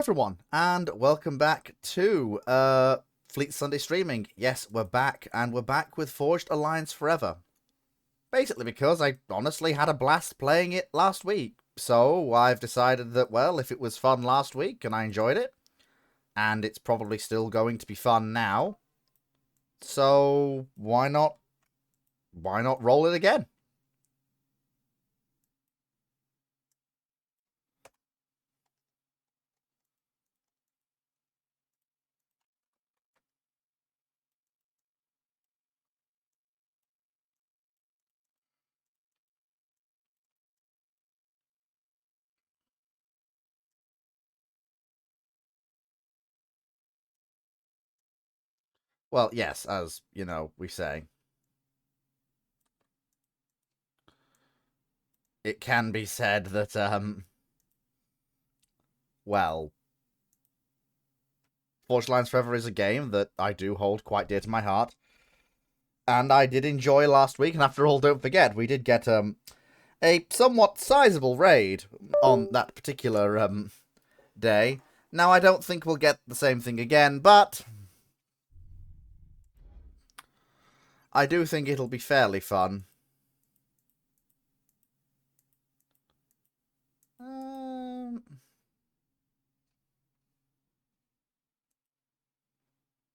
Everyone, and welcome back to Fleet Sunday Streaming. Yes, we're back, and we're back with Forged Alliance Forever. Basically because I honestly had a blast playing it last week. So I've decided that, well, if it was fun last week and I enjoyed it, and it's probably still going to be fun now, so why not roll it again? Well, yes, as, we say. It can be said that, well, Forged Alliance Forever is a game that I do hold quite dear to my heart. And I did enjoy last week, and after all, don't forget, we did get a somewhat sizable raid on that particular day. Now, I don't think we'll get the same thing again, but I do think it'll be fairly fun. Um,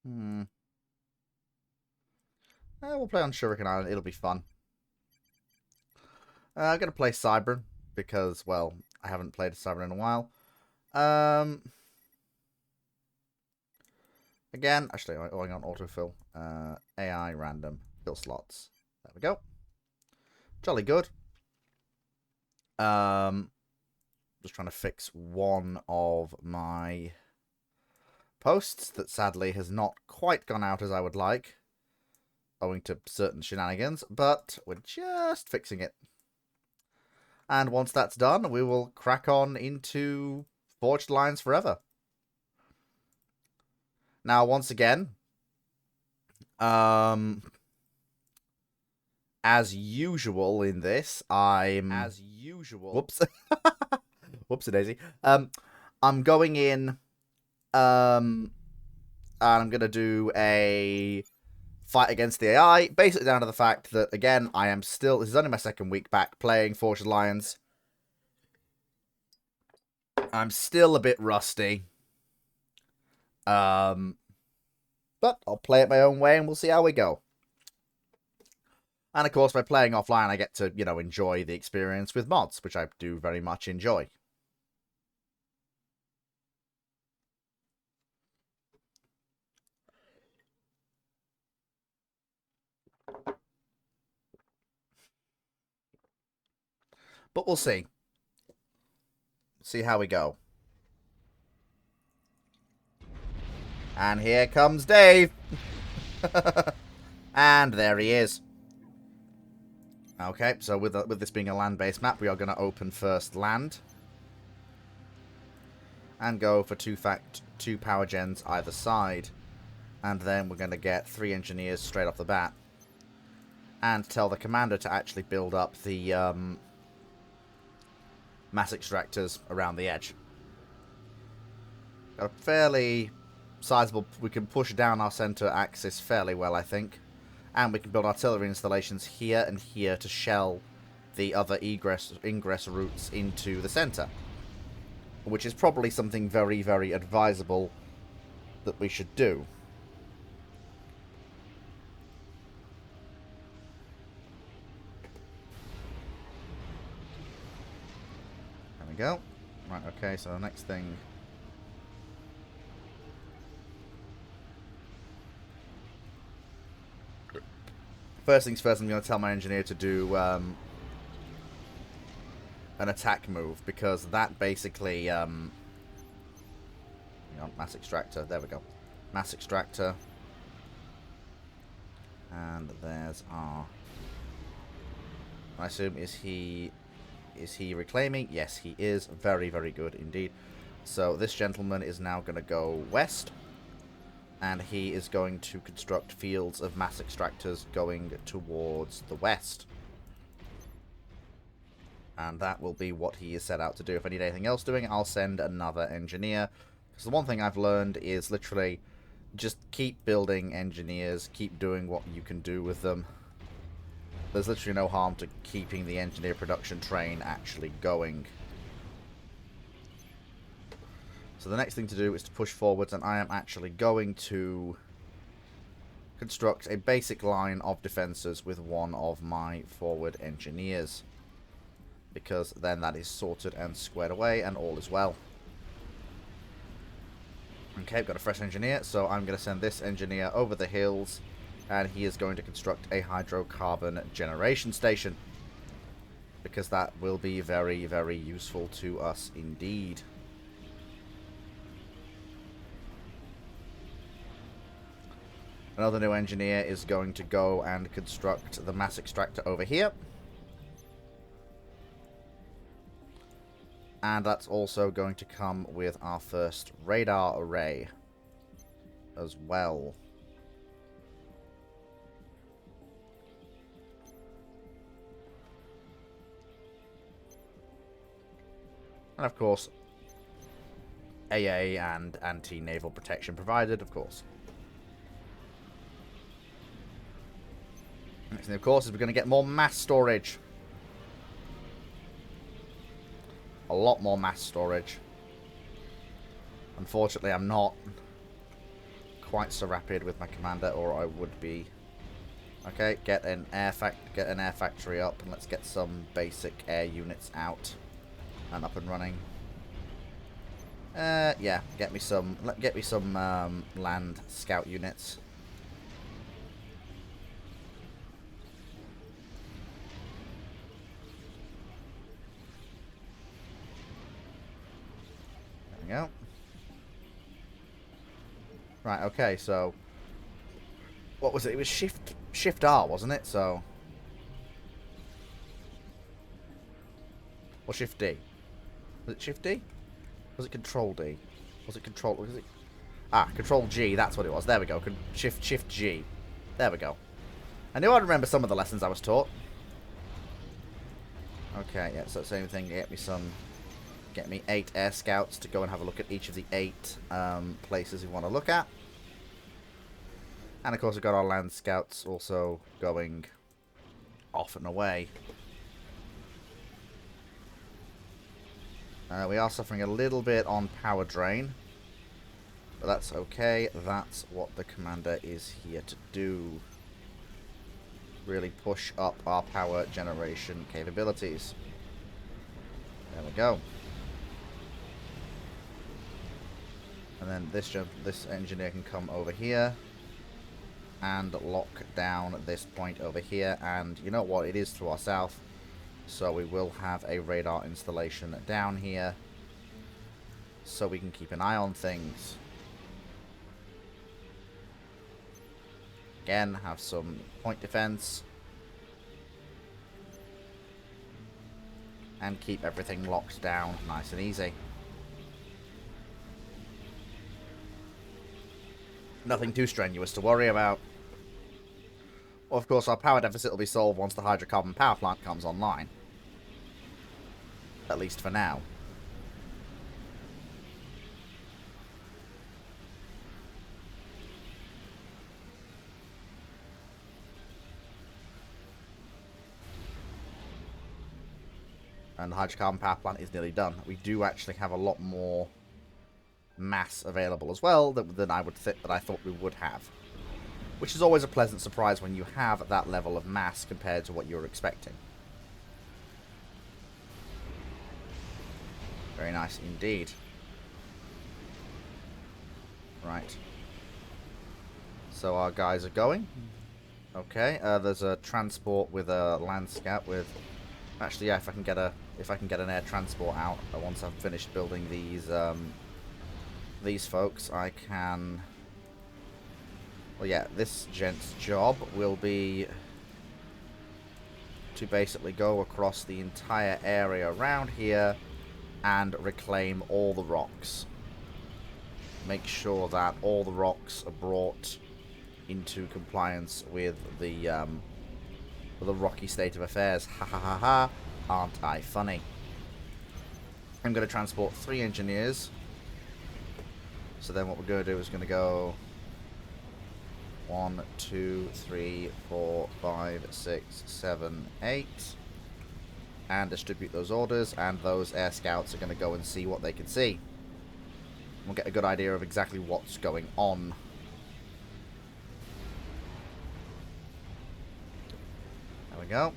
hmm. We'll play on Shuriken Island. It'll be fun. I'm going to play Cybern because, well, I haven't played a Cybern in a while. Again, actually, I'm going on autofill. AI random. Fill slots. There we go. Jolly good. Just trying to fix one of my posts that sadly has not quite gone out as I would like, owing to certain shenanigans, but we're just fixing it. And once that's done, we will crack on into Forged Alliance Forever. Now, once again, as usual in this, whoops, whoopsie daisy. I'm going in, and I'm gonna do a fight against the AI, basically down to the fact that, again, this is only my second week back playing Forged Alliance. I'm still a bit rusty. But I'll play it my own way and we'll see how we go. And of course, by playing offline, I get to, enjoy the experience with mods, which I do very much enjoy. But we'll see. See how we go. And here comes Dave. And there he is. Okay, so with this being a land-based map, we are going to open first land. And go for two power gens either side. And then we're going to get 3 engineers straight off the bat. And tell the commander to actually build up the mass extractors around the edge. Got a fairly sizable... We can push down our center axis fairly well, I think. And we can build artillery installations here and here to shell the other ingress routes into the center. Which is probably something very, very advisable that we should do. There we go. Right, okay, so the next thing... First things first, I'm going to tell my engineer to do an attack move, because that basically... hang on, mass extractor, there we go. Mass extractor. And there's our... I assume, is he reclaiming? Yes, he is. Very, very good indeed. So this gentleman is now going to go west. And he is going to construct fields of mass extractors going towards the west. And that will be what he is set out to do. If I need anything else doing, I'll send another engineer Because the one thing I've learned is literally just keep building engineers, keep doing what you can do with them. There's literally no harm to keeping the engineer production train actually going. So the next thing to do is to push forwards, and I am actually going to construct a basic line of defences with one of my forward engineers. Because then that is sorted and squared away, and all is well. Okay, I've got a fresh engineer, so I'm going to send this engineer over the hills, and he is going to construct a hydrocarbon generation station. Because that will be very, very useful to us indeed. Another new engineer is going to go and construct the mass extractor over here. And that's also going to come with our first radar array as well. And of course, AA and anti-naval protection provided, of course. Next thing, of course, is we're going to get more mass storage. A lot more mass storage. Unfortunately, I'm not quite so rapid with my commander, or I would be. Okay, get an air factory up, and let's get some basic air units out and up and running. Yeah, get me some land scout units. There we go. Right, okay, so what was it? It was Shift R, wasn't it? So, or Shift D? Was it Shift D? Was it Control D? Was it Control? Was it? Ah, Control G. That's what it was. There we go. Shift G. There we go. I knew I'd remember some of the lessons I was taught. Okay, yeah. So same thing. Get me 8 air scouts to go and have a look at each of the 8 places we want to look at. And of course, we've got our land scouts also going off and away. We are suffering a little bit on power drain, but that's okay. That's what the commander is here to do. Really push up our power generation capabilities. There we go. And then this engineer can come over here and lock down this point over here. And you know what? It is to our south. So we will have a radar installation down here, so we can keep an eye on things. Again, have some point defense. And keep everything locked down nice and easy. Nothing too strenuous to worry about. Well, of course, our power deficit will be solved once the hydrocarbon power plant comes online. At least for now. And the hydrocarbon power plant is nearly done. We do actually have a lot more mass available as well than I thought we would have. Which is always a pleasant surprise when you have that level of mass compared to what you're expecting. Very nice indeed. Right. So our guys are going. Okay, there's a transport with a land scout with... Actually, yeah, if I can get an air transport out once I've finished building these folks, I can... Well, yeah, this gent's job will be to basically go across the entire area around here and reclaim all the rocks. Make sure that all the rocks are brought into compliance with the rocky state of affairs. Ha ha ha ha. Aren't I funny? I'm going to transport 3 engineers So then what we're going to do is going to go 1, 2, 3, 4, 5, 6, 7, 8. And distribute those orders, and those air scouts are going to go and see what they can see. We'll get a good idea of exactly what's going on. There we go.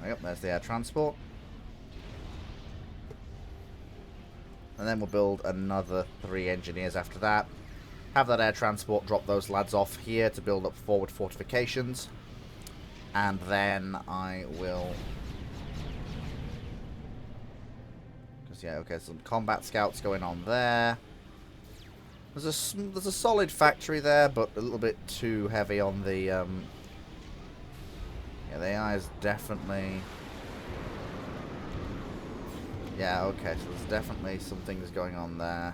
Yep, there's the air transport. And then we'll build another 3 engineers after that. Have that air transport drop those lads off here to build up forward fortifications. And then I will... Because, yeah, okay, some combat scouts going on there. There's a solid factory there, but a little bit too heavy on the... Yeah, the AI is definitely... Yeah, okay, so there's definitely some things going on there.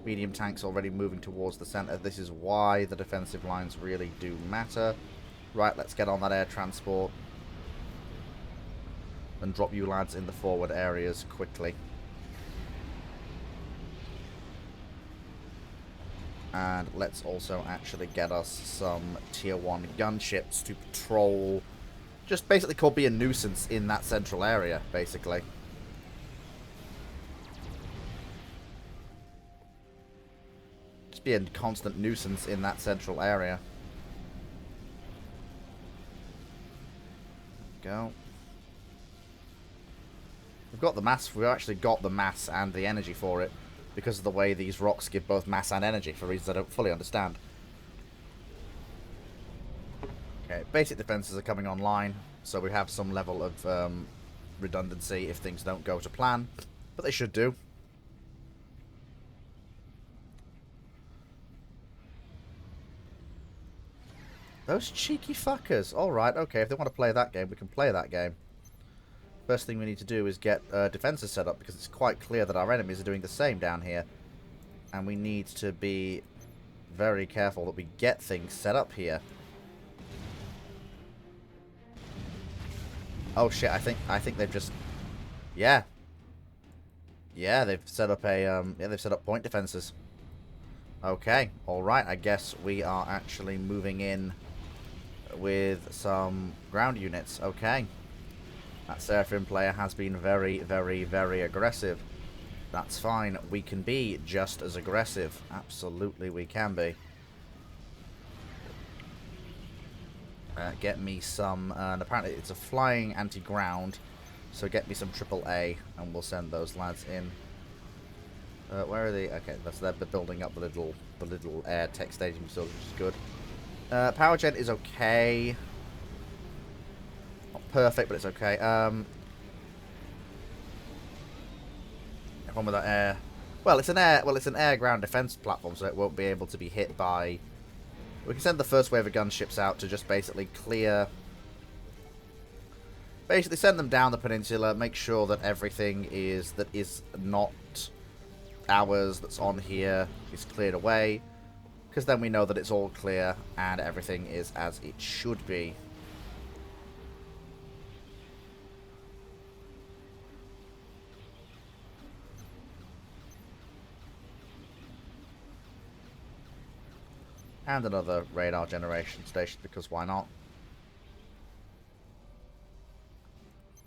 Medium tanks already moving towards the center. This is why the defensive lines really do matter. Right, let's get on that air transport. And drop you lads in the forward areas quickly. And let's also actually get us some tier 1 gunships to patrol. Just basically called be a nuisance in that central area, basically. Be a constant nuisance in that central area. Go. We've got the mass. We've actually got the mass and the energy for it because of the way these rocks give both mass and energy for reasons I don't fully understand. Okay, basic defenses are coming online, so we have some level of redundancy if things don't go to plan, but they should do. Those cheeky fuckers. Alright, okay, if they want to play that game, we can play that game. First thing we need to do is get defenses set up, because it's quite clear that our enemies are doing the same down here. And we need to be very careful that we get things set up here. Oh shit, I think they've just... Yeah. Yeah, they've set up a, yeah, they've set up point defenses. Okay, alright, I guess we are actually moving in with some ground units. Okay. That Seraphim player has been very, very, very aggressive. That's fine. We can be just as aggressive. Absolutely we can be. Get me some... and apparently it's a flying anti-ground. So get me some AAA and we'll send those lads in. Where are they? Okay, they're building up the little air tech staging facility, which is good. Power gen is okay. Not perfect, but it's okay. One with that air. Well, it's an air ground defense platform, so it won't be able to be hit by. We can send the first wave of gunships out to just basically clear. Basically, send them down the peninsula. Make sure that everything that is not ours that's on here is cleared away, because then we know that it's all clear and everything is as it should be. And another radar generation station, because why not?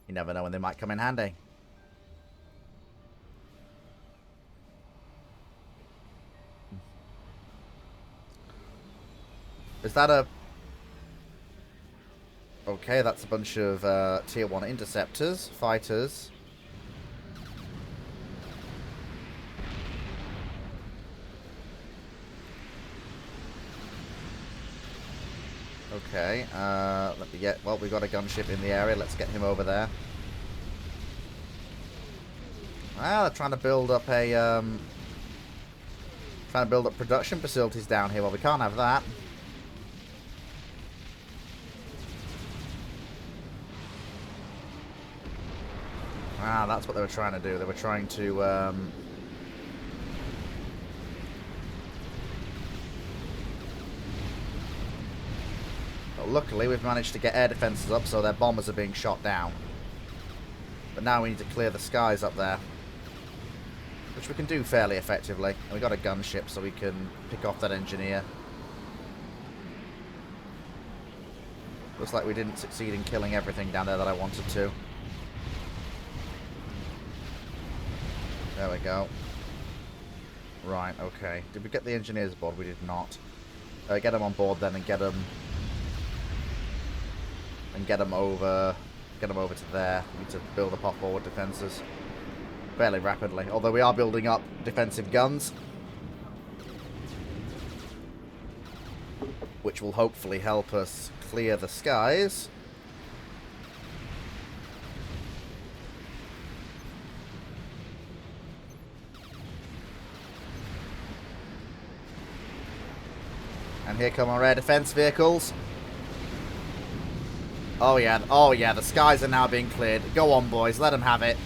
You never know when they might come in handy. Is that a... Okay, that's a bunch of tier 1 interceptors, fighters. Okay, let me get... Well, we've got a gunship in the area. Let's get him over there. Well, they're trying to build up a... trying to build up production facilities down here. Well, we can't have that. Ah, that's what they were trying to do. They were trying to... But luckily, we've managed to get air defenses up, so their bombers are being shot down. But now we need to clear the skies up there, which we can do fairly effectively. And we got a gunship, so we can pick off that engineer. Looks like we didn't succeed in killing everything down there that I wanted to. There we go. Right, okay. Did we get the engineers aboard? We did not. Get them on board then and get them over to there. We need to build up our forward defences fairly rapidly. Although we are building up defensive guns, which will hopefully help us clear the skies. And here come our air defense vehicles. Oh yeah, the skies are now being cleared. Go on, boys, let them have it.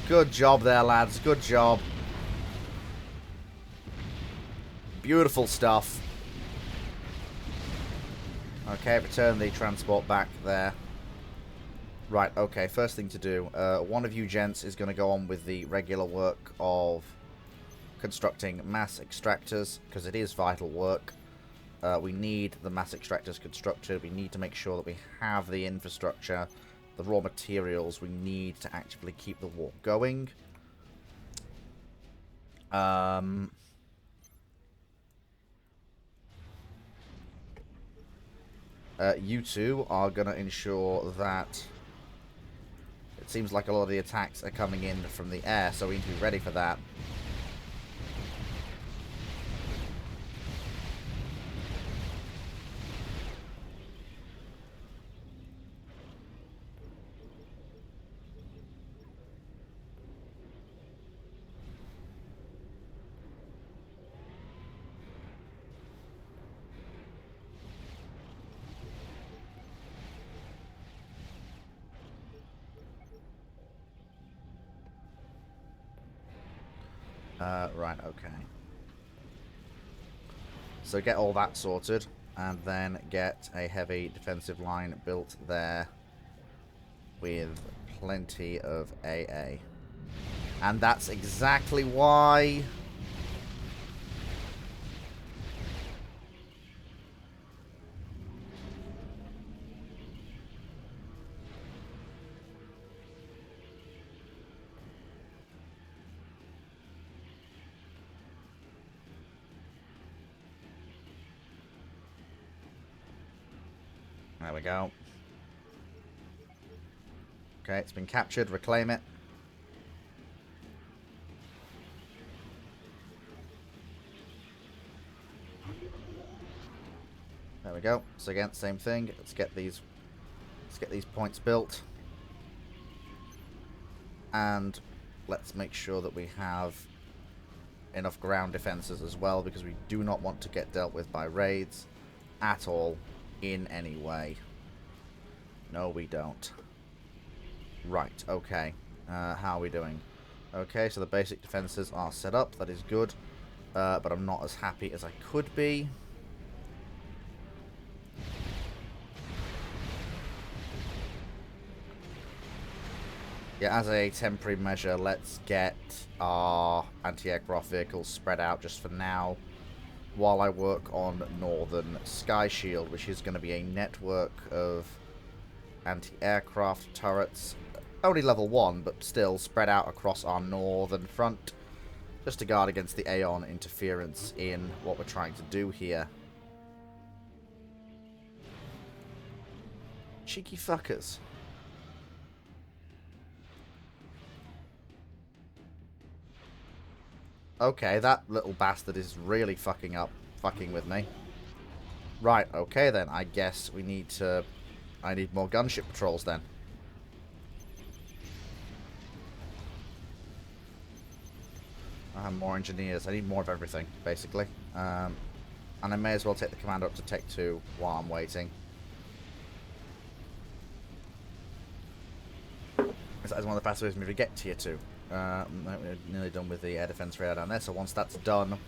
Good job there, lads, good job. Beautiful stuff. Okay, return the transport back there. Right, okay, first thing to do. One of you gents is going to go on with the regular work of constructing mass extractors, because it is vital work. We need the mass extractors constructed. We need to make sure that we have the infrastructure, the raw materials we need to actively keep the war going. You two are going to ensure that it seems like a lot of the attacks are coming in from the air, so we need to be ready for that. Right, okay. So get all that sorted, and then get a heavy defensive line built there with plenty of AA. And that's exactly why... There we go. Okay, it's been captured. Reclaim it. There we go. So again, same thing. Let's get these points built. And let's make sure that we have enough ground defenses as well, because we do not want to get dealt with by raids at all in any way. No, we don't. Right, okay. How are we doing? Okay, so the basic defenses are set up. That is good. But I'm not as happy as I could be. Yeah, as a temporary measure, let's get our anti-aircraft vehicles spread out just for now, while I work on Northern Sky Shield, which is going to be a network of anti-aircraft turrets. Only level 1, but still spread out across our northern front, just to guard against the Aeon interference in what we're trying to do here. Cheeky fuckers. Okay, that little bastard is really fucking with me. Right, okay then, I guess we need to... I need more gunship patrols then. I have more engineers. I need more of everything, basically. And I may as well take the commander up to Tech 2 while I'm waiting. That is one of the fastest ways for me to get Tier 2. We're nearly done with the air defense radar down there, so once that's done,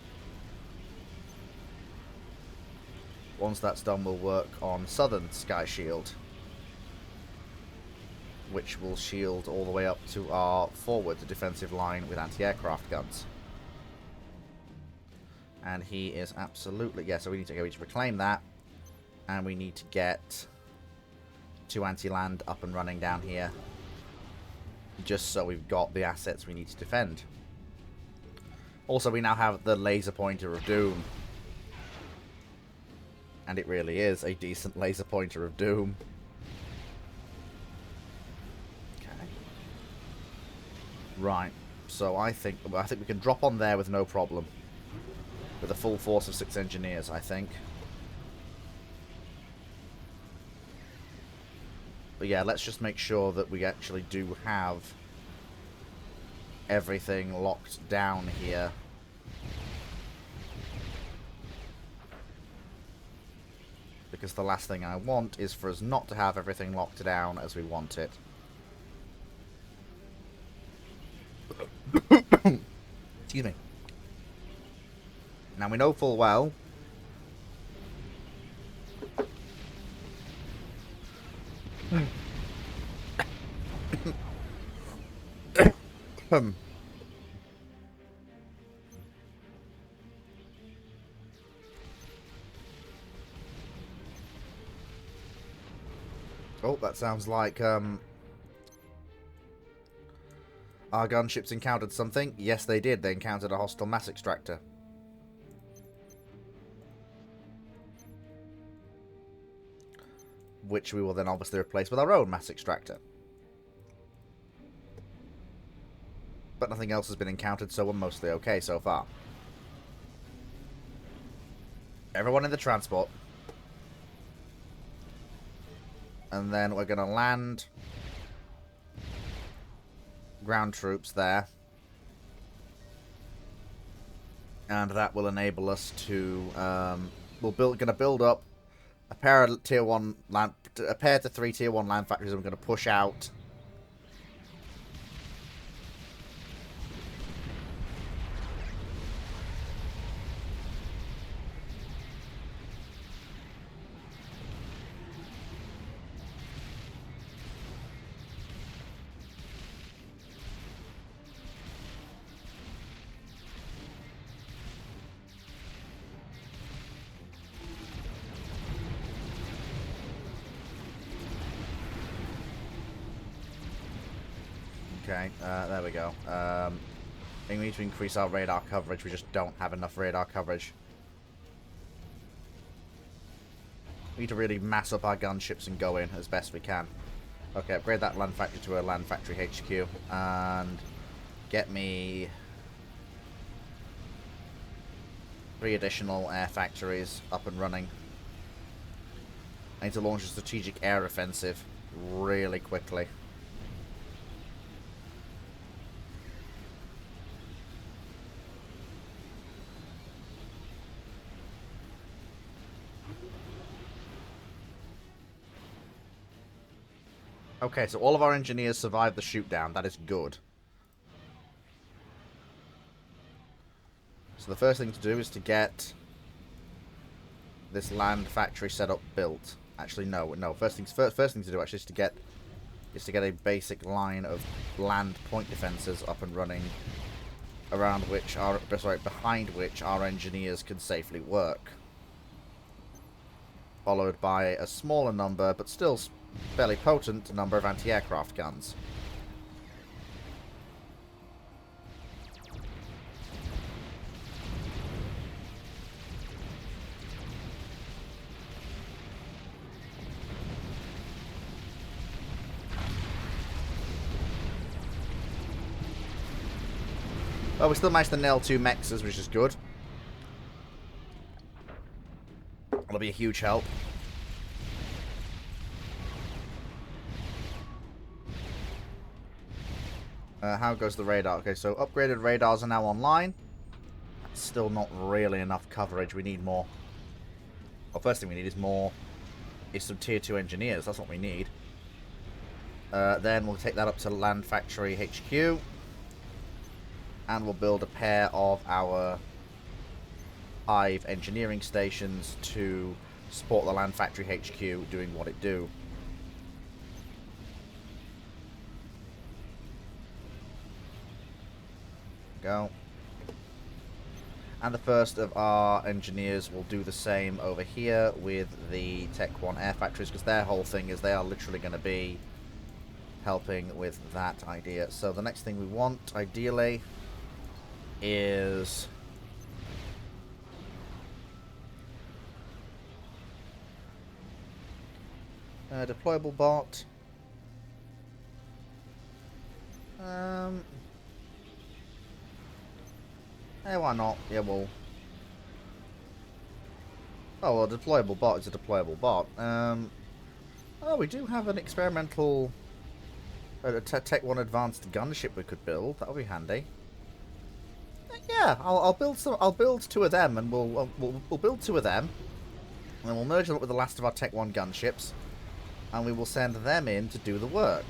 Once that's done, we'll work on Southern Sky Shield, which will shield all the way up to our forward defensive line with anti-aircraft guns. And he is absolutely... yeah, so we need to reclaim that. And we need to get 2 anti-land up and running down here, just so we've got the assets we need to defend. Also, we now have the laser pointer of doom. And it really is a decent laser pointer of doom. Okay. Right. So I think we can drop on there with no problem. With a full force of 6 engineers, I think. But yeah, let's just make sure that we actually do have everything locked down here. Because the last thing I want is for us not to have everything locked down as we want it. Excuse me. Now we know full well oh, that sounds like our gunships encountered something. Yes, they did. They encountered a hostile mass extractor. Which we will then obviously replace with our own mass extractor. But nothing else has been encountered, so we're mostly okay so far. Everyone in the transport. And then we're going to land ground troops there. And that will enable us to... we're going to build up a pair of tier 1 land... a pair to 3 tier 1 land factories, and we're going to push out... Okay, there we go. We need to increase our radar coverage. We just don't have enough radar coverage. We need to really mass up our gunships and go in as best we can. Okay, upgrade that land factory to a land factory HQ. And get me 3 additional air factories up and running. I need to launch a strategic air offensive really quickly. Okay, so all of our engineers survived the shoot-down. That is good. So the first thing to do is to get this land factory setup built. Actually, no. First thing to do actually is to get a basic line of land point defenses up and running, behind which our engineers can safely work. Followed by a smaller number, but still fairly potent number of anti-aircraft guns. Well, we still managed to nail 2 mexes, which is good. That'll be a huge help. How goes the radar? Okay, so upgraded radars are now online. That's still not really enough coverage. We need more. Well, first thing we need is some tier 2 engineers. That's what we need. Then we'll take that up to Land Factory HQ. And we'll build a pair of our 5 engineering stations to support the Land Factory HQ doing what it do. Go. And the first of our engineers will do the same over here with the Tech 1 air factories, because their whole thing is they are literally going to be helping with that idea. So the next thing we want, ideally, is a deployable bot. Hey, why not? Yeah, well... Oh, well, a deployable bot is a deployable bot. Oh, we do have an experimental... Tech 1 advanced gunship we could build. That'll be handy. Yeah, I'll build some. I'll build 2 of them, and we'll build 2 of them, and then we'll merge them up with the last of our Tech 1 gunships, and we will send them in to do the work.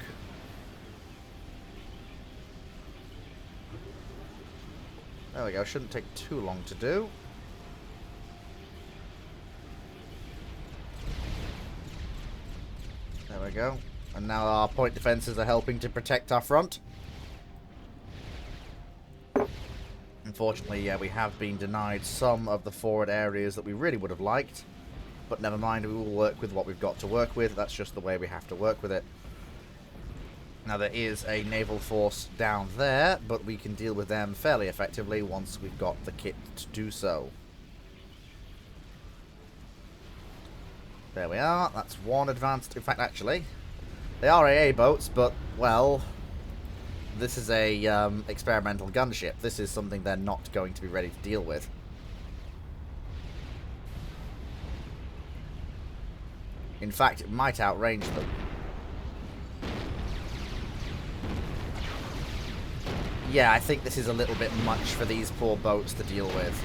There we go. Shouldn't take too long to do. There we go. And now our point defenses are helping to protect our front. Unfortunately, yeah, we have been denied some of the forward areas that we really would have liked. But never mind, we will work with what we've got to work with. That's just the way we have to work with it. Now, there is a naval force down there, but we can deal with them fairly effectively once we've got the kit to do so. There we are. That's one advanced... In fact, actually, they are AA boats, but, well... This is a experimental gunship. This is something they're not going to be ready to deal with. In fact, it might outrange them. Yeah, I think this is a little bit much for these poor boats to deal with.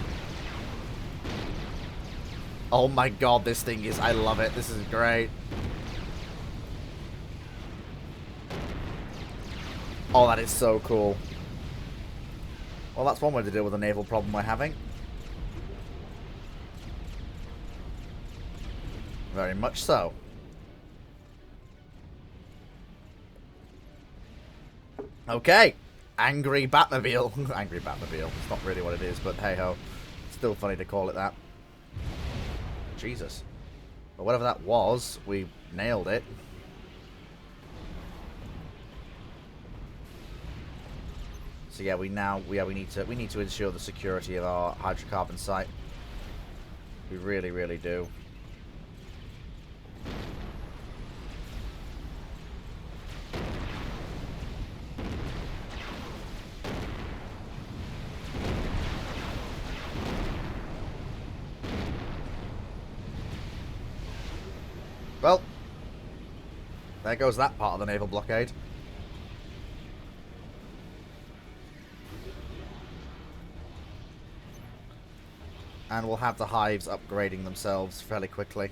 Oh my god, this thing is... I love it. This is great. Oh, that is so cool. Well, that's one way to deal with a naval problem we're having. Very much so. Okay. Angry Batmobile. Angry Batmobile. It's not really what it is, but hey-ho. Still funny to call it that. Jesus. But whatever that was, we nailed it. So yeah, we need to ensure the security of our hydrocarbon site. We really, really do. Well, there goes that part of the naval blockade. And we'll have the hives upgrading themselves fairly quickly.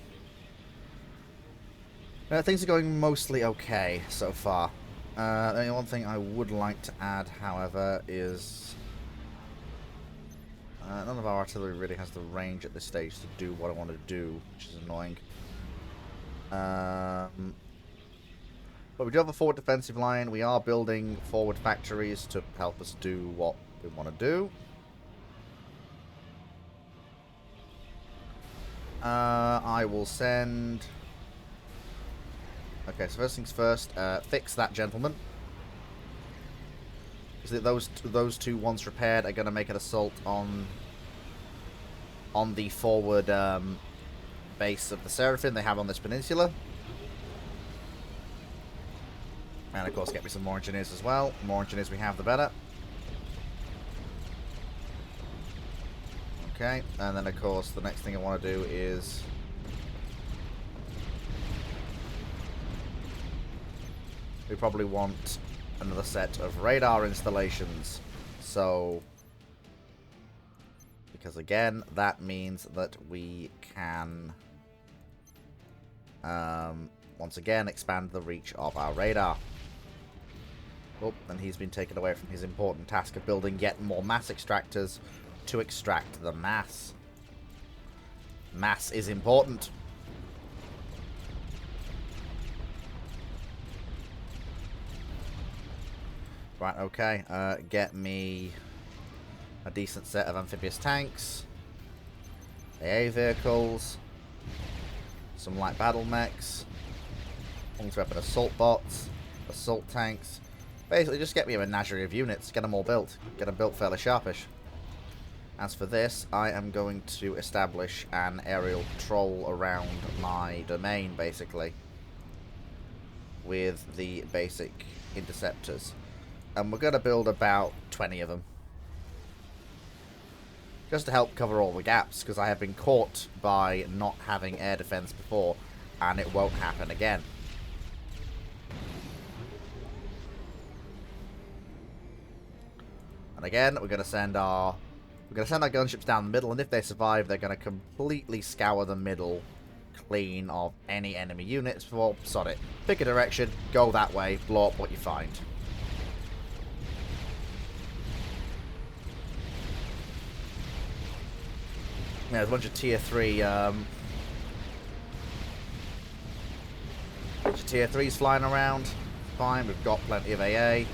Things are going mostly okay so far. The only one thing I would like to add, however, is... none of our artillery really has the range at this stage to do what I want to do, which is annoying. But we do have a forward defensive line. We are building forward factories to help us do what we want to do. I will send... Okay, so first things first, fix that gentleman. Because those two, once repaired, are going to make an assault on the forward base of the Seraphim they have on this peninsula. And of course get me some more engineers as well. The more engineers we have, the better. Okay, and then of course the next thing I want to do is... we probably want another set of radar installations. So... because again, that means that we can... once again, expand the reach of our radar. Oh, and he's been taken away from his important task of building yet more mass extractors to extract the mass. Mass is important. Right, okay. Get me a decent set of amphibious tanks, AA vehicles, some light battle mechs, multi-weapon assault bots, assault tanks. Basically, just get me a menagerie of units, get them all built. Get them built fairly sharpish. As for this, I am going to establish an aerial patrol around my domain, basically, with the basic interceptors. And we're going to build about 20 of them. Just to help cover all the gaps, because I have been caught by not having air defense before, and it won't happen again. And again, we're going to send our gunships down the middle, and if they survive, they're going to completely scour the middle clean of any enemy units. Well, sod it. Pick a direction, go that way, blow up what you find. Yeah, there's a bunch of tier 3 tier 3s flying around. Fine, we've got plenty of AA.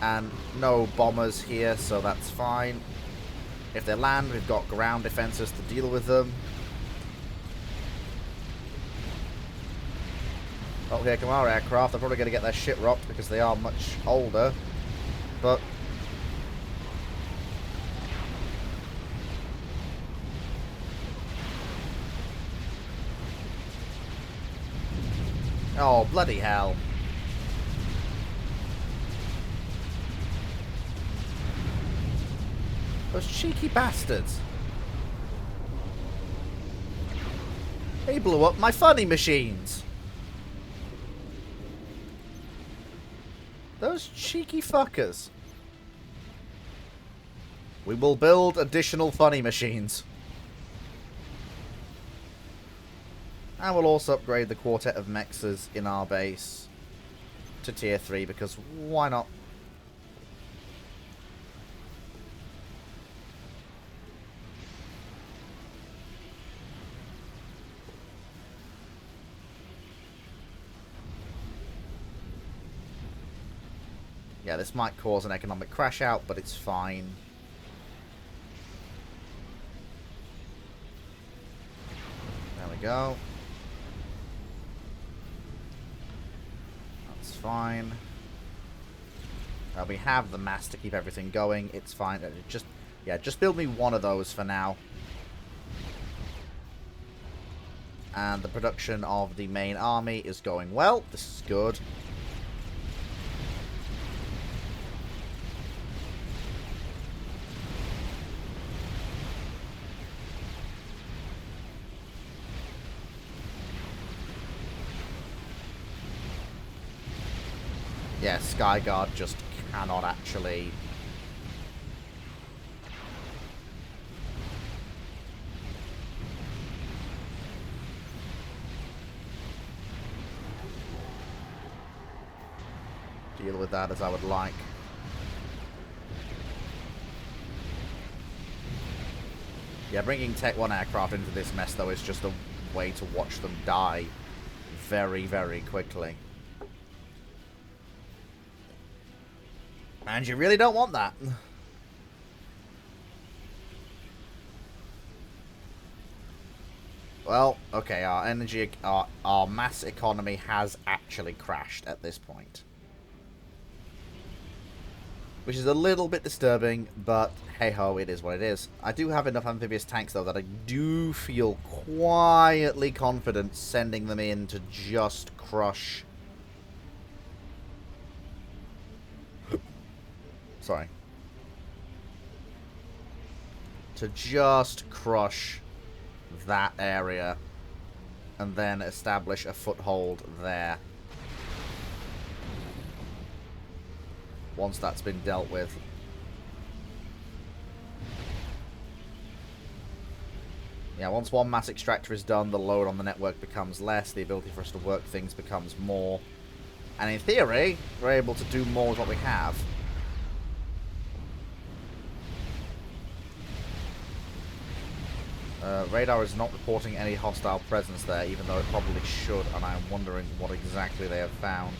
And no bombers here, so that's fine. If they land, we've got ground defenses to deal with them. Oh, here come our aircraft. They're probably going to get their shit rocked because they are much older. But oh, bloody hell. Those cheeky bastards. They blew up my funny machines. Those cheeky fuckers. We will build additional funny machines. And we'll also upgrade the quartet of mexers in our base to tier 3, because why not? Yeah, this might cause an economic crash out, but it's fine. There we go. That's fine. We have the mass to keep everything going. It's fine. Just build me one of those for now. And the production of the main army is going well. This is good. Yeah, Skyguard just cannot actually... deal with that as I would like. Yeah, bringing Tech 1 aircraft into this mess, though, is just a way to watch them die very, very quickly. And you really don't want that. Well, okay, our mass economy has actually crashed at this point. Which is a little bit disturbing, but hey-ho, it is what it is. I do have enough amphibious tanks, though, that I do feel quietly confident sending them in to just crush... Sorry. To just crush that area and then establish a foothold there. Once that's been dealt with. Yeah, once one mass extractor is done, the load on the network becomes less, the ability for us to work things becomes more. And in theory, we're able to do more with what we have. Radar is not reporting any hostile presence there, even though it probably should, and I'm wondering what exactly they have found.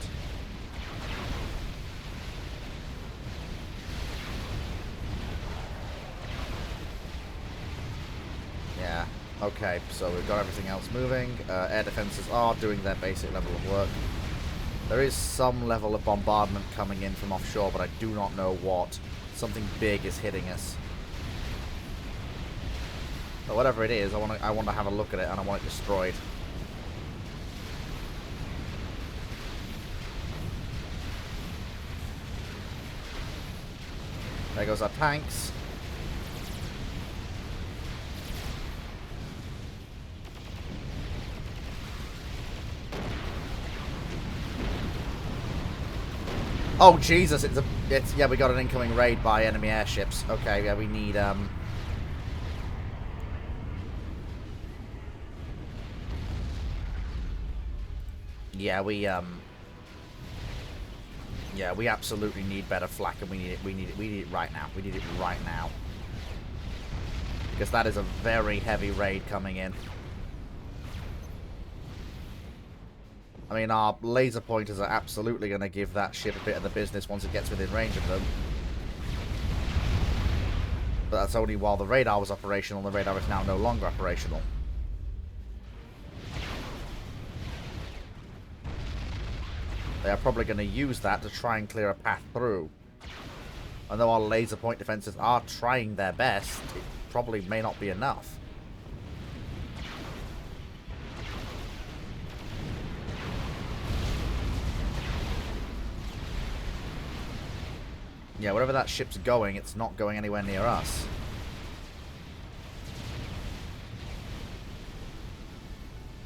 Okay, so we've got everything else moving. Air defenses are doing their basic level of work. There is some level of bombardment coming in from offshore, but I do not know what. Something big is hitting us. But whatever it is, I want to have a look at it, and I want it destroyed. There goes our tanks. Oh Jesus! Yeah, we got an incoming raid by enemy airships. Okay, yeah, we need yeah, we absolutely need better flak, and we need it right now. We need it right now. Because that is a very heavy raid coming in. I mean, our laser pointers are absolutely going to give that ship a bit of the business once it gets within range of them. But that's only while the radar was operational, and the radar is now no longer operational. They are probably going to use that to try and clear a path through. And though our laser point defenses are trying their best, it probably may not be enough. Yeah, wherever that ship's going, it's not going anywhere near us.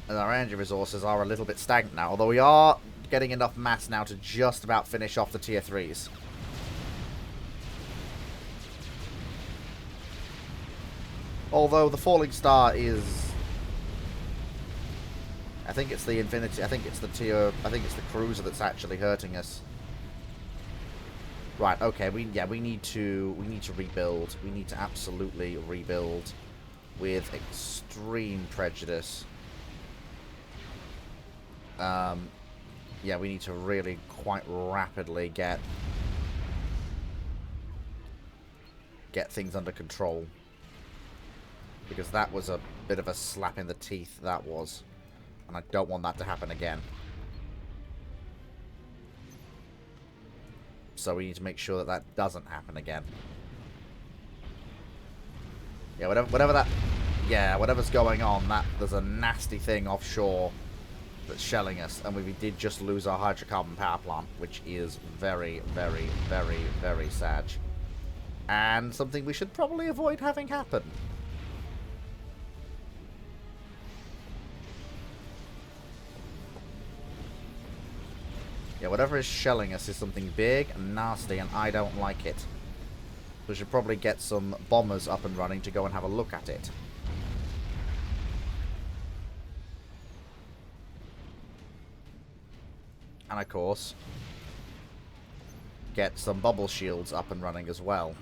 And our energy resources are a little bit stagnant now, although we are getting enough mass now to just about finish off the tier 3s. Although the falling star is... I think it's the Infinity... I think it's the cruiser that's actually hurting us. Right, okay, we need to rebuild. We need to absolutely rebuild with extreme prejudice. Yeah, we need to really quite rapidly get things under control. Because that was a bit of a slap in the teeth, that was. And I don't want that to happen again. So we need to make sure that that doesn't happen again. Yeah, whatever's going on, there's a nasty thing offshore that's shelling us, and we did just lose our hydrocarbon power plant, which is very, very, very, very sad. And something we should probably avoid having happen. Yeah, whatever is shelling us is something big and nasty, and I don't like it. We should probably get some bombers up and running to go and have a look at it. And of course, get some bubble shields up and running as well.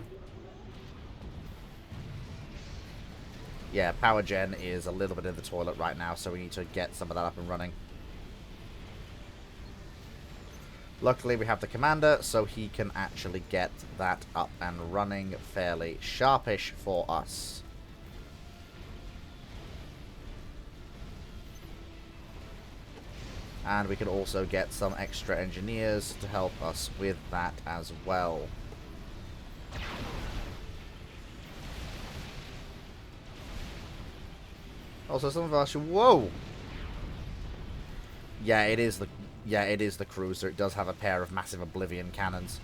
Yeah, power gen is a little bit in the toilet right now, so we need to get some of that up and running. Luckily, we have the commander, so he can actually get that up and running fairly sharpish for us. And we can also get some extra engineers to help us with that as well. Also, some of us... Whoa! Yeah, it is the cruiser. It does have a pair of massive Oblivion cannons.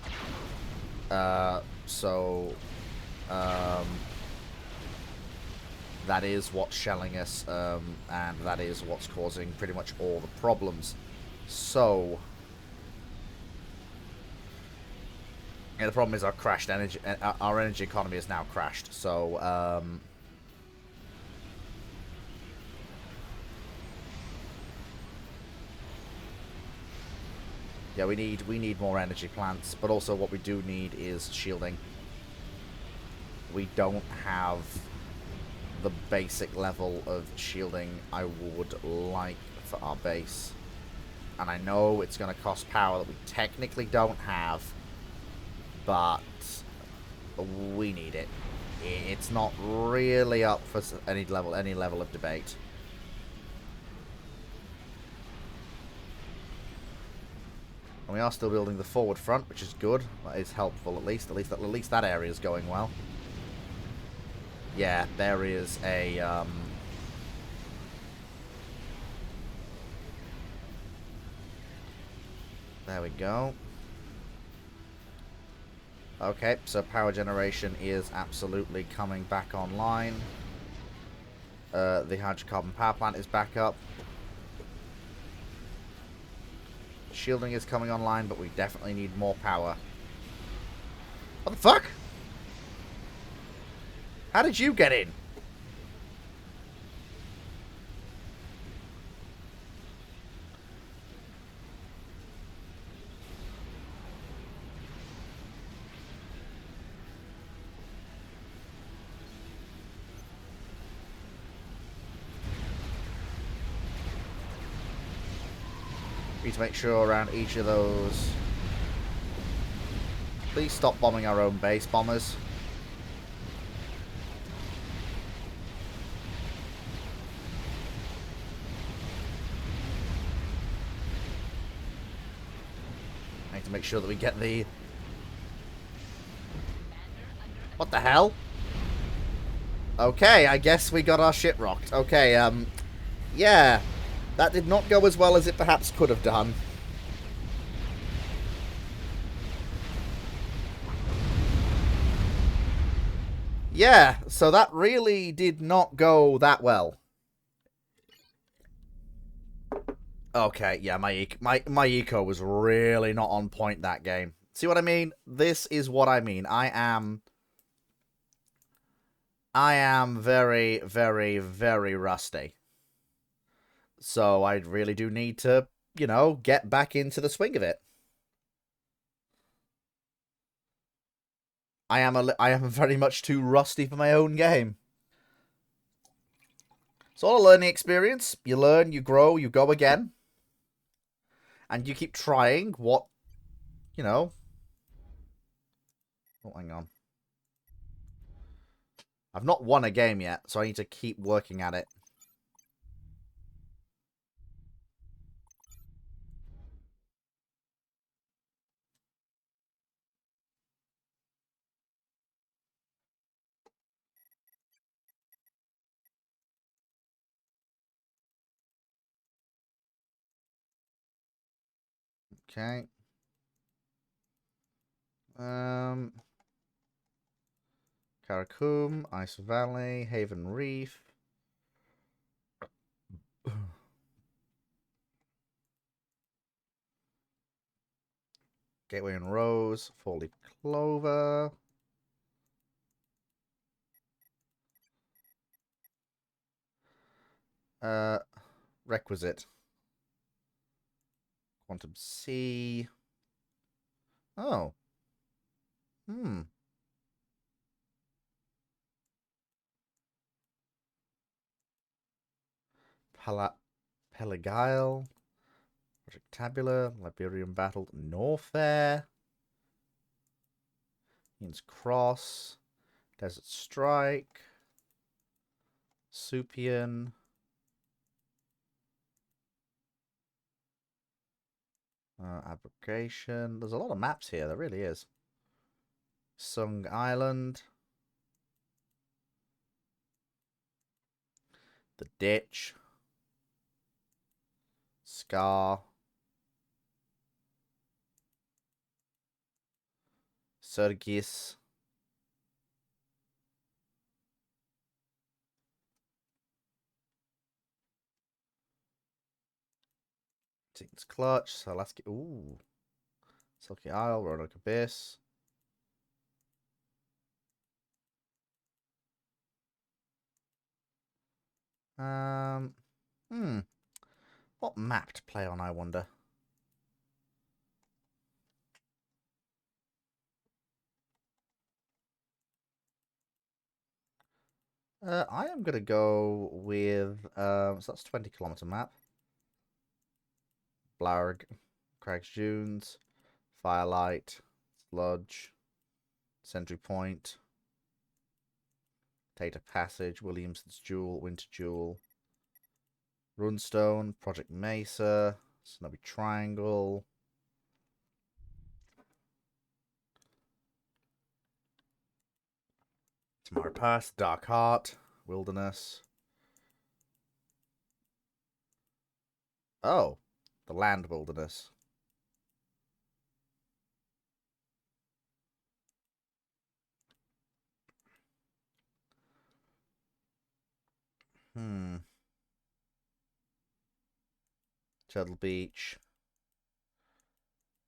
That is what's shelling us, and that is what's causing pretty much all the problems. So, yeah, the problem is our crashed energy. Our energy economy is now crashed. So, yeah, we need more energy plants, but also what we do need is shielding. We don't have the basic level of shielding I would like for our base. And I know it's going to cost power that we technically don't have, but we need it. it's not really up for any level of debate. And we are still building the forward front, which is good. That is helpful, at least. At least that area is going well. Yeah, there is a there we go. Okay, so power generation is absolutely coming back online. The hydrocarbon power plant is back up. Shielding is coming online, but we definitely need more power. What the fuck? How did you get in? Need to make sure around each of those. Please stop bombing our own base, bombers. I need to make sure that we get the... What the hell? Okay, I guess we got our shit rocked. Okay, yeah. That did not go as well as it perhaps could have done. Yeah, so that really did not go that well. Okay, yeah, my eco was really not on point that game. See what I mean? This is what I mean. I am very, very, very rusty. So I really do need to, you know, get back into the swing of it. I am very much too rusty for my own game. It's all a learning experience. You learn, you grow, you go again. And you keep trying what, you know. Oh, hang on. I've not won a game yet, so I need to keep working at it. Okay. Karakum, Ice Valley, Haven Reef. Gateway and Rose, Four-Leaf Clover. Requisite. Quantum C. Oh. Hmm. Pelagile. Project Tabula. Liberian Battle. Norfair. Means Cross. Desert Strike. Supian. Abrogation. There's a lot of maps here. There really is. Sung Island. The Ditch. Scar. Sergis. Satan's Clutch. Salaski. Ooh. Silky Isle. Roanoke Abyss. Hmm. What map to play on, I wonder? I am going to go with, so that's 20-kilometer map. Blarg, Crags Dunes, Firelight, Sludge, Sentry Point. Data Passage, Williamson's Jewel, Winter Jewel, Runestone, Project Mesa, Snowy Triangle. Tomorrow Pass, Dark Heart, Wilderness. Oh, the Land Wilderness. Turtle Beach,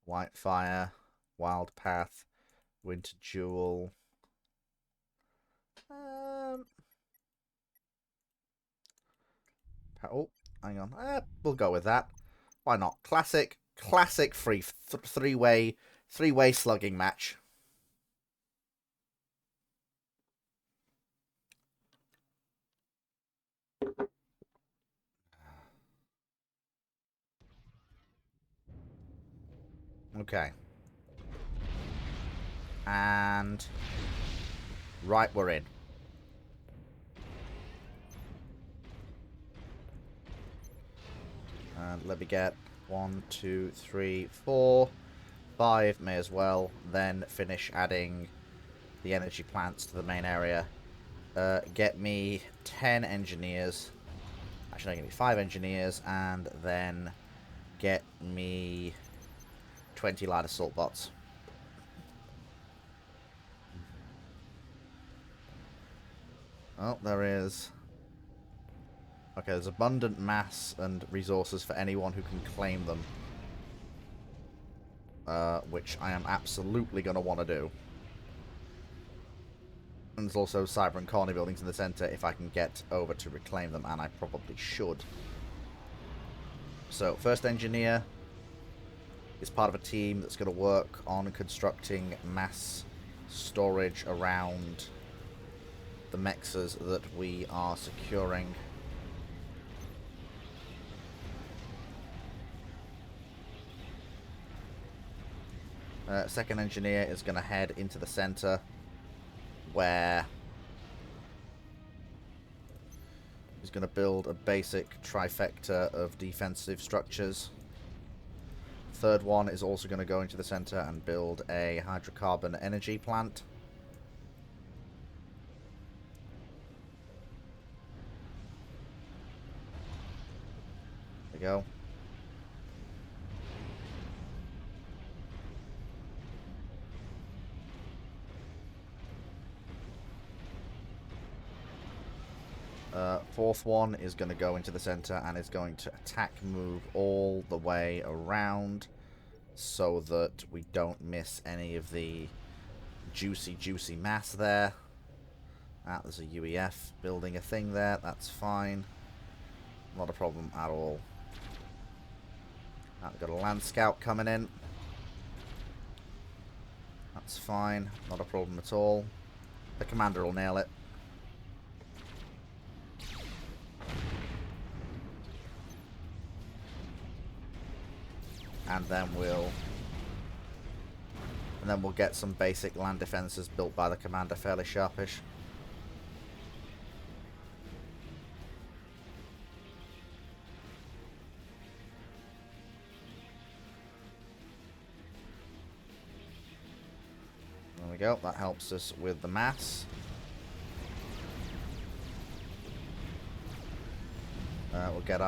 Whitefire, Wild Path, Winter Jewel. Oh, hang on. We'll go with that. Why not? Classic three-way slugging match. Okay. And right, we're in. And let me get 1, 2, 3, 4, 5. May as well. Then finish adding the energy plants to the main area. Get me 10 engineers. Actually, get me 5 engineers, and then get me 20 light assault bots. Oh, there is. Okay, there's abundant mass and resources for anyone who can claim them. Which I am absolutely going to want to do. And there's also cyber and colony buildings in the center if I can get over to reclaim them, and I probably should. So, first engineer is part of a team that's going to work on constructing mass storage around the mexas that we are securing. Second engineer is going to head into the center, where he's going to build a basic trifecta of defensive structures. Third one is also going to go into the center and build a hydrocarbon energy plant. There we go. Fourth one is going to go into the center and is going to attack move all the way around so that we don't miss any of the juicy mass there. Ah, there's a UEF building a thing there. That's fine. Not a problem at all. Ah, we've got a land scout coming in. That's fine. Not a problem at all. The commander will nail it. And then we'll get some basic land defenses built by the commander fairly sharpish. There we go. That helps us with the mass. We'll get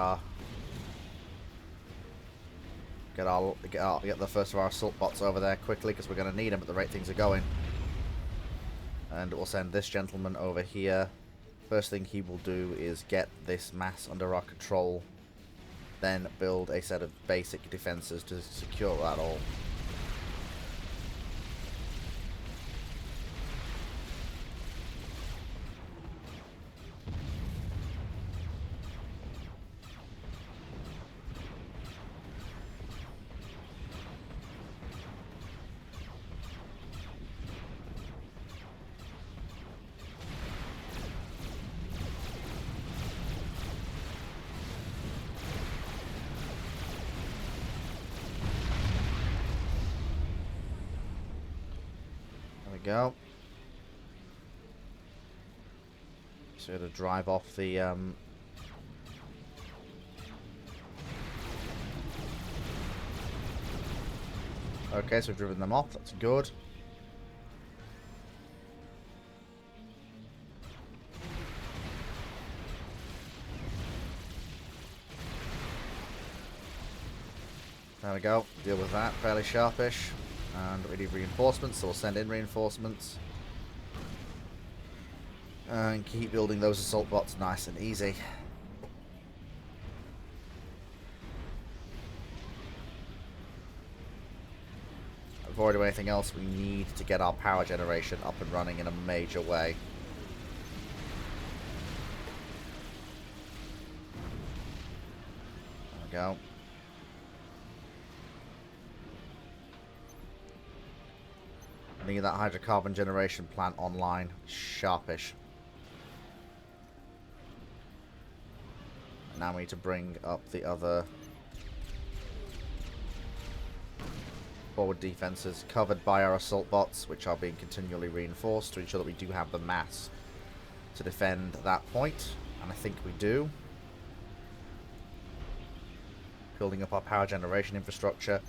the first of our assault bots over there quickly, because we're going to need them at the rate things are going. And we'll send this gentleman over here. First thing he will do is get this mass under our control, then build a set of basic defenses to secure that all. Go. So to drive off the okay, so we've driven them off. That's good. There we go. Deal with that. Fairly sharpish. And we need reinforcements, so we'll send in reinforcements. And keep building those assault bots nice and easy. Before we do anything else, we need to get our power generation up and running in a major way. There we go. I need that hydrocarbon generation plant online. Sharpish. Now we need to bring up the other forward defenses covered by our assault bots, which are being continually reinforced to ensure that we do have the mass to defend that point. And I think we do. Building up our power generation infrastructure.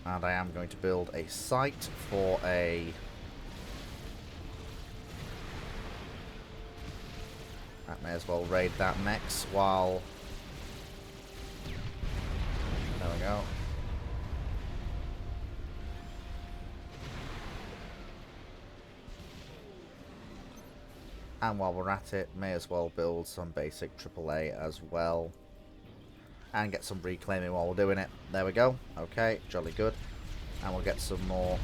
And I am going to build a site for a... I may as well raid that mechs while... There we go. And while we're at it, may as well build some basic AAA as well. And get some reclaiming while we're doing it. There we go. Okay, jolly good. And we'll get some more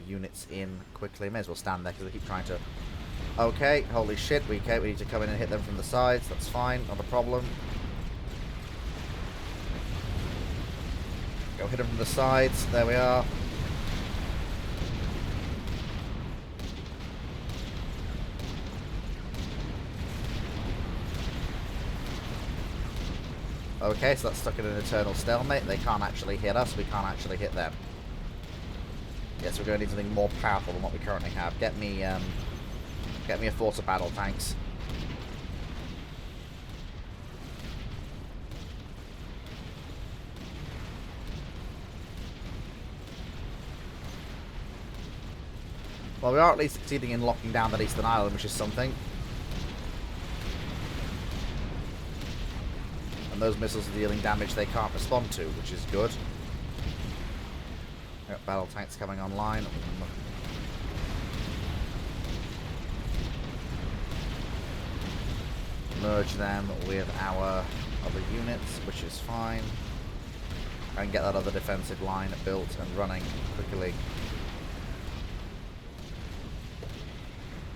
units in quickly. May as well stand there because they keep trying to... Okay, holy shit, we need to come in and hit them from the sides. That's fine, not a problem. Go hit them from the sides. There we are. Okay, so that's stuck in an eternal stalemate. They can't actually hit us. We can't actually hit them. Yes, we're going to need something more powerful than what we currently have. Get me a force of battle tanks. Well, we are at least succeeding in locking down that eastern island, which is something. And those missiles are dealing damage they can't respond to, which is good. Got battle tanks coming online. Merge them with our other units, which is fine. And get that other defensive line built and running quickly.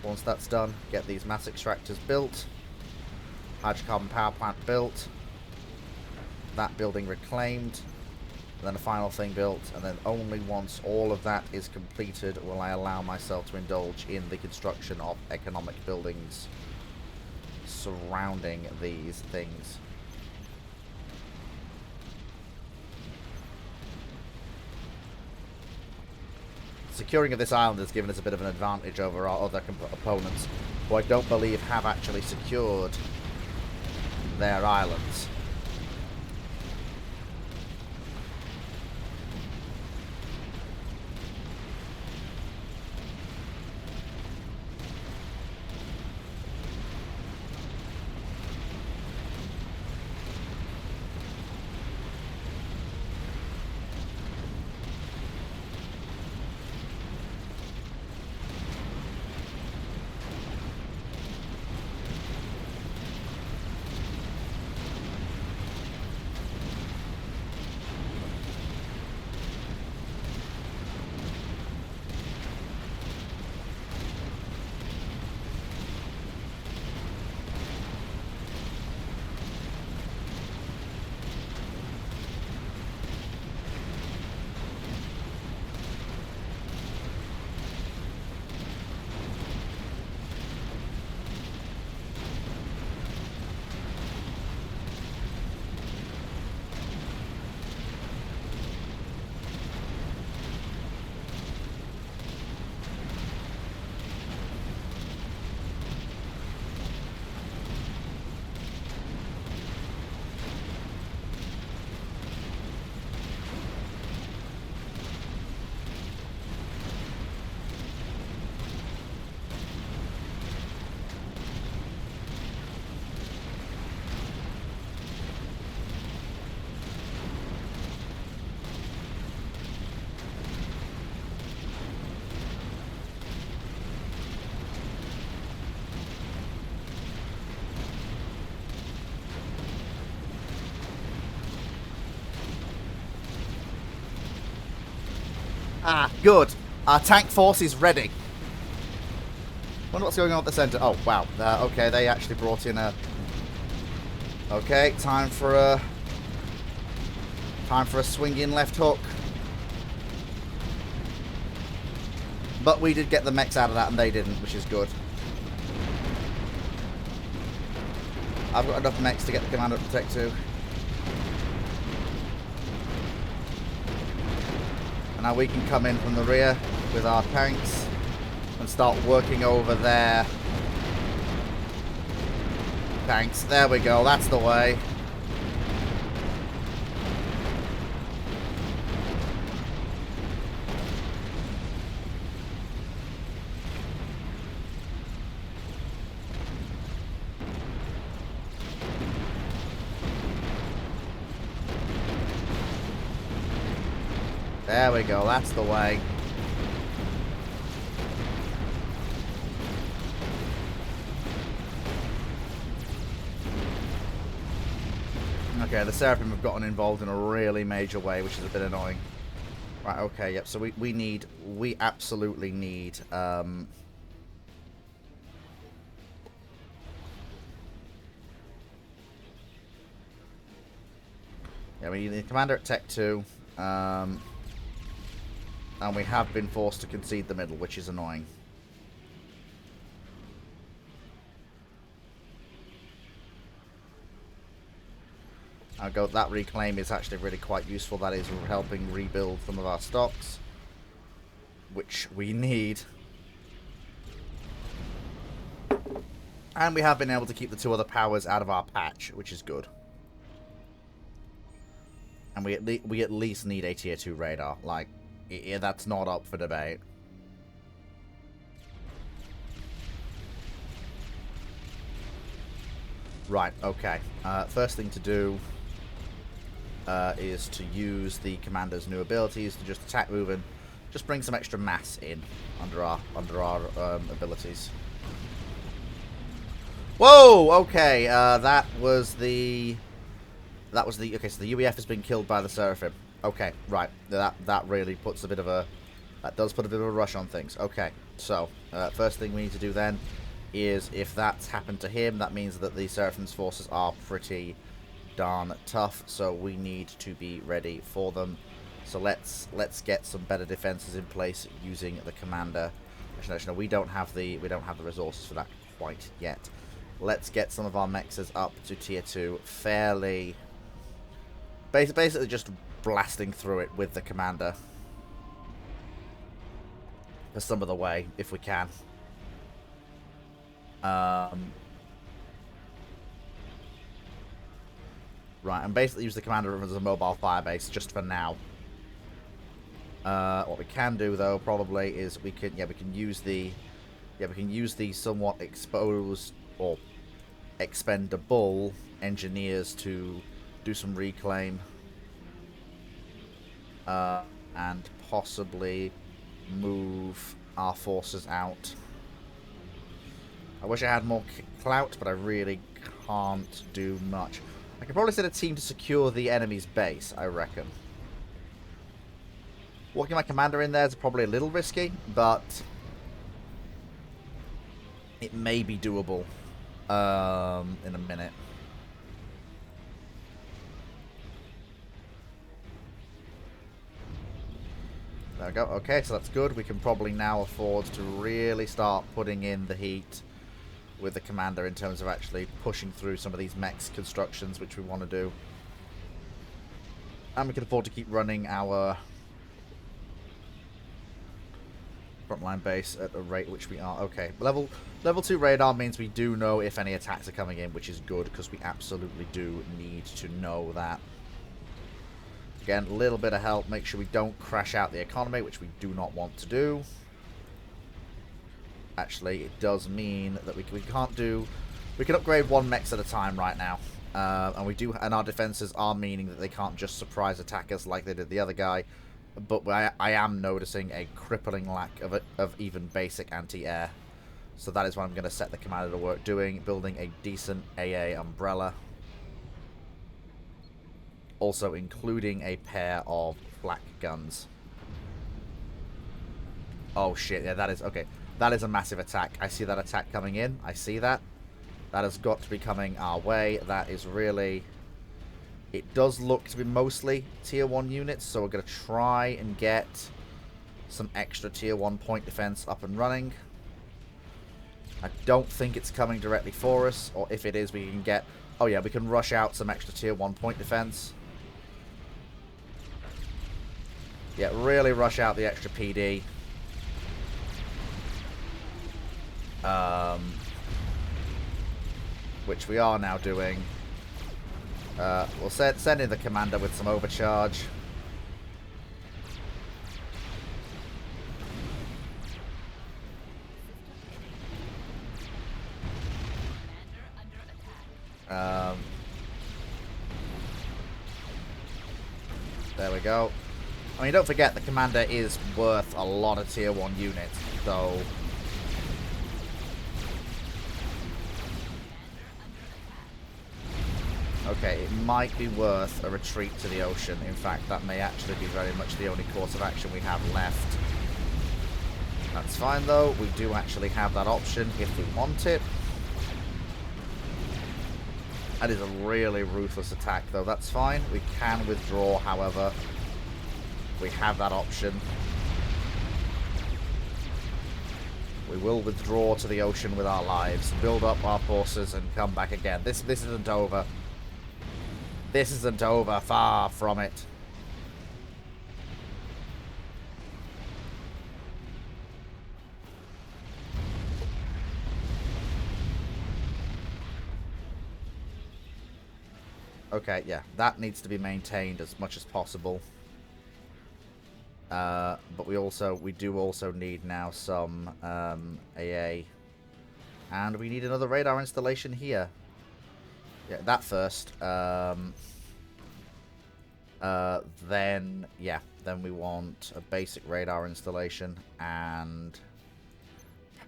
Once that's done, get these mass extractors built. Hydrocarbon power plant built. That building reclaimed, and then a final thing built, and then only once all of that is completed will I allow myself to indulge in the construction of economic buildings surrounding these things. Securing of this island has given us a bit of an advantage over our other opponents, who I don't believe have actually secured their islands. Good. Our tank force is ready. Wonder what's going on at the center. Oh, wow. Okay, they actually brought in a... Okay, time for a swinging left hook. But we did get the mechs out of that and they didn't, which is good. I've got enough mechs to get the commander up to Tech 2. And now we can come in from the rear with our tanks and start working over their tanks. There we go, that's the way. There we go, that's the way. Okay, the Seraphim have gotten involved in a really major way, which is a bit annoying. Right, okay, yep, so we absolutely need, yeah, we need the commander at Tech 2, and we have been forced to concede the middle, which is annoying. That reclaim is actually really quite useful. That is helping rebuild some of our stocks, which we need. And we have been able to keep the two other powers out of our patch, which is good. And we at least need a tier 2 radar. Like, that's not up for debate. Right, okay. First thing to do is to use the commander's new abilities to just attack, move, and just bring some extra mass in under our abilities. Whoa! Okay, that was the. Okay, so the UEF has been killed by the Seraphim. Okay, right. That really puts a bit of a. That does put a bit of a rush on things. Okay, so first thing we need to do then is, if that's happened to him, that means that the Seraphim's forces are pretty darn tough, so we need to be ready for them. So let's get some better defenses in place using the commander. Actually, no, we don't have the resources for that quite yet. Let's get some of our mexes up to tier 2 fairly. Basically just blasting through it with the commander for some of the way, if we can. Right, and basically use the commander as a mobile firebase just for now. What we can do though probably is we can use the somewhat exposed or expendable engineers to do some reclaim and possibly move our forces out. I wish I had more clout, but I really can't do much. I could probably send a team to secure the enemy's base, I reckon. Walking my commander in there is probably a little risky, but it may be doable in a minute. There we go. Okay, so that's good. We can probably now afford to really start putting in the heat with the commander in terms of actually pushing through some of these mechs constructions, which we want to do. And we can afford to keep running our frontline base at a rate which we are. Okay, level 2 radar means we do know if any attacks are coming in, which is good, because we absolutely do need to know that. Again, a little bit of help. Make sure we don't crash out the economy, which we do not want to do. Actually, it does mean that we can't do. We can upgrade one mechs at a time right now, and our defenses are meaning that they can't just surprise attack us like they did the other guy. But I am noticing a crippling lack of even basic anti-air, so that is what I'm going to set the commander to work doing, building a decent AA umbrella. Also including a pair of flak guns. Oh, shit. Yeah, that is... Okay. That is a massive attack. I see that attack coming in. I see that. That has got to be coming our way. That is really... It does look to be mostly tier 1 units, so we're going to try and get some extra tier 1 point defense up and running. I don't think it's coming directly for us, or if it is, we can get... Oh yeah, we can rush out some extra tier 1 point defense. Yeah, really rush out the extra PD. Which we are now doing. We'll send in the commander with some overcharge. There we go. I mean, don't forget, the commander is worth a lot of tier 1 units, so... Okay, it might be worth a retreat to the ocean. In fact, that may actually be very much the only course of action we have left. That's fine, though. We do actually have that option if we want it. That is a really ruthless attack, though. That's fine. We can withdraw, however. We have that option. We will withdraw to the ocean with our lives, build up our forces, and come back again. This isn't over. This isn't over. Far from it. Okay, yeah, that needs to be maintained as much as possible. But we do also need now some AA. And we need another radar installation here. Yeah, that first. Then we want a basic radar installation and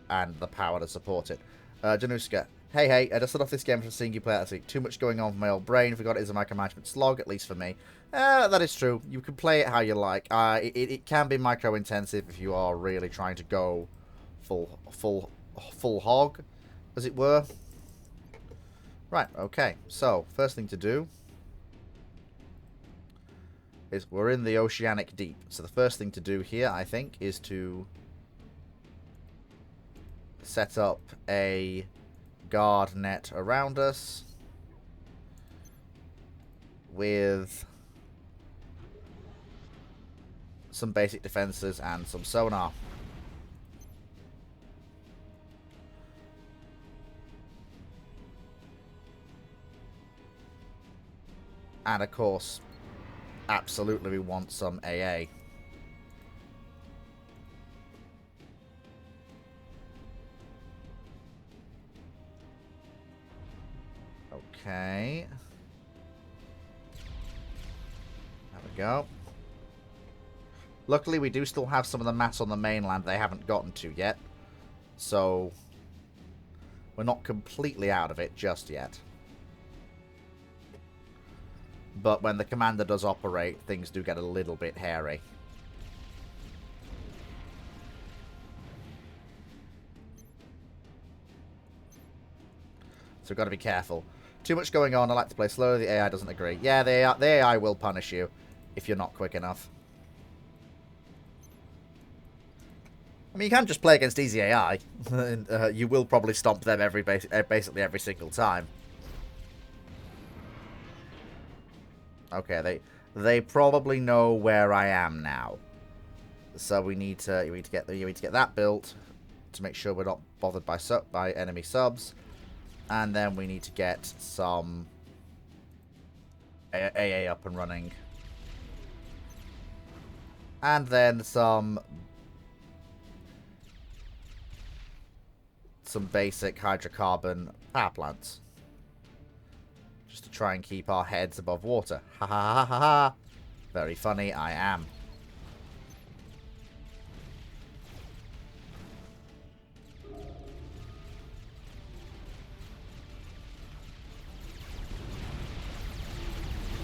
the power to support it. Januska, hey, I just set off this game from seeing you play it. I see too much going on for my old brain. Forgot it is a micromanagement slog, at least for me. That is true. You can play it how you like. It can be micro-intensive if you are really trying to go full hog, as it were. Right, okay. So, first thing to do is we're in the oceanic deep. So the first thing to do here, I think, is to set up a guard net around us with some basic defenses and some sonar. And of course, absolutely we want some AA. Okay. There we go. Luckily, we do still have some of the mass on the mainland they haven't gotten to yet. So, we're not completely out of it just yet. But when the commander does operate, things do get a little bit hairy. So we've got to be careful. Too much going on. I like to play slowly. The AI doesn't agree. Yeah, the AI will punish you if you're not quick enough. I mean, you can just play against easy AI. And, you will probably stomp them basically every single time. Okay, they probably know where I am now. So we need to get that built to make sure we're not bothered by enemy subs. And then we need to get some AA up and running. And then some basic hydrocarbon power plants. Just to try and keep our heads above water. Ha ha ha ha ha. Very funny, I am.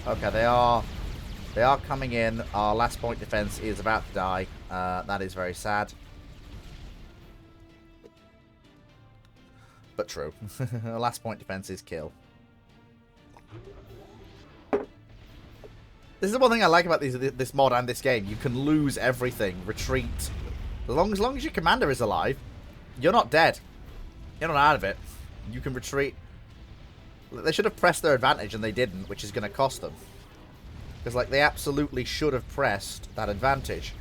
Okay, they are coming in. Our last point defense is about to die. That is very sad. But true. Last point defense is kill. This is the one thing I like about this mod and this game. You can lose everything, retreat. As long as your commander is alive, you're not dead. You're not out of it. You can retreat. They should have pressed their advantage and they didn't, which is going to cost them. Because, like, they absolutely should have pressed that advantage.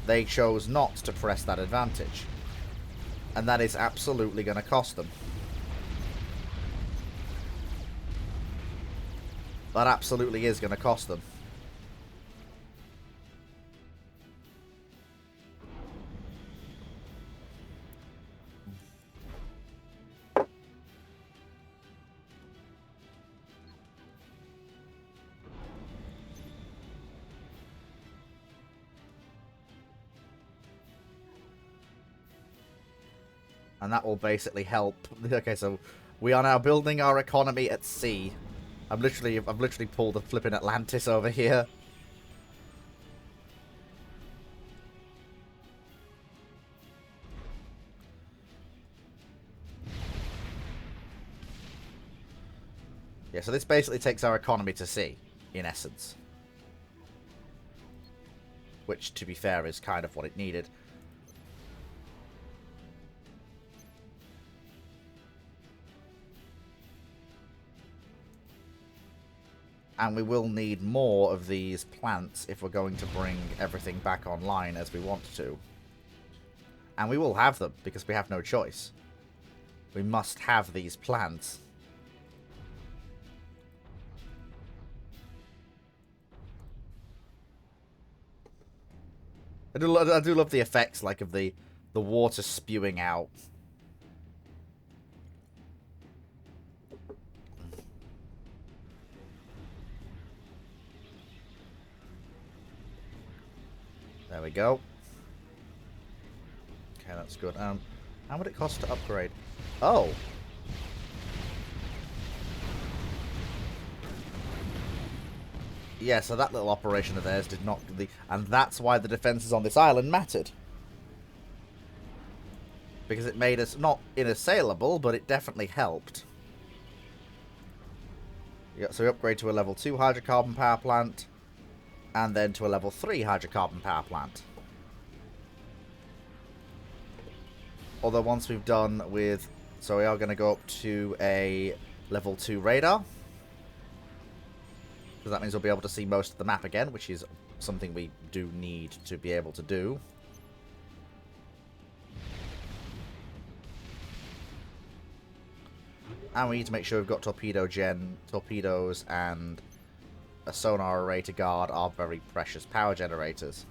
They chose not to press that advantage. And that is absolutely going to cost them. That absolutely is going to cost them. And that will basically help. Okay, so we are now building our economy at sea. I've literally pulled the flipping Atlantis over here. Yeah, so this basically takes our economy to sea, in essence. Which, to be fair, is kind of what it needed. And we will need more of these plants if we're going to bring everything back online as we want to. And we will have them, because we have no choice. We must have these plants. I do love the effects, like, of the water spewing out. There we go. Okay, that's good. How would it cost to upgrade? Oh! Yeah, so that little operation of theirs did not... And that's why the defenses on this island mattered. Because it made us not inassailable, but it definitely helped. Yeah, so we upgrade to a level 2 hydrocarbon power plant. And then to a level 3 hydrocarbon power plant. Although once we've done with... So we are going to go up to a level 2 radar. Because that means we'll be able to see most of the map again, which is something we do need to be able to do. And we need to make sure we've got torpedoes and a sonar array to guard our very precious power generators.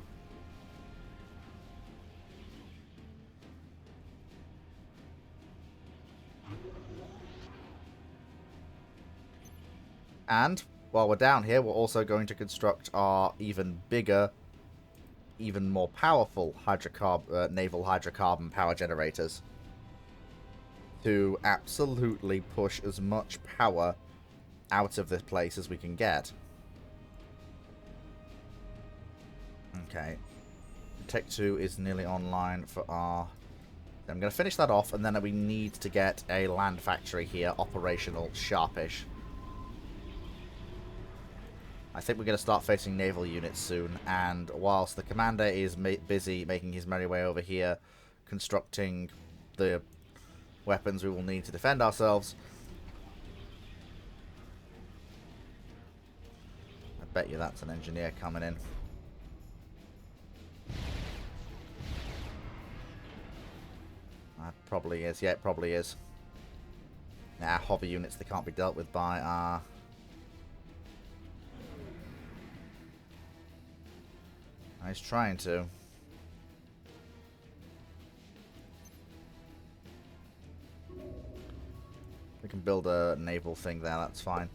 And while we're down here, we're also going to construct our even bigger, even more powerful naval hydrocarbon power generators to absolutely push as much power out of this place as we can get. Okay. Tech 2 is nearly online for our... I'm going to finish that off, and then we need to get a land factory here operational sharpish. I think we're going to start facing naval units soon, and whilst the commander is busy making his merry way over here, constructing the weapons we will need to defend ourselves, I bet you that's an engineer coming in. That probably is. Yeah, it probably is. Nah, hover units, they can't be dealt with by our... He's trying to. We can build a naval thing there, that's fine.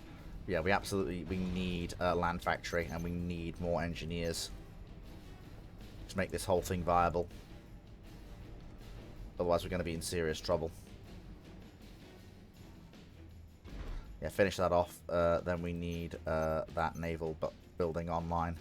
Yeah, we need a land factory, and we need more engineers to make this whole thing viable. Otherwise we're going to be in serious trouble. Yeah, finish that off. Then we need that naval building online.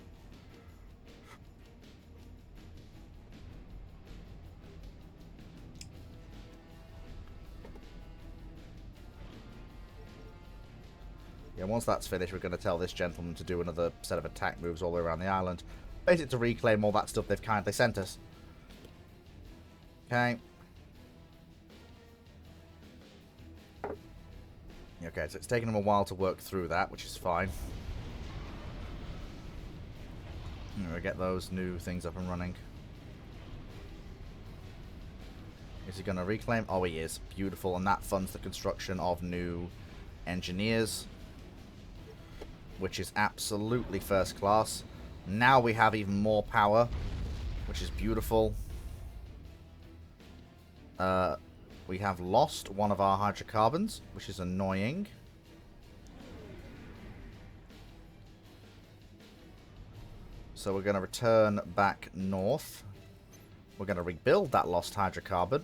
Yeah, once that's finished, we're going to tell this gentleman to do another set of attack moves all the way around the island. Basically to reclaim all that stuff they've kindly sent us. Okay. Okay, so it's taken them a while to work through that, which is fine. We'll get those new things up and running. Is he going to reclaim? Oh, he is. Beautiful. And that funds the construction of new engineers, which is absolutely first class. Now we have even more power, which is beautiful. We have lost one of our hydrocarbons, which is annoying. So we're going to return back north. We're going to rebuild that lost hydrocarbon.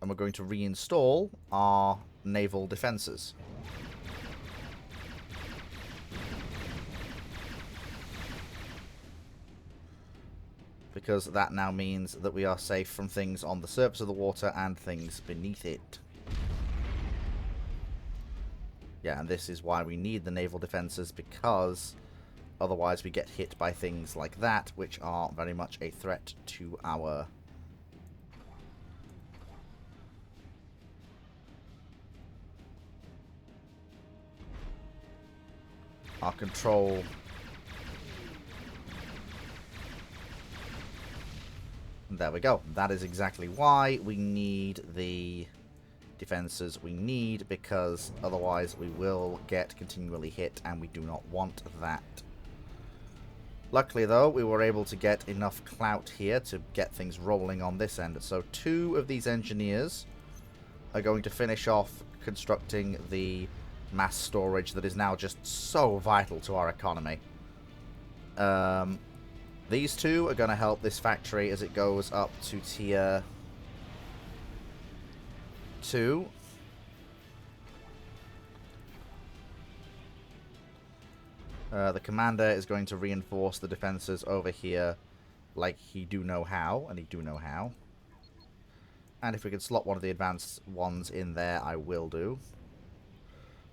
And we're going to reinstall our naval defenses. Because that now means that we are safe from things on the surface of the water and things beneath it. Yeah, and this is why we need the naval defenses, because otherwise we get hit by things like that, which are very much a threat to our control. There we go. That is exactly why we need the defenses we need, because otherwise we will get continually hit, and we do not want that. Luckily, though, we were able to get enough clout here to get things rolling on this end. So 2 of these engineers are going to finish off constructing the mass storage that is now just so vital to our economy. These 2 are going to help this factory as it goes up to tier 2. The commander is going to reinforce the defenses over here like he do know how, and he do know how. And if we can slot one of the advanced ones in there, I will do.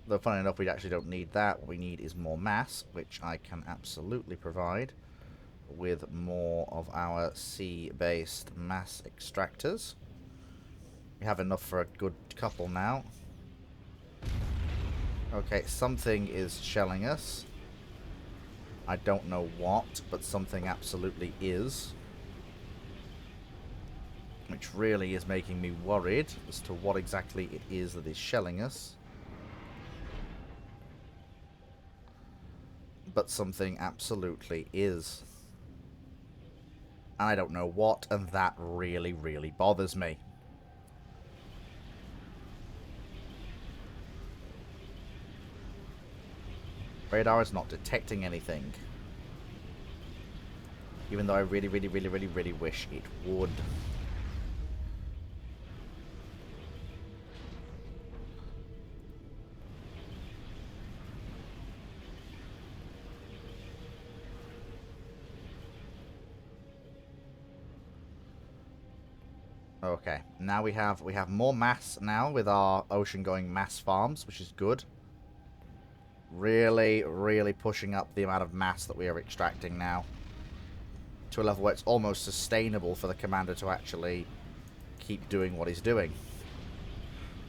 Though, funny enough, we actually don't need that. What we need is more mass, which I can absolutely provide with more of our sea-based mass extractors. We have enough for a good couple now. Okay, something is shelling us. I don't know what, but something absolutely is. Which really is making me worried as to what exactly it is that is shelling us. But something absolutely is. And I don't know what, and that really, really bothers me. Radar is not detecting anything. Even though I really, really, really, really, really wish it would. Okay, now we have more mass now with our ocean-going mass farms, which is good. Really, really pushing up the amount of mass that we are extracting now to a level where it's almost sustainable for the commander to actually keep doing what he's doing.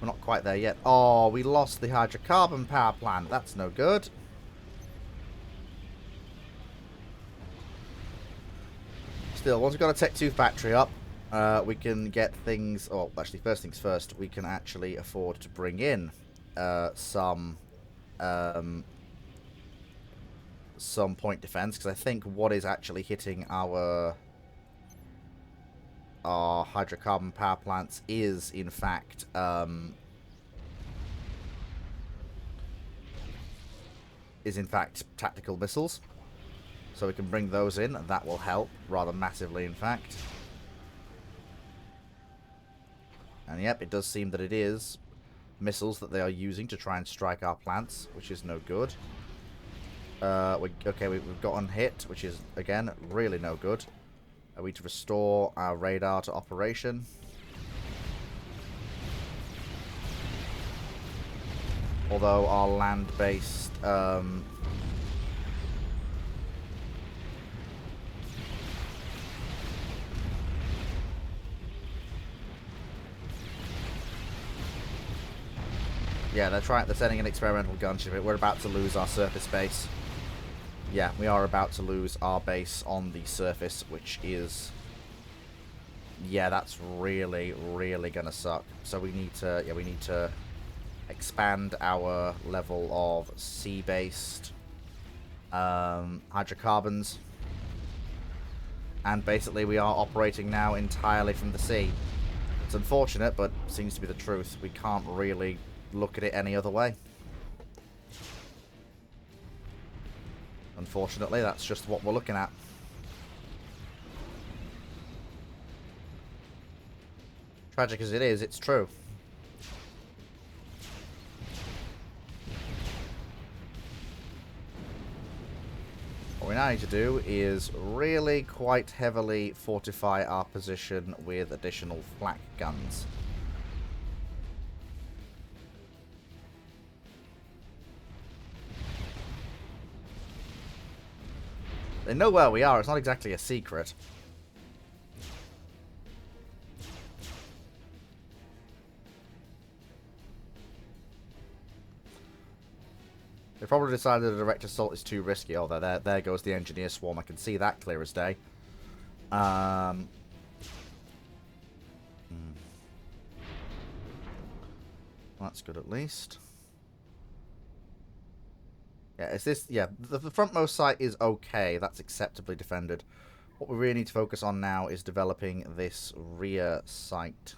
We're not quite there yet. Oh, we lost the hydrocarbon power plant. That's no good. Still, once we've got a Tech 2 factory up, we can get things... Oh, actually, first things first, we can actually afford to bring in some point defense, because I think what is actually hitting our hydrocarbon power plants is, in fact, tactical missiles. So we can bring those in, and that will help rather massively, in fact. And yep, it does seem that it is missiles that they are using to try and strike our plants, which is no good. Okay, we've gotten hit, which is, again, really no good. We need to restore our radar to operation. Although our land-based... yeah, they're sending an experimental gunship. We're about to lose our surface base. Yeah, we are about to lose our base on the surface, which is... yeah, that's really, really gonna suck. So we need to... yeah, we need to expand our level of sea-based hydrocarbons. And basically we are operating now entirely from the sea. It's unfortunate, but seems to be the truth. We can't really look at it any other way. Unfortunately, that's just what we're looking at. Tragic as it is, it's true. What we now need to do is really quite heavily fortify our position with additional flak guns. They know where we are, it's not exactly a secret. They probably decided a direct assault is too risky. Oh, there goes the engineer swarm. I can see that clear as day. That's good at least. Yeah, it's this. Yeah, the frontmost site is okay. That's acceptably defended. What we really need to focus on now is developing this rear site.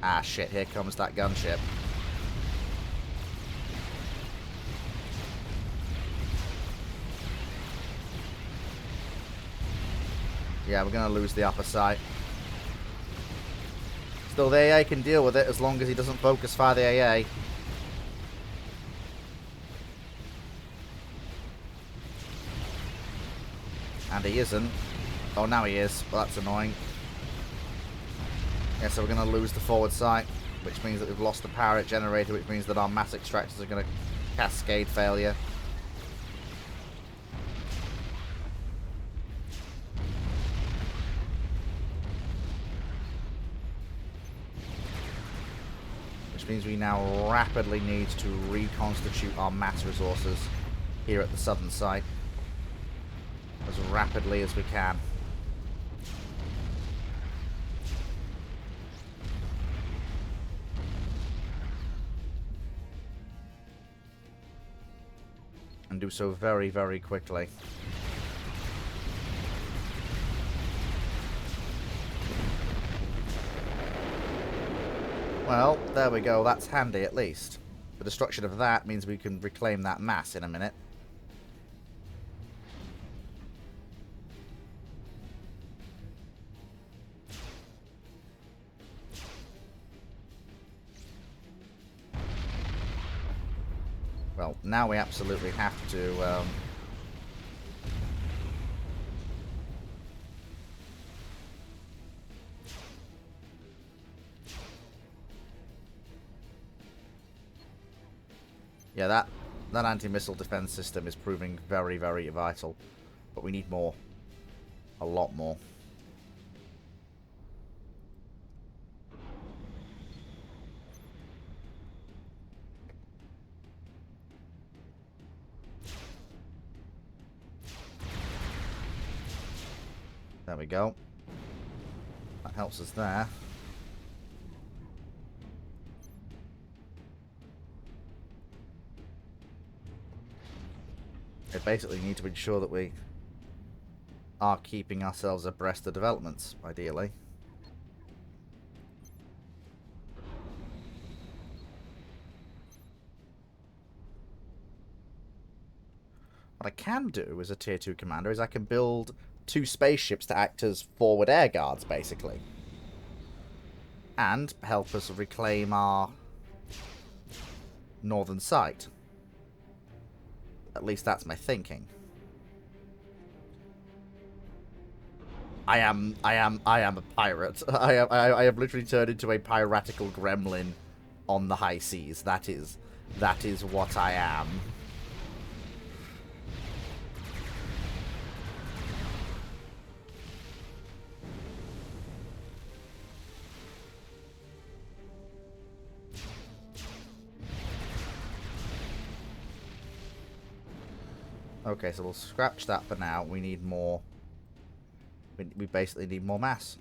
Ah, shit, here comes that gunship. Yeah, we're going to lose the upper sight. Still, the AA can deal with it as long as he doesn't focus fire the AA. And he isn't. Oh, now he is. Well, that's annoying. Yeah, so we're going to lose the forward sight, which means that we've lost the power it generated, which means that our mass extractors are going to cascade failure. Which means we now rapidly need to reconstitute our mass resources here at the southern site as rapidly as we can. And do so very, very quickly. Well, there we go. That's handy, at least. The destruction of that means we can reclaim that mass in a minute. Well, now we absolutely have to... yeah, that anti-missile defense system is proving very, very vital. But we need more. A lot more. There we go. That helps us there. We basically need to ensure that we are keeping ourselves abreast of developments, ideally. What I can do as a tier 2 commander is I can build 2 spaceships to act as forward air guards, basically. And help us reclaim our northern site. At least that's my thinking. I am a pirate. I have literally turned into a piratical gremlin on the high seas. That is what I am. Okay, so we'll scratch that for now. We need more. We basically need more mass.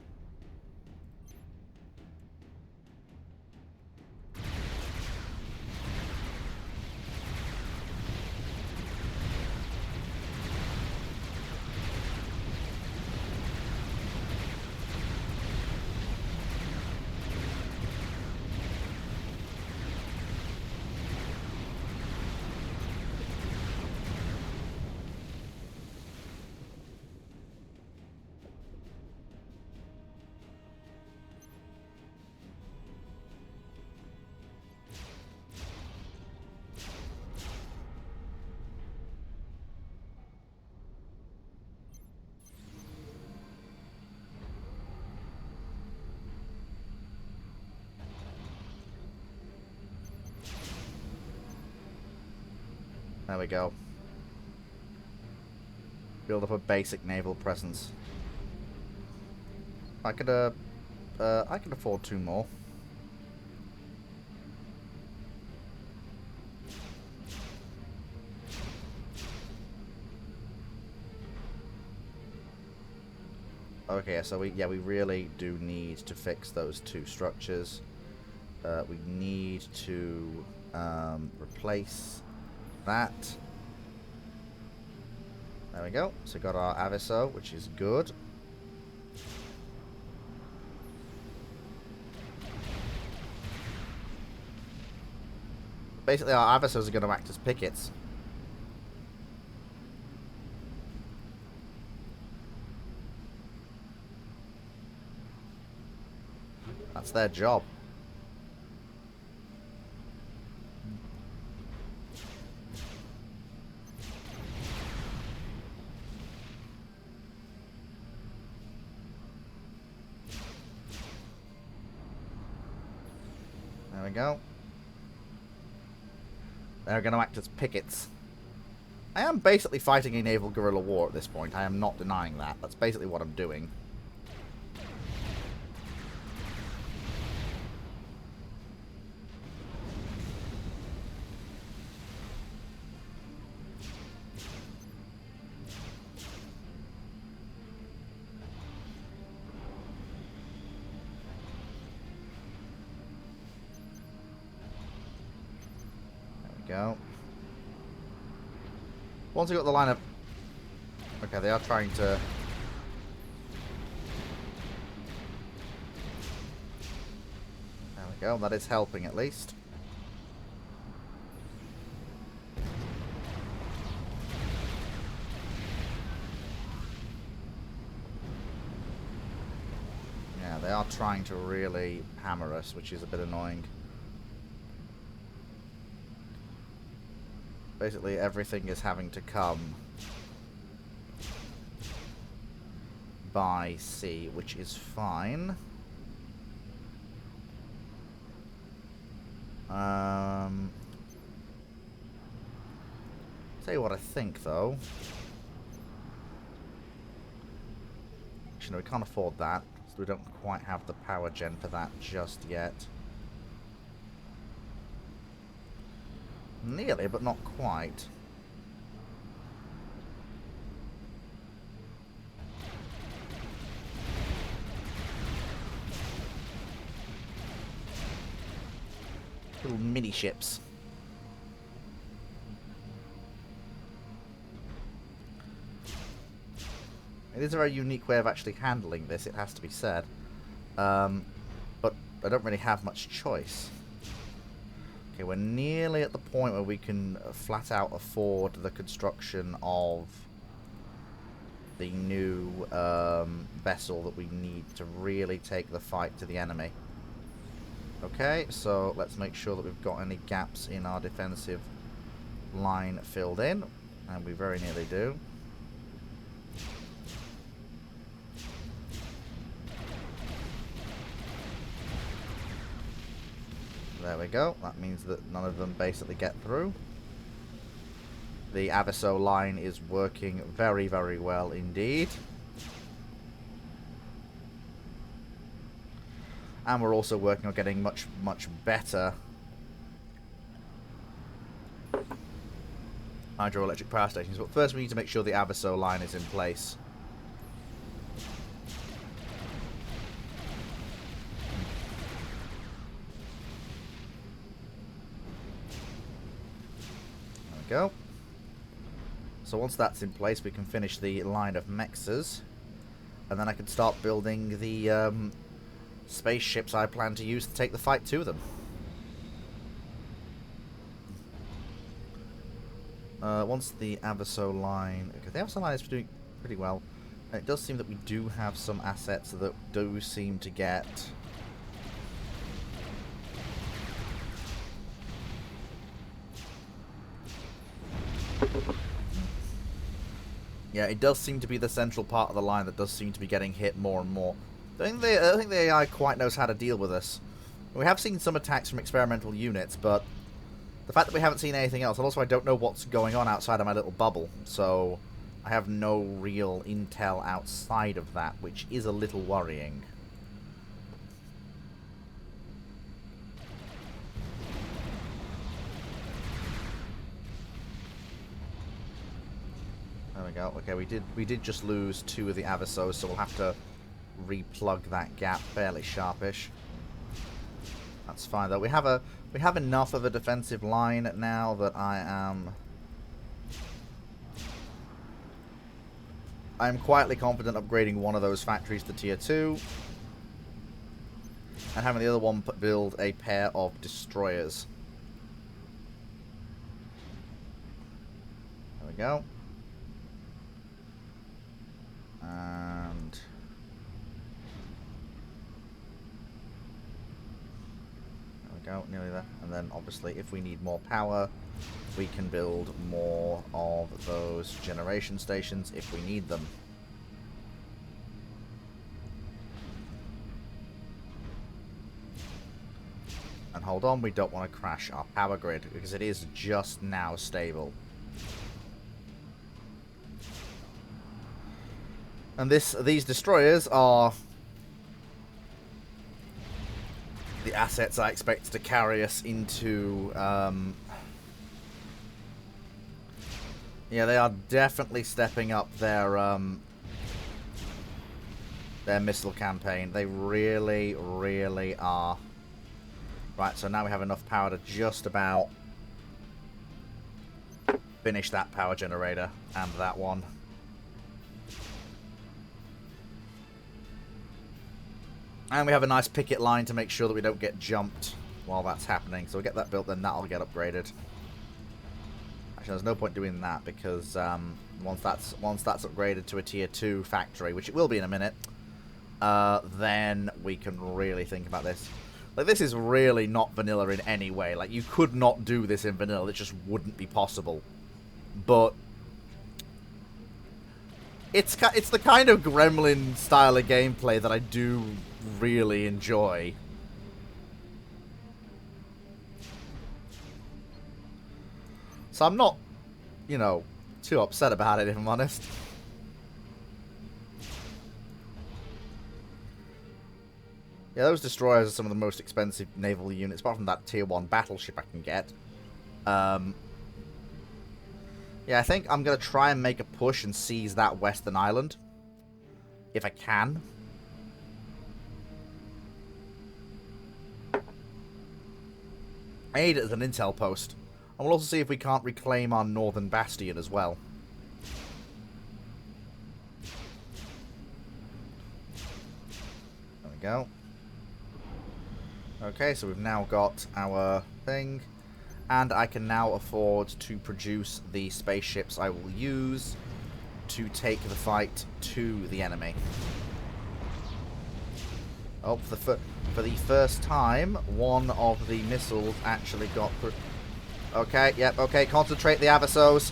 There we go. Build up a basic naval presence. I could afford 2 more. Okay, so we really do need to fix those 2 structures. We need to replace that. There we go. So we got our Aviso, which is good. Basically, our Avisos are going to act as pickets. That's their job. There we go. They're going to act as pickets. I am basically fighting a naval guerrilla war at this point. I am not denying that. That's basically what I'm doing. Go. Once we got the line of... Okay, they are trying to... There we go, that is helping at least. Yeah, they are trying to really hammer us, which is a bit annoying. Basically, everything is having to come by sea, which is fine. Tell you what I think, though. Actually, no, we can't afford that, so we don't quite have the power gen for that just yet. Nearly, but not quite. Little mini ships. It is a very unique way of actually handling this, it has to be said. But I don't really have much choice. Okay, we're nearly at the point where we can flat out afford the construction of the new vessel that we need to really take the fight to the enemy. Okay, so let's make sure that we've got any gaps in our defensive line filled in. And we very nearly do. There we go. That means that none of them basically get through. The Aviso line is working very, very well indeed. And we're also working on getting much, much better hydroelectric power stations. But first we need to make sure the Aviso line is in place. There we go. So once that's in place, we can finish the line of mexes. And then I can start building the spaceships I plan to use to take the fight to them. Once the Aviso line... Okay, the Aviso line is doing pretty well. And it does seem that we do have some assets that do seem to get... Yeah, it does seem to be the central part of the line that does seem to be getting hit more and more. I don't think the AI quite knows how to deal with this. We have seen some attacks from experimental units, but the fact that we haven't seen anything else, and also I don't know what's going on outside of my little bubble, so I have no real intel outside of that, which is a little worrying. There we go. Okay, we did just lose 2 of the Avisos, so we'll have to replug that gap fairly sharpish. That's fine though. We have enough of a defensive line now that I'm quietly confident upgrading one of those factories to tier 2 and having the other one build a pair of destroyers. There we go. And there we go, nearly there. And then obviously if we need more power, we can build more of those generation stations if we need them. And hold on, we don't want to crash our power grid because it is just now stable. And these destroyers are the assets I expect to carry us into... yeah, they are definitely stepping up their missile campaign. They really, really are. Right, so now we have enough power to just about finish that power generator and that one. And we have a nice picket line to make sure that we don't get jumped while that's happening. So we get that built, then that'll get upgraded. Actually, there's no point doing that because once that's upgraded to a tier 2 factory, which it will be in a minute, then we can really think about this. Like, this is really not vanilla in any way. Like, you could not do this in vanilla. It just wouldn't be possible. But it's the kind of Gremlin style of gameplay that I do really enjoy. So I'm not, you know, too upset about it, if I'm honest. Yeah, those destroyers are some of the most expensive naval units, apart from that tier 1 battleship I can get. Yeah, I think I'm going to try and make a push and seize that western island. If I can. I need it as an intel post. And we'll also see if we can't reclaim our northern bastion as well. There we go. Okay, so we've now got our thing. And I can now afford to produce the spaceships I will use to take the fight to the enemy. Oh, for the first time, one of the missiles actually got... Okay, yep, okay, concentrate the Avisos.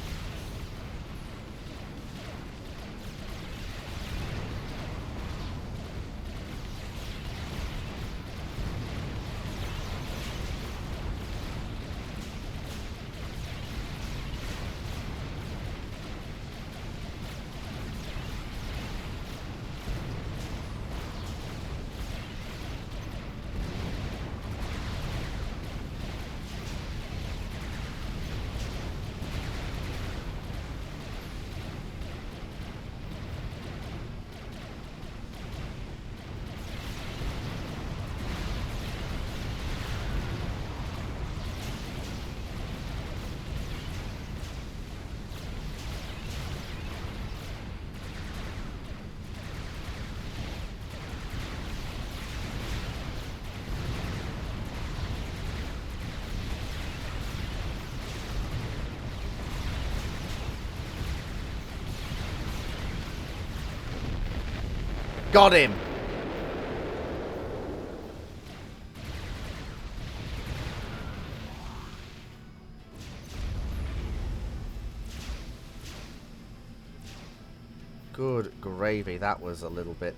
Got him. Good gravy. That was a little bit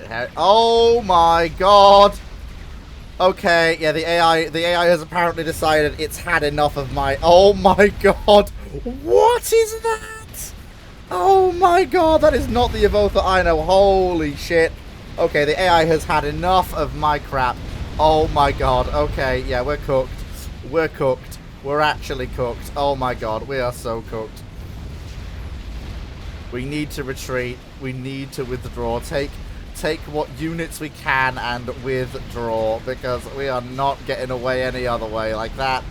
hairy. Oh my god. Okay, yeah, the AI has apparently decided it's had enough of my... Oh my god. What is that? Oh my god, that is not the Evotha I know. Holy shit. Okay, the AI has had enough of my crap. Oh my god. Okay, yeah, we're cooked. We're cooked. We're actually cooked. Oh my god, we are so cooked. We need to retreat. We need to withdraw. Take what units we can and withdraw, because we are not getting away any other way. Like that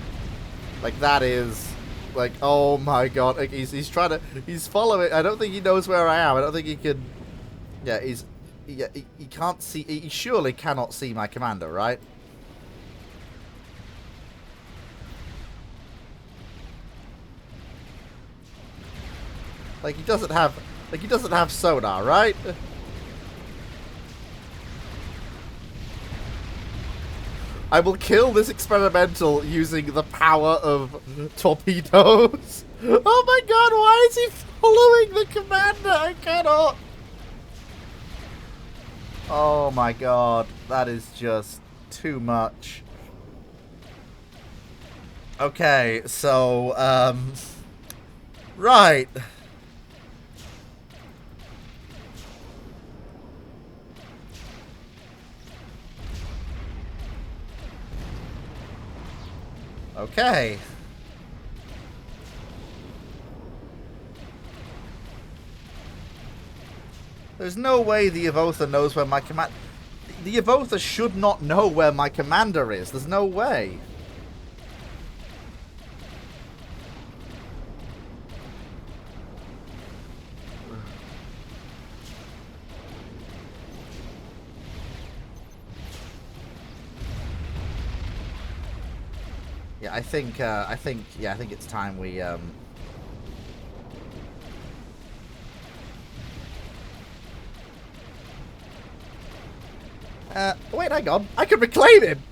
is... Like, oh my god. Like, he's trying to... He's following... I don't think he knows where I am. I don't think he can... Yeah, he's... Yeah, he can't see... He surely cannot see my commander, right? Like, he doesn't have... Like, he doesn't have sonar, right? I will kill this experimental using the power of torpedoes. Oh my god, why is he following the commander? I cannot. Oh my god, that is just too much. Okay, so, right. Okay. There's no way the Evotha knows where my command... The Evotha should not know where my commander is. There's no way. Yeah, I think it's time we, wait, hang on. I can reclaim him!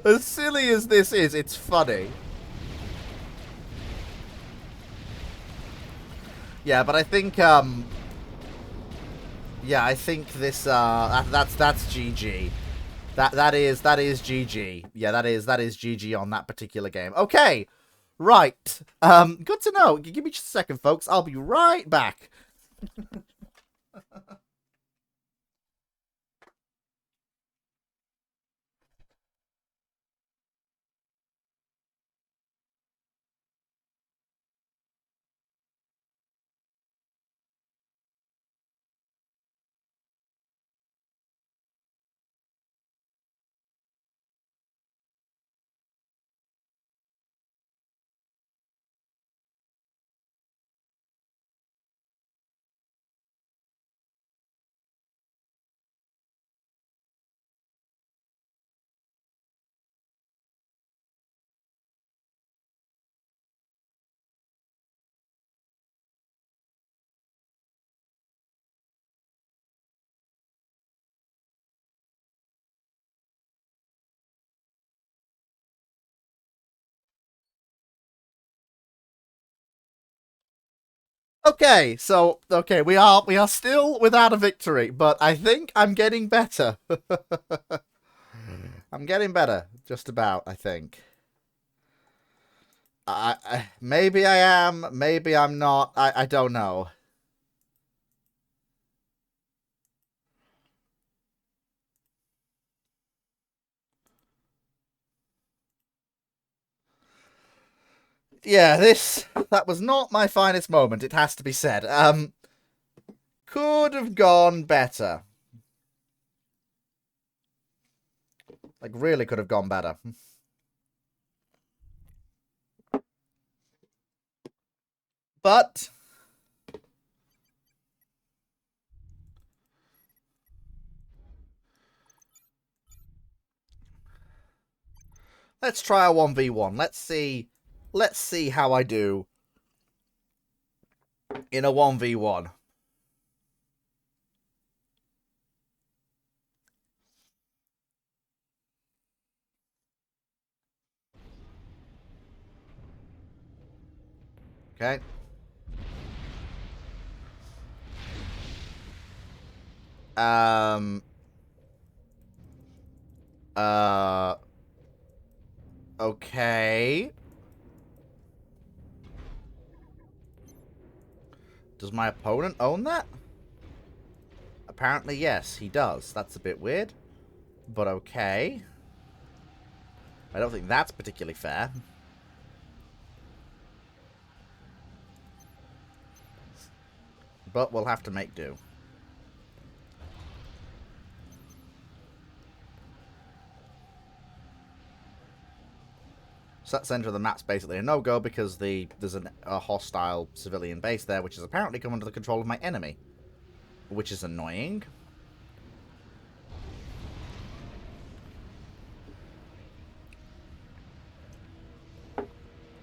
As silly as this is, it's funny. Yeah, but I think, yeah, I think this, that's GG. That is GG. Yeah, that is GG on that particular game. Okay, right. Good to know. Give me just a second, folks. I'll be right back. Okay, so we are still without a victory, but I think I'm getting better. I'm getting better, just about, I think. Maybe I am, maybe I'm not. I don't know. Yeah, that was not my finest moment, it has to be said. Could have gone better. Like, really could have gone better. But let's try a 1v1. Let's see how I do in a 1v1. Okay. Um. Okay. Does my opponent own that? Apparently, yes, he does. That's a bit weird. But okay. I don't think that's particularly fair. But we'll have to make do. So that center of the map's basically a no-go because there's a hostile civilian base there, which has apparently come under the control of my enemy. Which is annoying.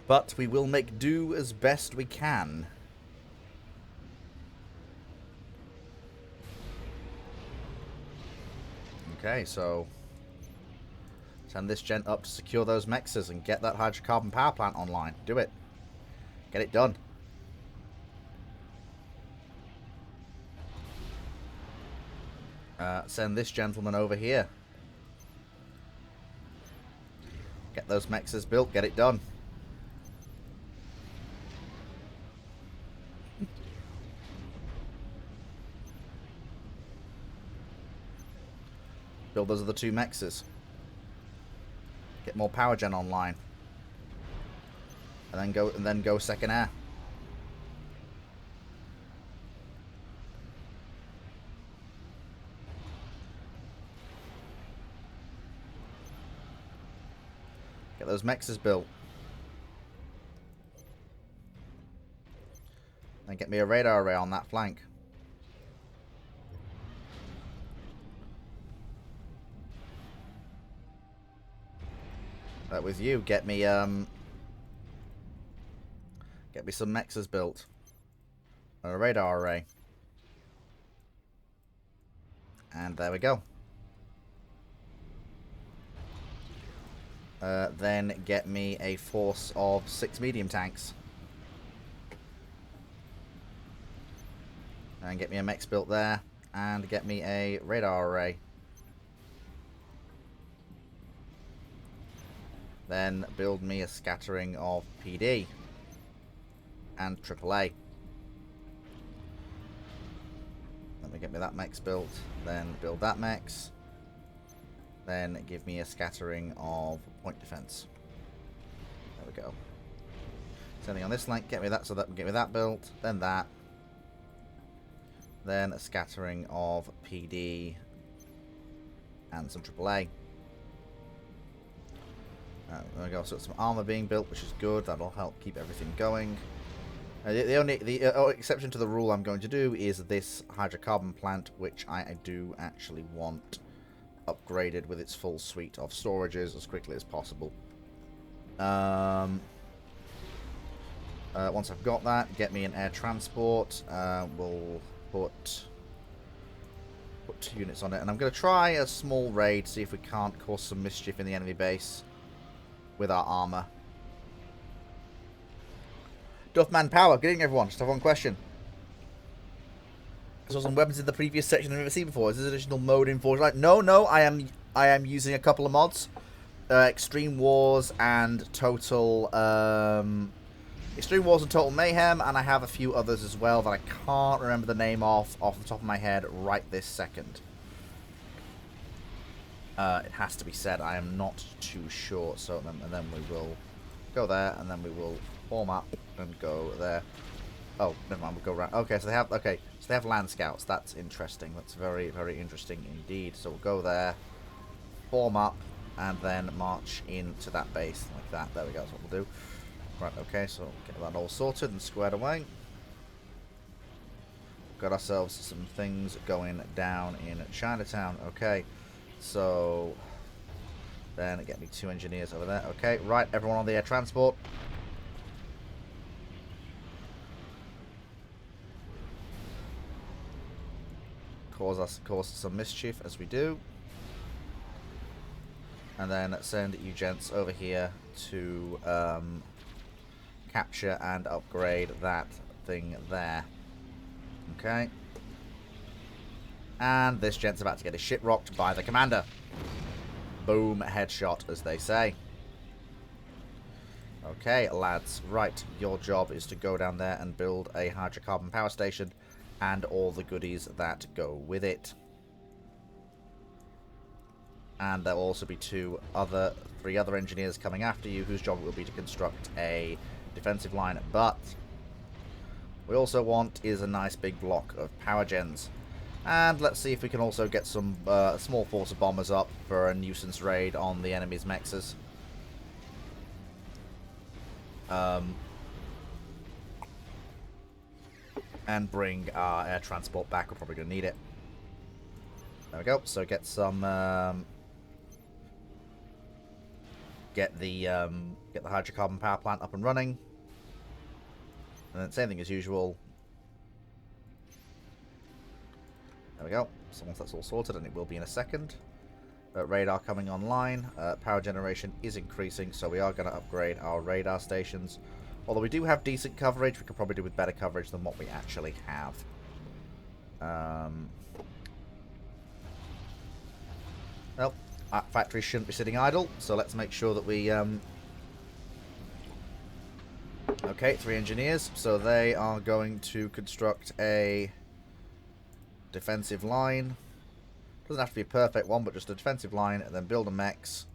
But we will make do as best we can. Okay, so send this gent up to secure those mexes and get that hydrocarbon power plant online. Do it. Get it done. Send this gentleman over here. Get those mexes built. Get it done. Build those other 2 mexes. Get more power gen online. And then go second air. Get those mexes built. And get me a radar array on that flank. With you, get me some mexes built. A radar array. And there we go. Then get me a force of 6 medium tanks. And get me a mex built there. And get me a radar array. Then build me a scattering of PD. And AAA. Let me get me that mex built. Then build that mex. Then give me a scattering of point defense. There we go. Something on this flank, get me that, so that get me that built. Then that. Then a scattering of PD and some AAA. There we go. So some armor being built, which is good. That'll help keep everything going. The only exception to the rule I'm going to do is this hydrocarbon plant, which I do actually want upgraded with its full suite of storages as quickly as possible. Once I've got that, get me an air transport. We'll put 2 units on it, and I'm going to try a small raid, see if we can't cause some mischief in the enemy base with our armor. Duffman Power, good evening everyone. Just have one question. I saw some weapons in the previous section I've never seen before. Is this additional mode in Forge Light? No, I am using a couple of mods. Extreme Wars and Total Extreme Wars and Total Mayhem, and I have a few others as well that I can't remember the name of off the top of my head right this second. It has to be said, I am not too sure. So then we will go there, and then we will form up and go there. Oh, never mind. We'll go around. Okay, so they have land scouts. That's interesting. That's very, very interesting indeed. So we'll go there, form up, and then march into that base like that. There we go. That's what we'll do. Right. Okay. So get that all sorted and squared away. Got ourselves some things going down in Chinatown. Okay. So then get me 2 engineers over there. Okay. Right. Everyone on the air transport. cause some mischief as we do. And then send you gents over here to capture and upgrade that thing there. Okay. And this gent's about to get his shit rocked by the commander. Boom, headshot, as they say. Okay, lads. Right, your job is to go down there and build a hydrocarbon power station and all the goodies that go with it. And there will also be three other engineers coming after you, whose job it will be to construct a defensive line. But we also want is a nice big block of power gens. And let's see if we can also get some small force of bombers up for a nuisance raid on the enemy's mexes. And bring our air transport back. We're probably going to need it. There we go. So get some... get the hydrocarbon power plant up and running. And then same thing as usual. There we go. So once that's all sorted, and it will be in a second. Radar coming online. Power generation is increasing, so we are going to upgrade our radar stations. Although we do have decent coverage, we could probably do with better coverage than what we actually have. Well, our factories shouldn't be sitting idle, so let's make sure that we... Okay, 3 engineers. So they are going to construct a defensive line. Doesn't have to be a perfect one, but just a defensive line, and then build a mechs.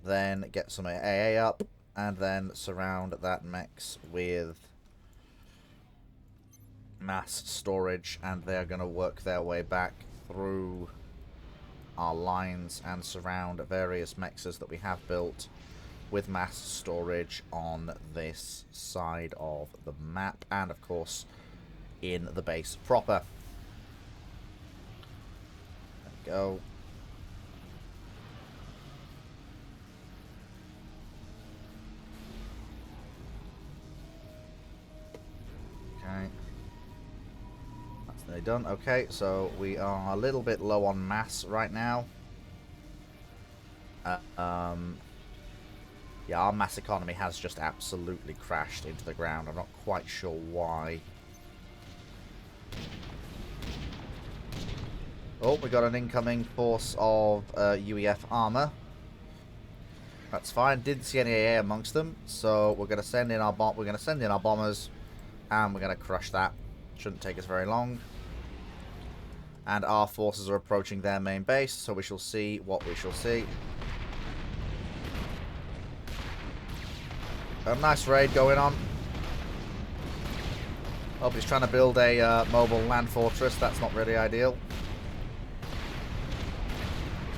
Then get some AA up, and then surround that mechs with mass storage, and they're going to work their way back through our lines and surround various mexes that we have built with mass storage on this side of the map, and of course in the base proper. There we go. Okay. That's nearly done. Okay, so we are a little bit low on mass right now. Yeah, our mass economy has just absolutely crashed into the ground. I'm not quite sure why. Oh, we got an incoming force of UEF armor. That's fine. Didn't see any AA amongst them, so we're going to send in our bombers, and we're going to crush that. Shouldn't take us very long. And our forces are approaching their main base, so we shall see what we shall see. A nice raid going on. Oh, he's trying to build a mobile land fortress. That's not really ideal.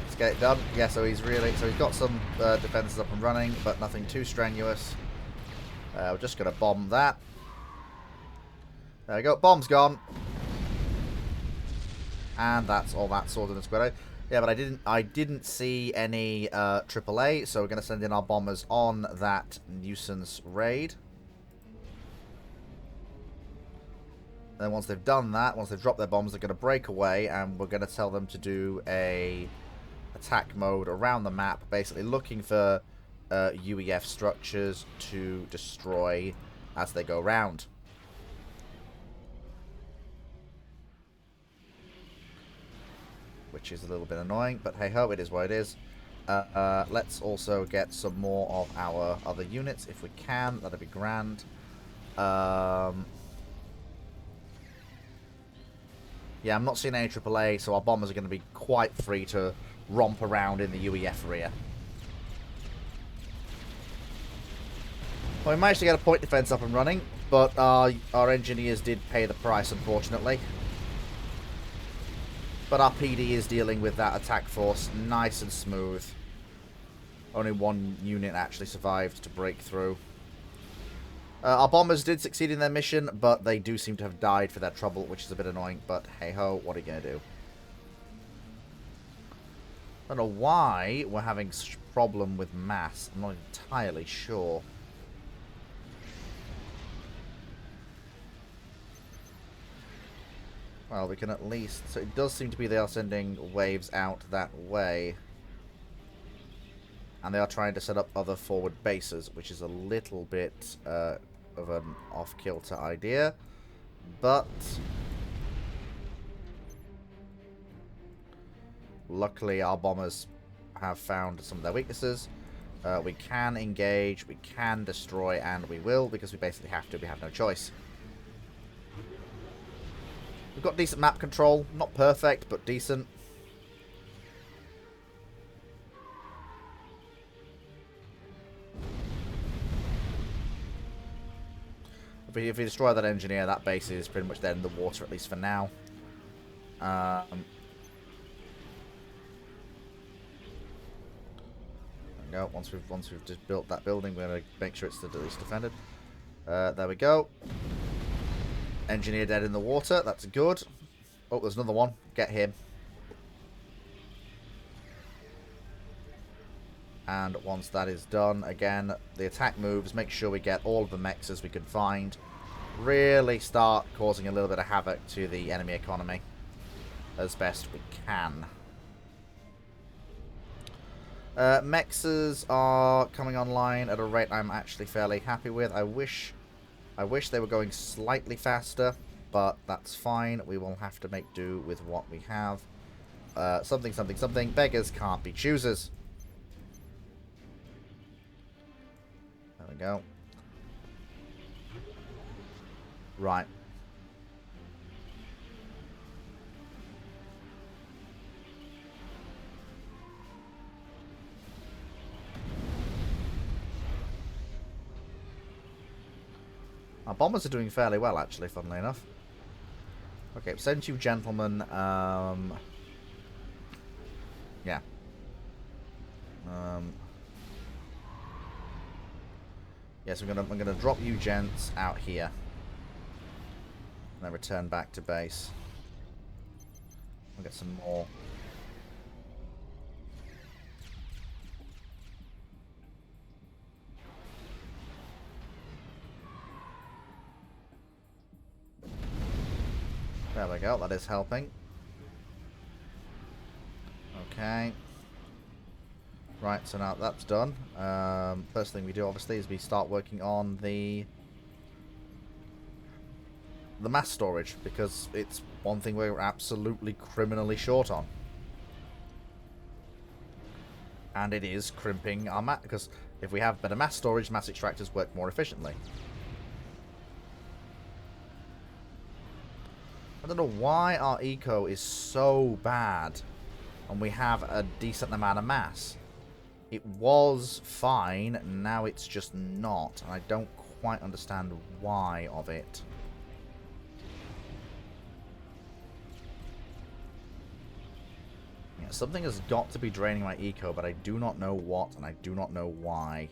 Let's get it done. Yeah, so he's got some defenses up and running, but nothing too strenuous. We're just going to bomb that. There we go. Bomb's gone. And that's all that sorted and squared out. Yeah, but I didn't see any AAA, so we're going to send in our bombers on that nuisance raid. Then once they've done that, once they've dropped their bombs, they're going to break away, and we're going to tell them to do a attack mode around the map, basically looking for UEF structures to destroy as they go round. Which is a little bit annoying, but hey ho, it is what it is. Let's also get some more of our other units if we can. That'd be grand. Yeah, I'm not seeing any AAA, so our bombers are going to be quite free to romp around in the UEF rear. Well, we managed to get a point defense up and running, but our engineers did pay the price, unfortunately. But our PD is dealing with that attack force nice and smooth. Only one unit actually survived to break through. Our bombers did succeed in their mission, but they do seem to have died for their trouble, which is a bit annoying. But hey ho, what are you going to do? I don't know why we're having such a problem with mass. I'm not entirely sure. Well, we can at least... So it does seem to be they are sending waves out that way. And they are trying to set up other forward bases, which is a little bit of an off-kilter idea. But... luckily, our bombers have found some of their weaknesses. We can engage, we can destroy, and we will, because we basically have to. We have no choice. We've got decent map control. Not perfect, but decent. If we destroy that engineer, that base is pretty much dead in the water, at least for now. There we go. Once we've just built that building, we're going to make sure it's at least defended. There we go. Engineer dead in the water. That's good. Oh, there's another one. Get him. And once that is done, again, the attack moves. Make sure we get all of the mechs as we can find. Really start causing a little bit of havoc to the enemy economy as best we can. Mexes are coming online at a rate I'm actually fairly happy with. I wish they were going slightly faster, but that's fine. We will have to make do with what we have. Something, something, something. Beggars can't be choosers. There we go. Right. Our bombers are doing fairly well, actually, funnily enough. Okay, send you gentlemen. Yeah. Yes, I'm gonna drop you gents out here. And then return back to base. We'll get some more. There we go, that is helping. Okay. Right, so now that's done. First thing we do, obviously, is we start working on the mass storage, because it's one thing we're absolutely criminally short on. And it is crimping our mass, because if we have better mass storage, mass extractors work more efficiently. I don't know why our eco is so bad and we have a decent amount of mass. It was fine, now it's just not, and I don't quite understand why of it. Yeah, something has got to be draining my eco, but I do not know what, and I do not know why.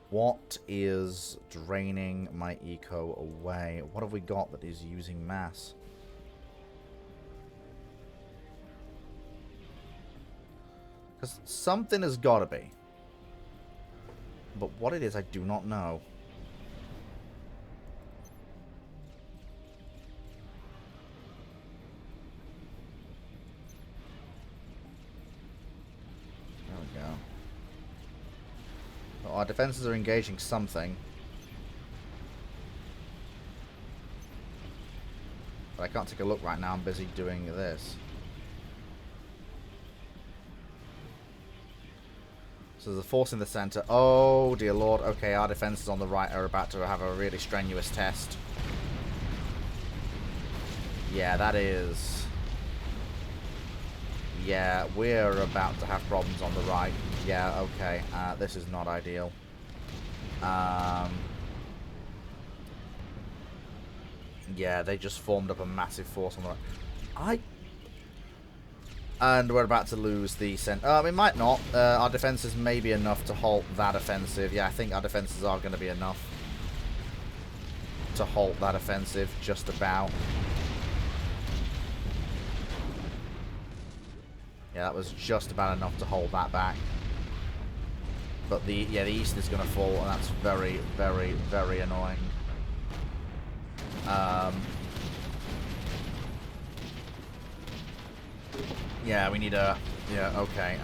What is draining my eco away? What have we got that is using mass? Because something has got to be. But what it is, I do not know. There we go. Well, our defenses are engaging something. But I can't take a look right now. I'm busy doing this. So there's a force in the center. Oh, dear lord. Okay, our defenses on the right are about to have a really strenuous test. Yeah, that is... Yeah, we're about to have problems on the right. Yeah, okay. This is not ideal. Yeah, they just formed up a massive force on the right. And we're about to lose the center. We might not. Our defenses may be enough to halt that offensive. Yeah, I think our defenses are going to be enough to halt that offensive, just about. Yeah, that was just about enough to hold that back. But the east is going to fall, and that's very, very, very annoying. Yeah, we need a... Yeah, okay.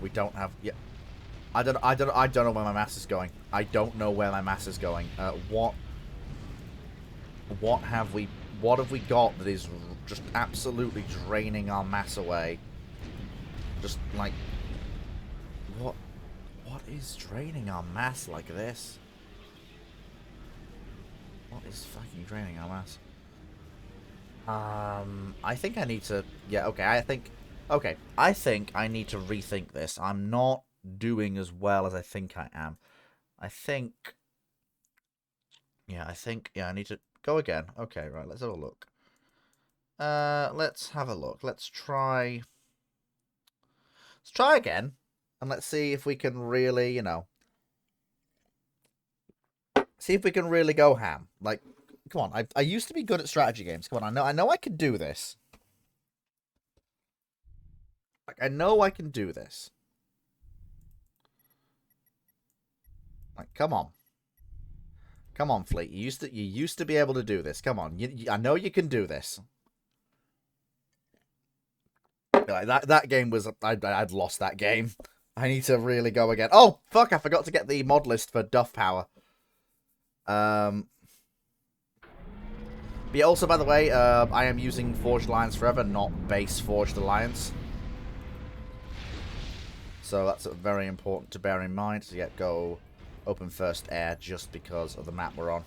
We don't have... Yeah. I don't know where my mass is going. I don't know where my mass is going. What have we got that is just absolutely draining our mass away? Just like... What is draining our mass like this? What is fucking draining our mass? I think I need to... Yeah, okay, Okay, I think I need to rethink this. I'm not doing as well as I think I am. I think... Yeah, I need to go again. Okay, right, let's have a look. Let's have a look. Let's try again. And let's see if we can really, you know... See if we can really go ham. Like, come on, I used to be good at strategy games. Come on, I know I can do this. Like, I know I can do this. Like, come on. Come on, Fleet. You used to be able to do this. Come on. I know you can do this. Like, that game was... I'd lost that game. I need to really go again. Oh, fuck, I forgot to get the mod list for Duff Power. But yeah, also, by the way, I am using Forged Alliance Forever, not base Forged Alliance. So that's very important to bear in mind. So yeah, go open first air just because of the map we're on.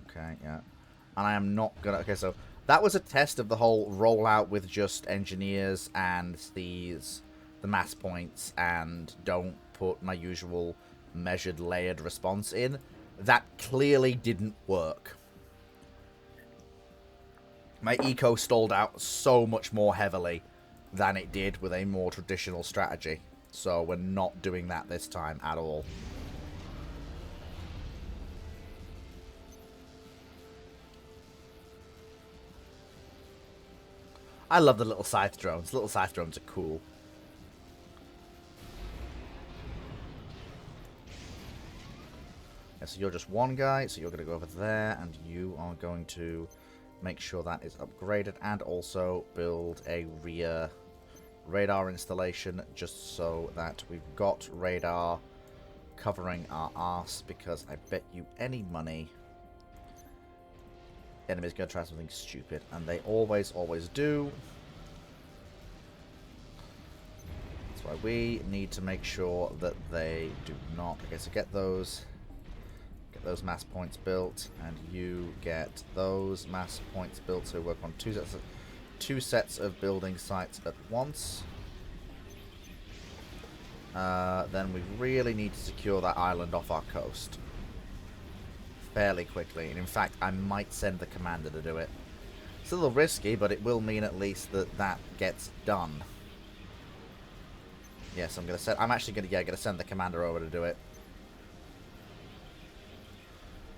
Okay, yeah. And I am not gonna... Okay, so that was a test of the whole rollout with just engineers and the mass points and don't put my usual measured layered response in. That clearly didn't work. My eco stalled out so much more heavily than it did with a more traditional strategy. So we're not doing that this time at all. I love the little scythe drones. Little scythe drones are cool. Yeah, so you're just one guy, so you're going to go over there, and you are going to make sure that is upgraded, and also build a rear radar installation, just so that we've got radar covering our arse, because I bet you any money enemies going to try something stupid, and they always do. That's why we need to make sure that they do not. Okay, so get those mass points built, and you get those mass points built, so we work on two sets of building sites at once. Then we really need to secure that island off our coast fairly quickly, and in fact I might send the commander to do it. It's a little risky, but it will mean at least that gets done. Yes, I'm actually gonna send the commander over to do it.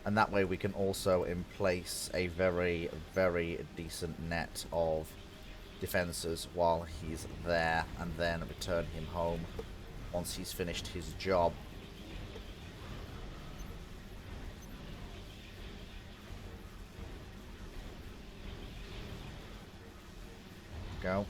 And that way we can also in place a very, very decent net of defences while he's there, and then return him home once he's finished his job. Go.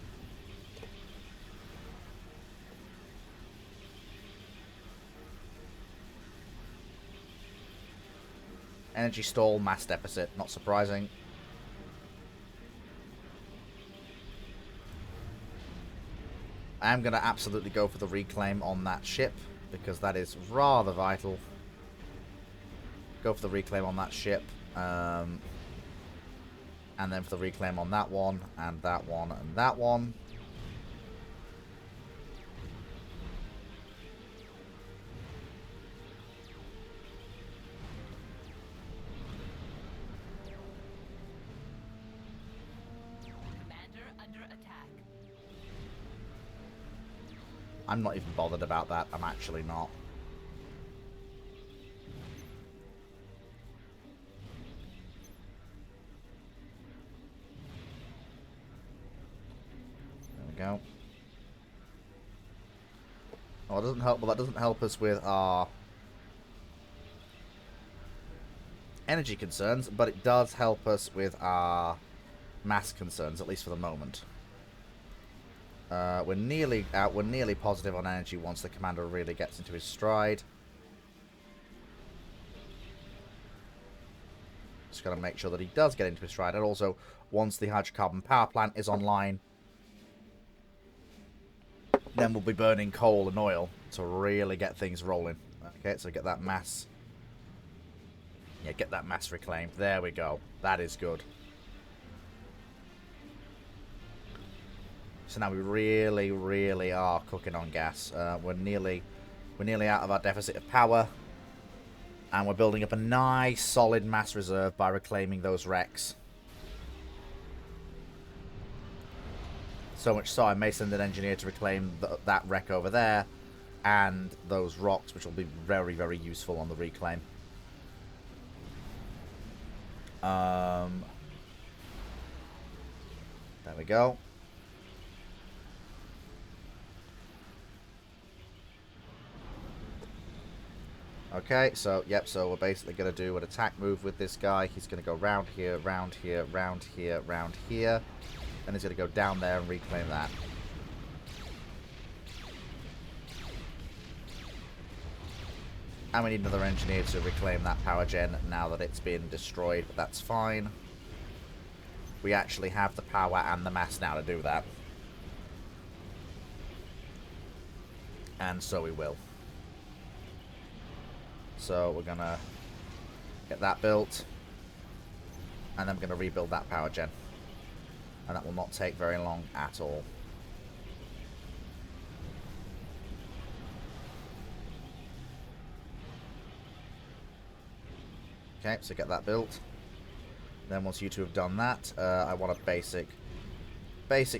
Energy stall, mass deficit. Not surprising. I am going to absolutely go for the reclaim on that ship, because that is rather vital. Go for the reclaim on that ship. And then for the reclaim on that one, and that one, and that one. I'm not even bothered about that. I'm actually not. There we go. Oh, it doesn't help. Well, that doesn't help us with our energy concerns, but it does help us with our mass concerns, at least for the moment. We're nearly out. We're nearly positive on energy once the commander really gets into his stride. Just got to make sure that he does get into his stride. And also, once the hydrocarbon power plant is online, then we'll be burning coal and oil to really get things rolling. Okay, so get that mass. Yeah, get that mass reclaimed. There we go. That is good. So now we really, really are cooking on gas. We're nearly out of our deficit of power. And we're building up a nice, solid mass reserve by reclaiming those wrecks. So much so I may send an engineer to reclaim that wreck over there. And those rocks, which will be very, very useful on the reclaim. There we go. Okay, so, yep, so we're basically going to do an attack move with this guy. He's going to go round here, round here, round here, round here. And he's going to go down there and reclaim that. And we need another engineer to reclaim that power gen now that it's been destroyed, but that's fine. We actually have the power and the mass now to do that. And so we will. So we're going to get that built. And then we're going to rebuild that power gen. And that will not take very long at all. Okay, so get that built. Then once you two have done that, I want a basic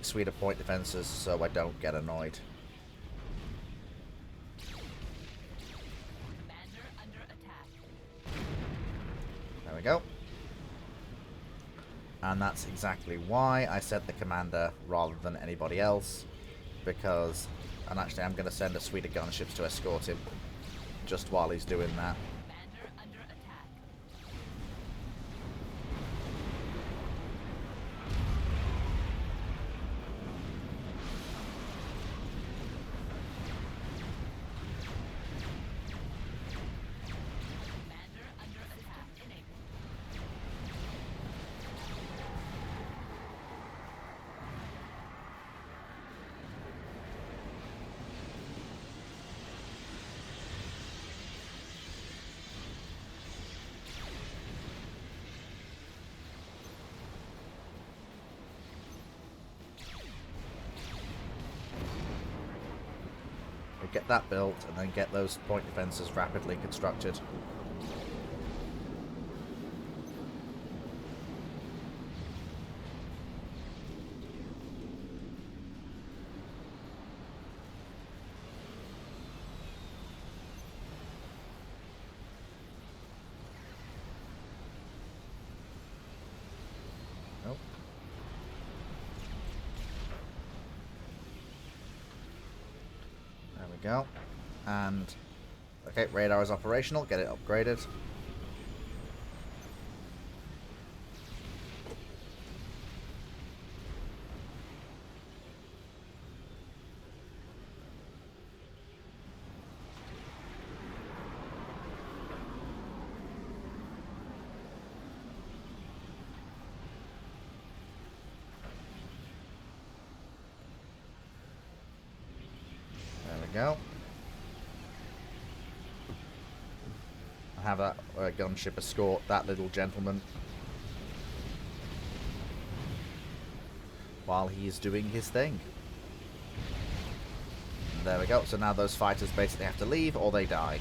suite of point defenses so I don't get annoyed. There we go. And that's exactly why I said the commander rather than anybody else. Because, and actually I'm going to send a suite of gunships to escort him just while he's doing that. Get that built, and then get those point defenses rapidly constructed. Nope. There we go. And, okay, radar is operational. Get it upgraded. There we go. Have that gunship escort that little gentleman while he's doing his thing. And there we go. So now those fighters basically have to leave or they die.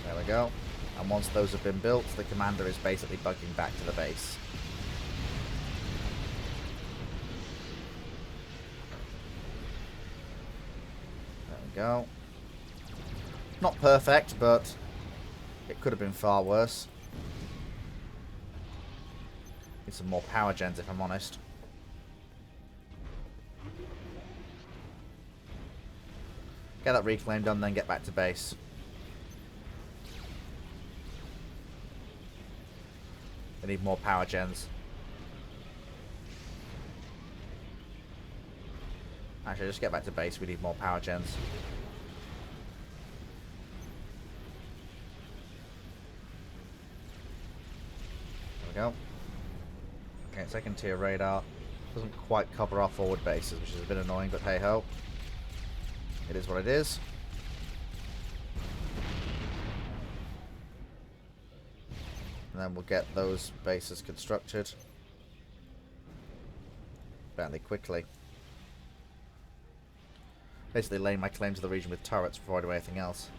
There we go. And once those have been built, the commander is basically bugging back to the base. There we go. Not perfect, but it could have been far worse. Need some more power gens, if I'm honest. Get that reclaim done, then get back to base. We need more power gens. Actually, just get back to base. We need more power gens. There we go. Okay, second tier radar. Doesn't quite cover our forward bases, which is a bit annoying, but hey ho. It is what it is. And then we'll get those bases constructed fairly quickly. Basically laying my claim to the region with turrets before I do anything else.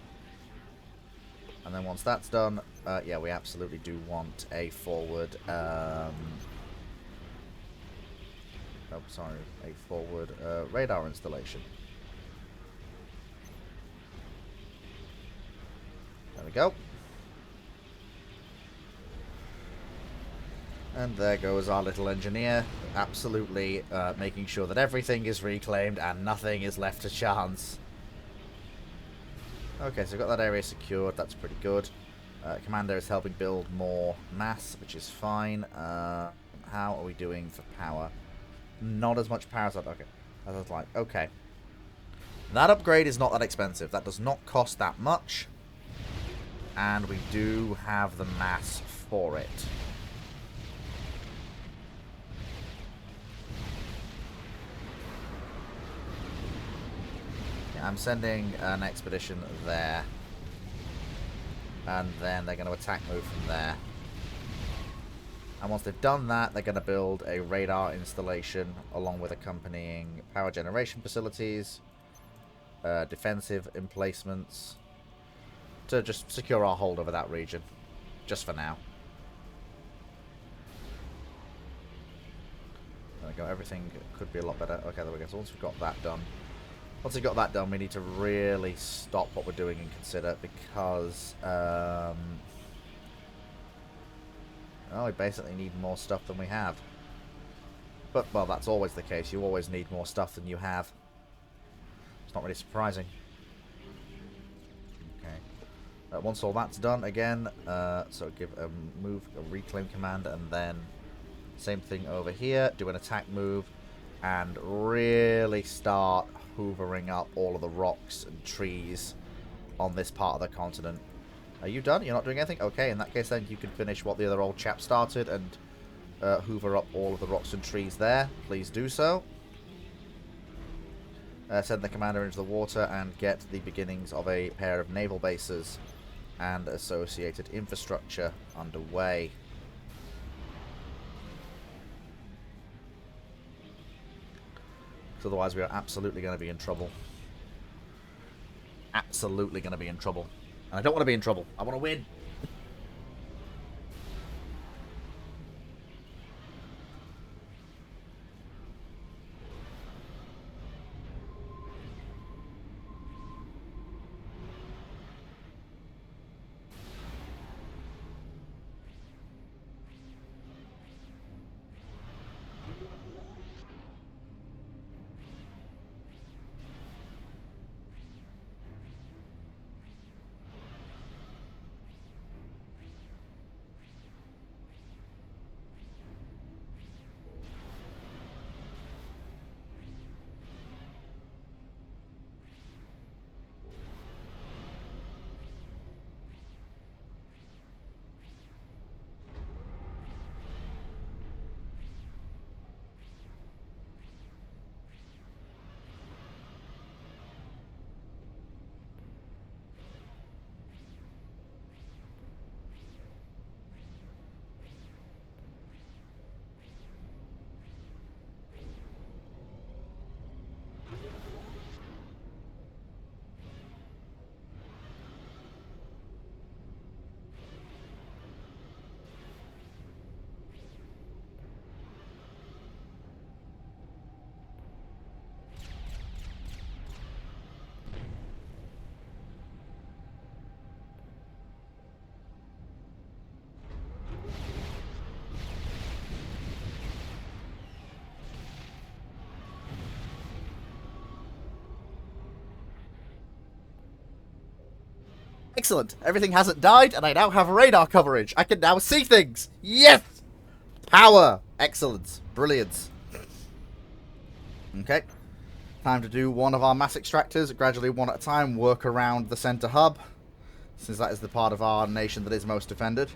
And then once that's done, yeah, we absolutely do want a forward, oh, sorry, a forward radar installation. There we go. And there goes our little engineer, absolutely making sure that everything is reclaimed and nothing is left to chance. Okay, so we've got that area secured, that's pretty good. Commander is helping build more mass, which is fine. How are we doing for power? Not as much power as I'd like. Okay. That upgrade is not that expensive. That does not cost that much. And we do have the mass for it. I'm sending an expedition there. And then they're going to attack move from there. And once they've done that, they're going to build a radar installation along with accompanying power generation facilities, defensive emplacements, to just secure our hold over that region. Just for now. There we go. Everything could be a lot better. Okay, there we go. So once we've got that done, we need to really stop what we're doing and consider, because oh, we basically need more stuff than we have. But, well, that's always the case. You always need more stuff than you have. It's not really surprising. Okay. Once all that's done, again, so give a move, a reclaim command, and then same thing over here. Do an attack move, and really start hoovering up all of the rocks and trees on this part of the continent. Are you done? You're not doing anything? Okay, in that case then you can finish what the other old chap started and hoover up all of the rocks and trees there. Please do so. Send the commander into the water and get the beginnings of a pair of naval bases and associated infrastructure underway. Otherwise we are absolutely going to be in trouble. Absolutely going to be in trouble. And I don't want to be in trouble. I want to win. Excellent. Everything hasn't died, and I now have radar coverage. I can now see things. Yes! Power! Excellent. Brilliant. Okay. Time to do one of our mass extractors, gradually one at a time, work around the center hub, since that is the part of our nation that is most defended.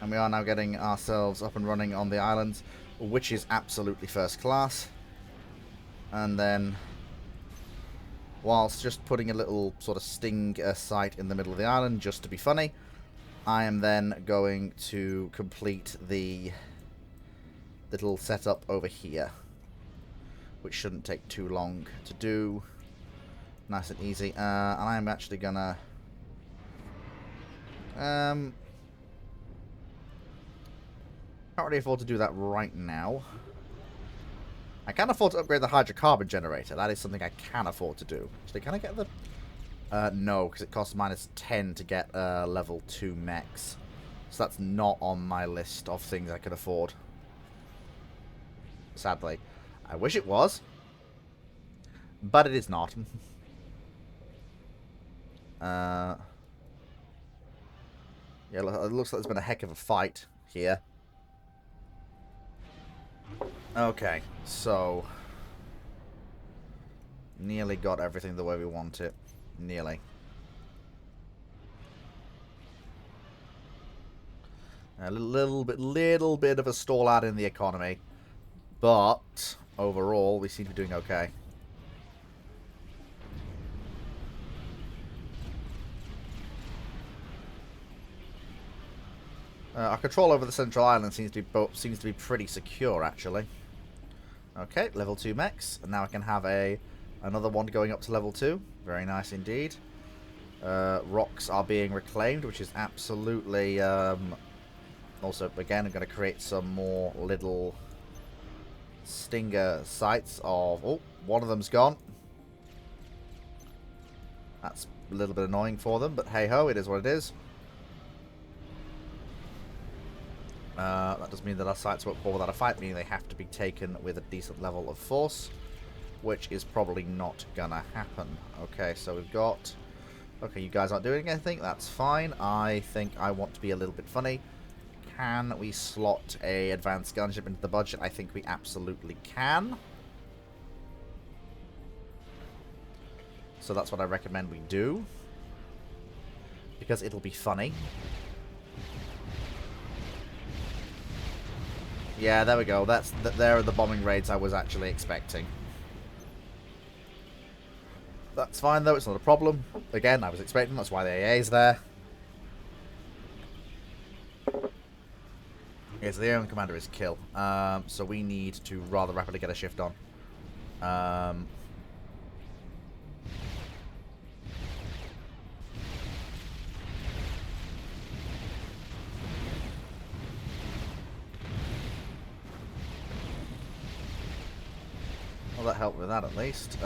And we are now getting ourselves up and running on the island, which is absolutely first class. And then, whilst just putting a little sort of sting site in the middle of the island, just to be funny, I am then going to complete the little setup over here, which shouldn't take too long to do. Nice and easy. And I'm actually gonna can't really afford to do that right now. I can afford to upgrade the hydrocarbon generator. That is something I can afford to do. Actually, can I get the no, because it costs -10 to get level 2 mechs. So that's not on my list of things I can afford. Sadly. I wish it was. But it is not. Yeah, it looks like there's been a heck of a fight here. Okay, so... nearly got everything the way we want it. Nearly. A little bit of a stall out in the economy. But, overall, we seem to be doing okay. Our control over the central island seems to be pretty secure, actually. Okay, level 2 mechs, and now I can have another one going up to level 2. Very nice indeed. Rocks are being reclaimed, which is absolutely... also, again, I'm going to create some more little stinger sites of... oh, one of them's gone. That's a little bit annoying for them, but hey-ho, it is what it is. That does mean that our sites won't fall without a fight, meaning they have to be taken with a decent level of force, which is probably not gonna happen. Okay, so we've got... okay, you guys aren't doing anything, that's fine. I think I want to be a little bit funny. Can we slot a advanced gunship into the budget? I think we absolutely can. So that's what I recommend we do, because it'll be funny. Yeah, there we go. There are the bombing raids I was actually expecting. That's fine, though. It's not a problem. Again, I was expecting. That's why the AA is there. Okay, so the airman commander is kill. So we need to rather rapidly get a shift on. Well, that helped with that at least.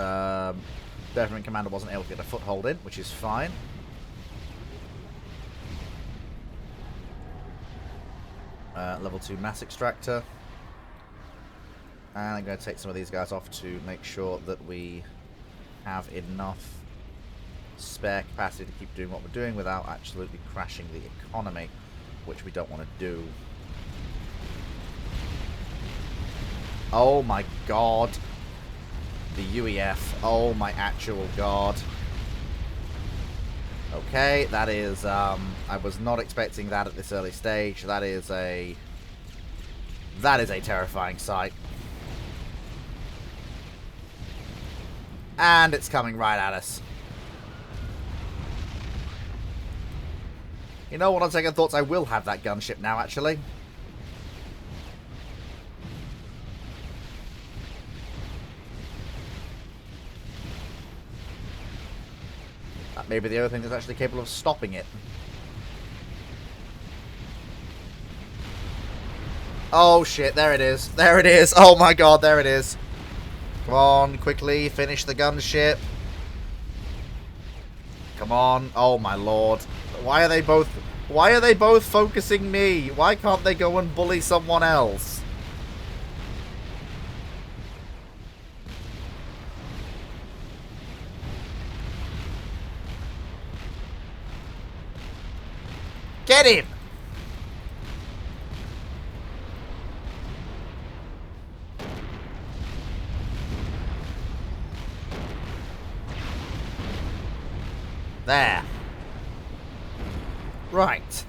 Definitely commander wasn't able to get a foothold in, which is fine. Level 2 mass extractor. And I'm going to take some of these guys off to make sure that we have enough spare capacity to keep doing what we're doing without absolutely crashing the economy, which we don't want to do. Oh my god. The UEF. Oh my actual god. Okay, that is, I was not expecting that at this early stage. That is a terrifying sight. And it's coming right at us. You know what, on second thoughts, I will have that gunship now, actually. That may be the other thing that's actually capable of stopping it. Oh shit, there it is. There it is. Oh my god, there it is. Come on, quickly, finish the gunship. Come on. Oh my lord. Why are they both focusing me? Why can't they go and bully someone else? Get him! There. Right.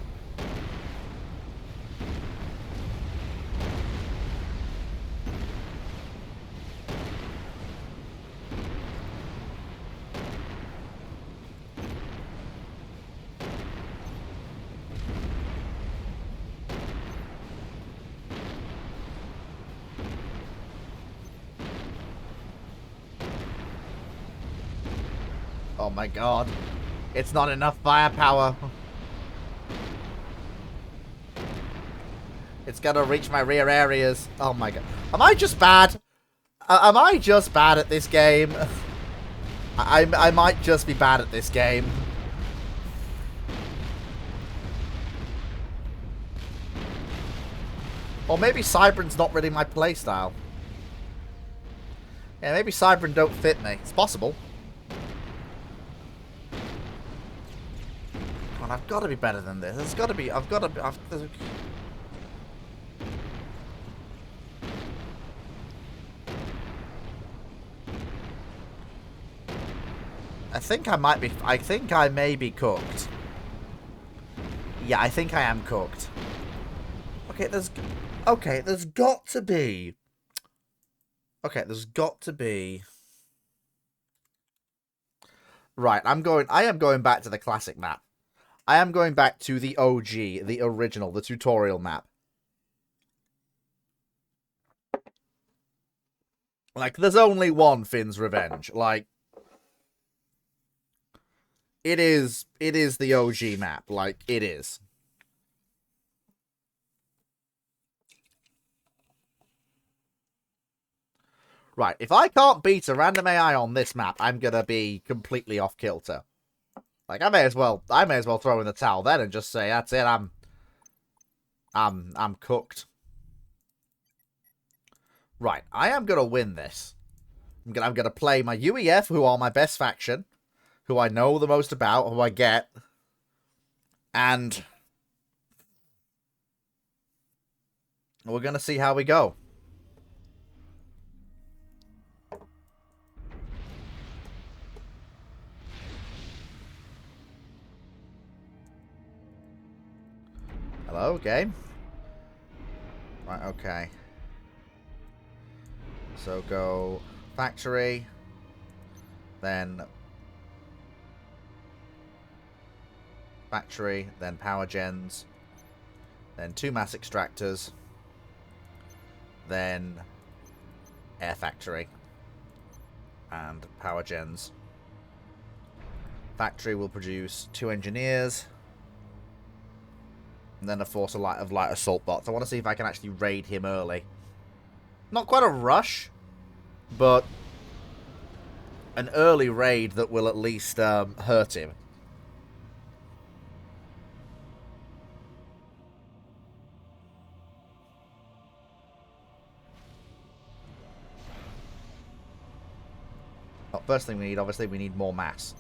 Oh my god. It's not enough firepower. It's gonna reach my rear areas. Oh my god. Am I just bad? Am I just bad at this game? I might just be bad at this game. Or maybe Cybern's not really my playstyle. Yeah, maybe Cybern don't fit me. It's possible. Come on, I've got to be better than this. There's got to be. I've got to. I think I might be. I think I may be cooked. Yeah, I think I am cooked. Okay, there's got to be. Okay, there's got to be. Right, I am going back to the classic map. I am going back to the OG, the original, the tutorial map. Like, there's only one Finn's Revenge. Like, it is the OG map. Like, it is. Right, if I can't beat a random AI on this map, I'm gonna be completely off kilter. Like, I may as well throw in the towel then and just say, that's it, I'm cooked. Right, I am gonna win this. I'm gonna play my UEF, who are my best faction, who I know the most about, who I get, and we're gonna see how we go. Hello, game. Right, okay. So go factory, then factory, then power gens, then 2 mass extractors, then air factory, and power gens. Factory will produce 2 engineers, and then a force of light assault bots. I want to see if I can actually raid him early. Not quite a rush, but an early raid that will at least hurt him. Well, first thing we need, obviously, we need more mass.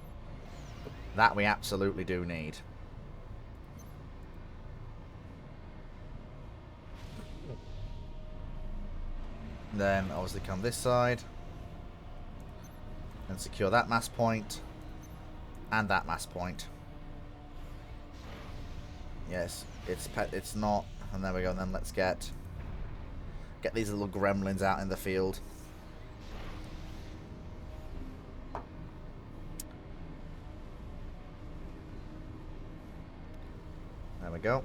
That we absolutely do need. Then, obviously, come this side. And secure that mass point. And that mass point. Yes, it's not. And there we go. And then let's get these little gremlins out in the field. There we go.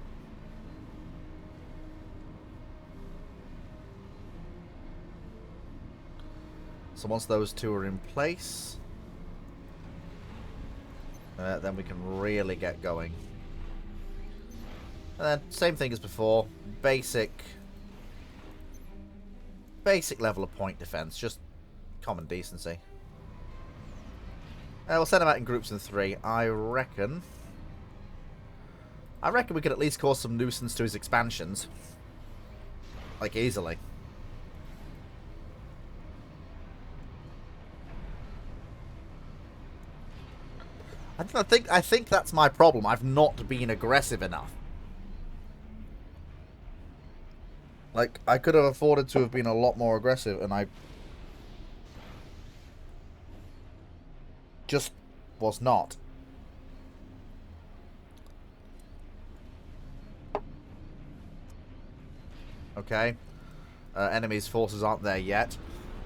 So once those 2 are in place, then we can really get going. And then, same thing as before, basic level of point defense, just common decency. We'll send them out in groups of 3. I reckon we could at least cause some nuisance to his expansions. Like, easily. I think that's my problem. I've not been aggressive enough. Like, I could have afforded to have been a lot more aggressive, and I just was not. Okay. Enemies' forces aren't there yet.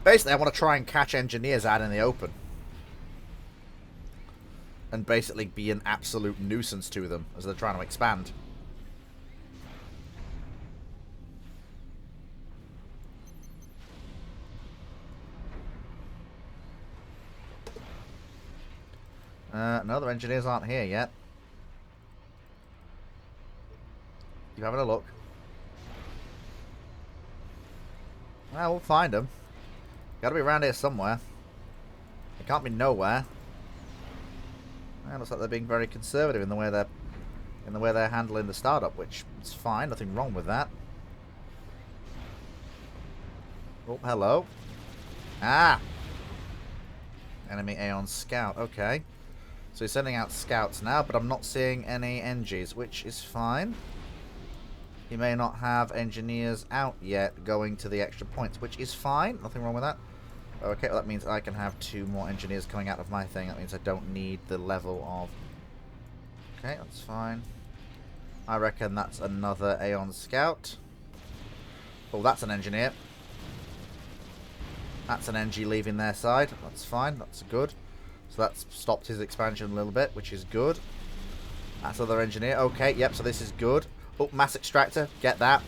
Basically, I want to try and catch engineers out in the open. And basically be an absolute nuisance to them as they're trying to expand. No, the engineers aren't here yet. You having a look? Well, we'll find them. Gotta be around here somewhere. It can't be nowhere. Well, looks like they're being very conservative in the way they're handling the startup, which is fine. Nothing wrong with that. Oh, hello. Ah! Enemy Aeon Scout. Okay. So he's sending out scouts now, but I'm not seeing any NGs, which is fine. He may not have engineers out yet going to the extra points, which is fine. Nothing wrong with that. Okay, well, that means I can have 2 more engineers coming out of my thing. That means I don't need the level of... Okay, that's fine. I reckon that's another Aeon Scout. Oh, that's an engineer. That's an NG leaving their side. That's fine. That's good. So that's stopped his expansion a little bit, which is good. That's another engineer. Okay, yep, so this is good. Oh, mass extractor. Get that.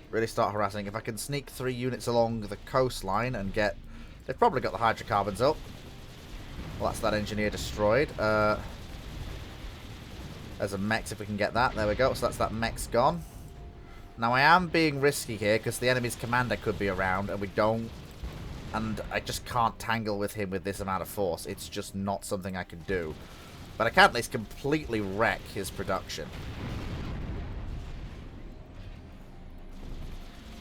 Really start harassing. If I can sneak 3 units along the coastline and get... They've probably got the hydrocarbons up. Well, that's that engineer destroyed. There's a mech if we can get that. There we go. So that's that mech's gone. Now, I am being risky here because the enemy's commander could be around and we don't... And I just can't tangle with him with this amount of force. It's just not something I can do. But I can at least completely wreck his production.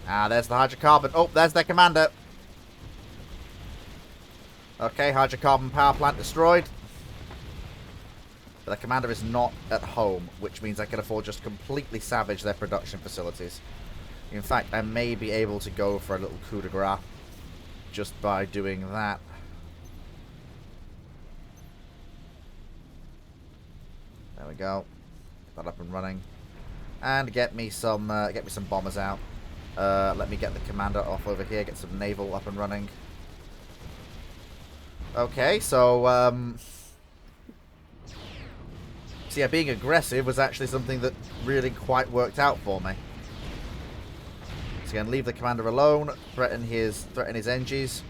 Ah, there's the hydrocarbon. Oh, there's their commander. Okay, hydrocarbon power plant destroyed. But the commander is not at home, which means I can afford just completely savage their production facilities. In fact, I may be able to go for a little coup de grace just by doing that. There we go. Get that up and running. And get me some bombers out. Let me get the commander off over here, get some naval up and running. Okay, so, so yeah, being aggressive was actually something that really quite worked out for me. So again, leave the commander alone, threaten his NGs,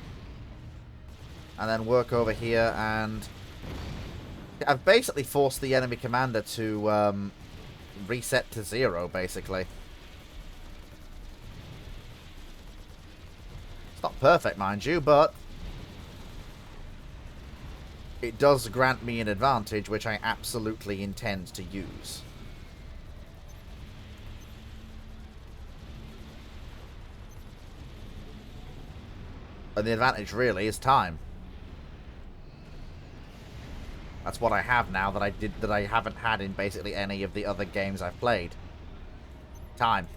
and then work over here, and I've basically forced the enemy commander to reset to 0, basically. It's not perfect, mind you, but it does grant me an advantage, which I absolutely intend to use. And the advantage really is time. That's what I have now that I haven't had in basically any of the other games I've played. Time.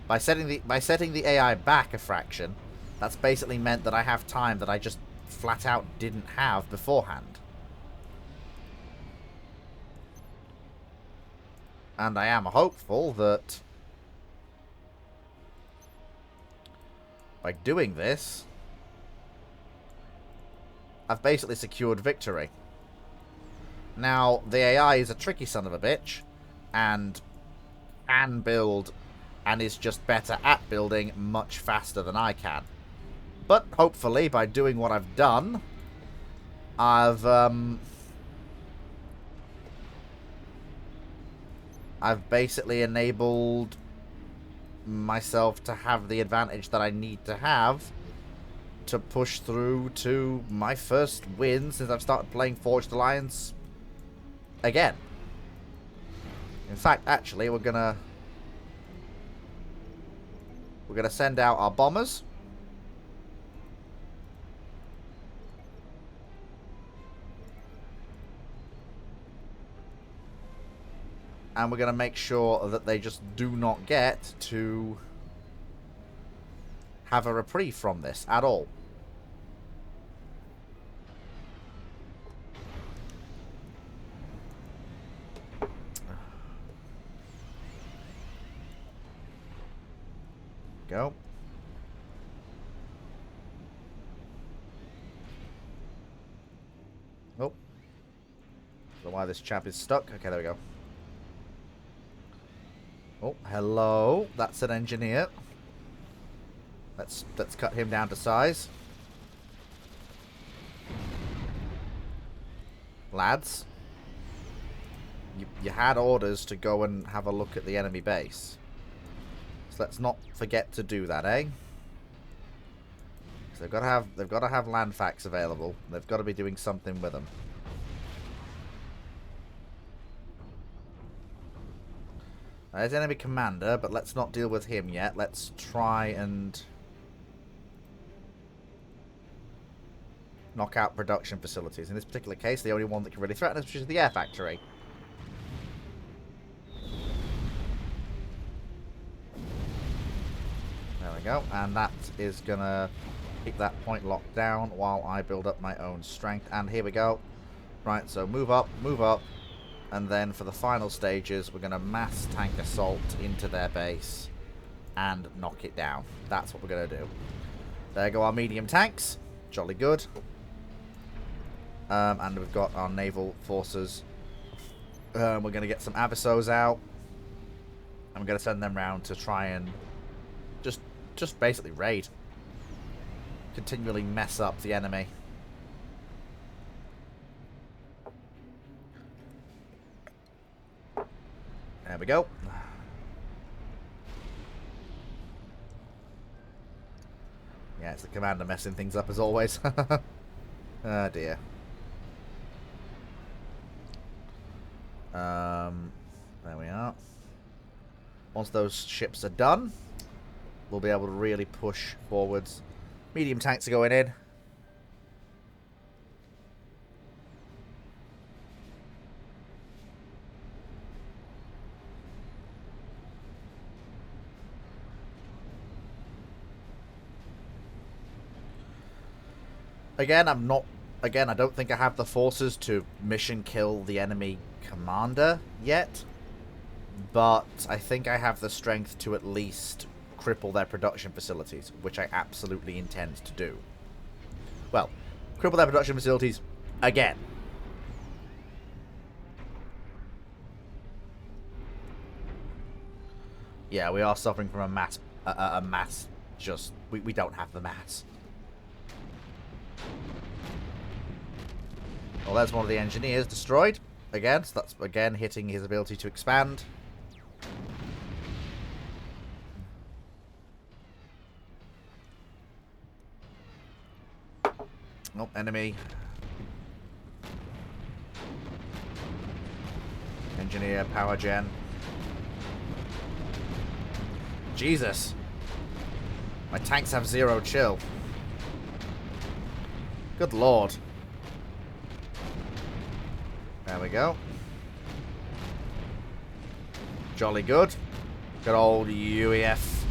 By setting the AI back a fraction, that's basically meant that I have time that I just flat out didn't have beforehand. And I am hopeful that by doing this, I've basically secured victory. Now, the AI is a tricky son of a bitch, and can build, and is just better at building much faster than I can. But hopefully, by doing what I've done, I've basically enabled myself to have the advantage that I need to have to push through to my first win since I've started playing Forged Alliance again. In fact, actually, we're gonna send out our bombers. And we're going to make sure that they just do not get to have a reprieve from this at all. Go. Oh. Don't know why this chap is stuck. Okay, there we go. Oh, hello. That's an engineer. Let's cut him down to size. Lads, you had orders to go and have a look at the enemy base. So let's not forget to do that, eh? So they've got to have land facts available. They've got to be doing something with them. There's enemy commander, but let's not deal with him yet. Let's try and knock out production facilities. In this particular case, the only one that can really threaten us, which is the air factory. There we go. And that is going to keep that point locked down while I build up my own strength. And here we go. Right, so move up, and then for the final stages, we're going to mass tank assault into their base and knock it down. That's what we're going to do. There go our medium tanks. Jolly good. And we've got our naval forces. We're going to get some Avisos out. And we're going to send them round to try and just basically raid. Continually mess up the enemy. There we go. Yeah, it's the commander messing things up as always. Oh dear. There we are. Once those ships are done, we'll be able to really push forwards. Medium tanks are going in. Again, I don't think I have the forces to mission kill the enemy commander yet. But I think I have the strength to at least cripple their production facilities, which I absolutely intend to do. Well, cripple their production facilities again. Yeah, we are suffering from a mass. Just we don't have the mass. Well, there's one of the engineers destroyed again. So that's again hitting his ability to expand. Nope, enemy. Engineer, power gen. Jesus. My tanks have 0 chill. Good lord. There we go. Jolly good. Good old UEF.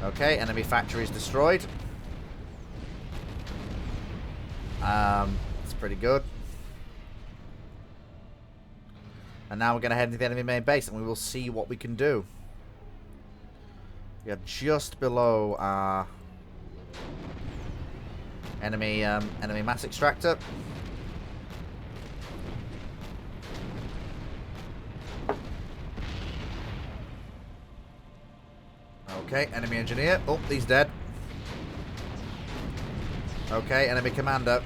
Okay, enemy factory is destroyed. It's pretty good. And now we're going to head into the enemy main base and we will see what we can do. We are just below our enemy mass extractor. Okay, enemy engineer. Oh, he's dead. Okay, enemy commander.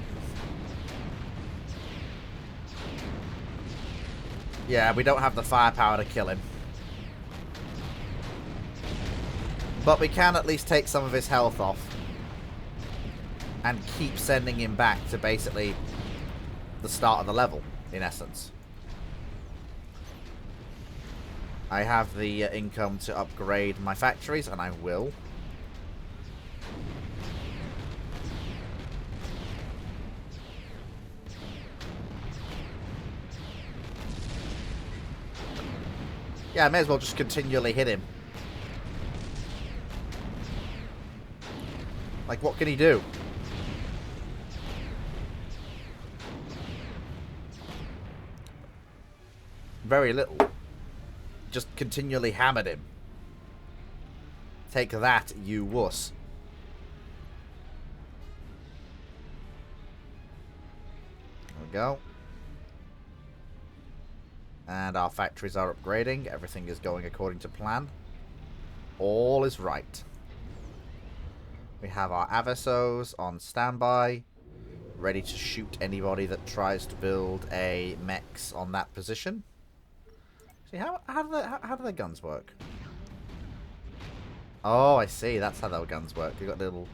Yeah, we don't have the firepower to kill him. But we can at least take some of his health off. And keep sending him back to basically the start of the level, in essence. I have the income to upgrade my factories, and I will. Yeah, I may as well just continually hit him. Like, what can he do? Very little. Just continually hammered him. Take that, you wuss. There we go. And our factories are upgrading. Everything is going according to plan. All is right. We have our Avessos on standby, ready to shoot anybody that tries to build a mechs on that position. See, how do their guns work? Oh, I see. That's how their guns work. They got little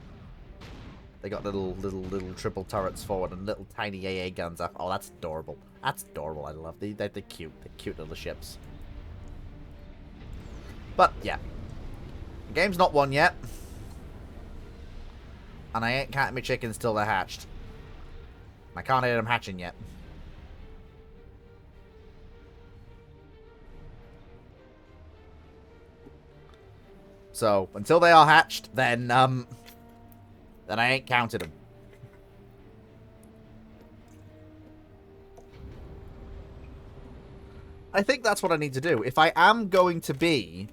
triple turrets forward and little tiny AA guns up. Oh, that's adorable. That's adorable. I love they're cute. They're cute little ships. But yeah, the game's not won yet, and I ain't counting my chickens till they're hatched. I can't hear them hatching yet. So until they are hatched, then I ain't counted them. I think that's what I need to do. If I am going to be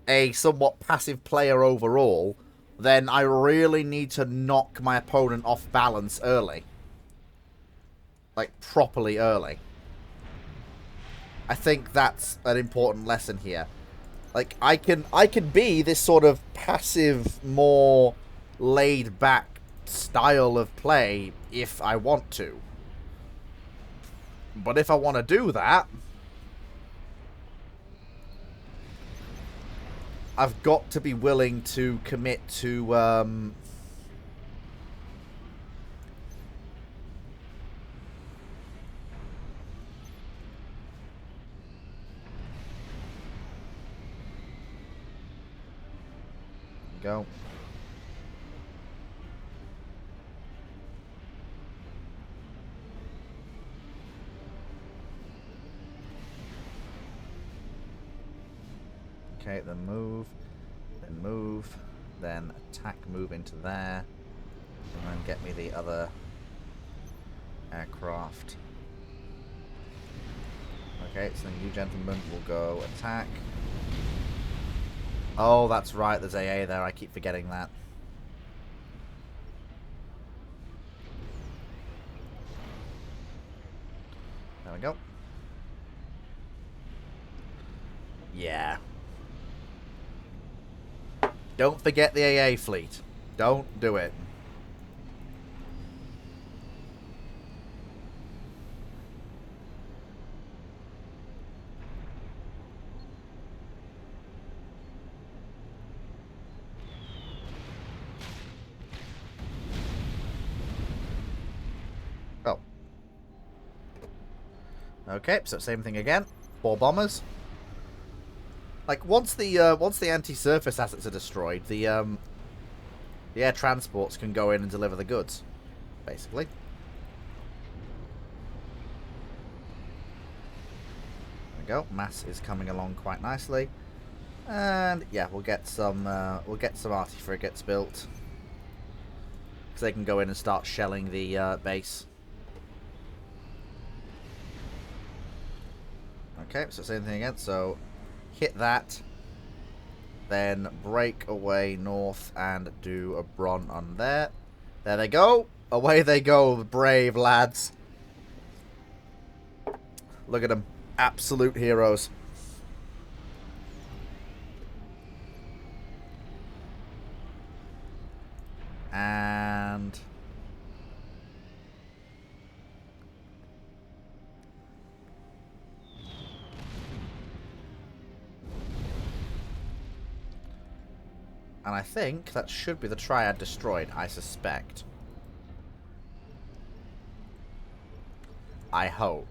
a somewhat passive player overall, then I really need to knock my opponent off balance early. Like, properly early. I think that's an important lesson here. Like, I can be this sort of passive, more laid-back style of play if I want to. But if I want to do that, I've got to be willing to commit to, go. Okay, then move, then attack, move into there, and then get me the other aircraft. Okay, so then you gentlemen will go attack. Oh, that's right, there's AA there, I keep forgetting that. There we go. Yeah. Don't forget the AA fleet. Don't do it. Oh. Okay, so same thing again. 4 bombers. Like, once the anti-surface assets are destroyed, the air transports can go in and deliver the goods, basically. There we go. Mass is coming along quite nicely, and yeah, we'll get some arty frigates built, because they can go in and start shelling the base. Okay, so same thing again. So. Hit that, then break away north and do a Bron on there. There they go. Away they go, brave lads. Look at them. Absolute heroes. And... and I think that should be the triad destroyed, I suspect. I hope.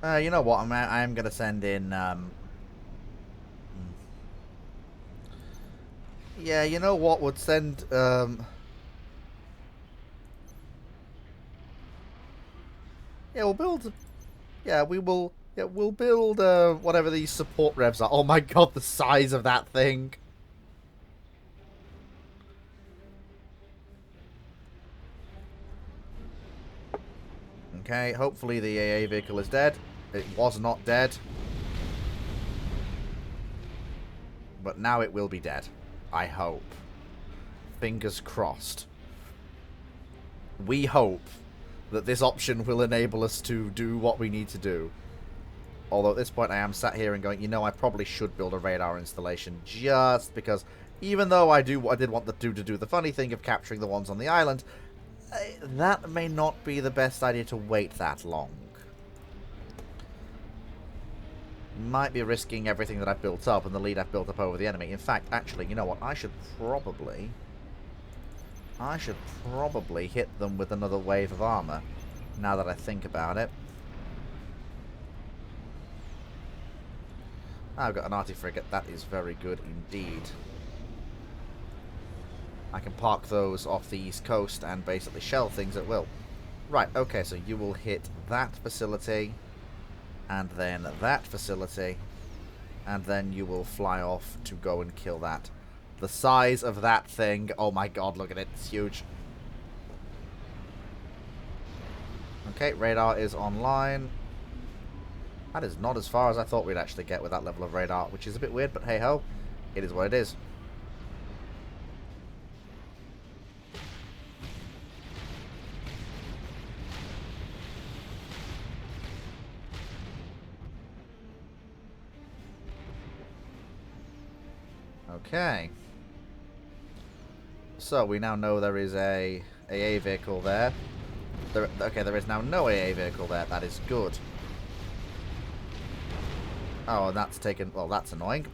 You know what? I'm going to send in... yeah, you know what? Would send... yeah, we'll build... yeah, we will... yeah, we'll build whatever these support revs are. Oh my god, the size of that thing. Okay, hopefully the AA vehicle is dead. It was not dead. But now it will be dead. I hope. Fingers crossed. We hope that this option will enable us to do what we need to do. Although at this point I am sat here and going, you know, I probably should build a radar installation just because even though I did want the dude to do the funny thing of capturing the ones on the island, that may not be the best idea to wait that long. Might be risking everything that I've built up and the lead I've built up over the enemy. In fact, actually, you know what? I should probably hit them with another wave of armor, now that I think about it. I've got an arty frigate. That is very good indeed. I can park those off the east coast and basically shell things at will. Right, okay, so you will hit that facility, and then that facility, and then you will fly off to go and kill that. The size of that thing, oh my god, look at it, it's huge. Okay, radar is online. That is not as far as I thought we'd actually get with that level of radar, which is a bit weird, but hey ho, it is what it is. Okay. So we now know there is a AA vehicle there. Okay, there is now no AA vehicle there. That is good. Oh, and that's taken... Well, that's annoying.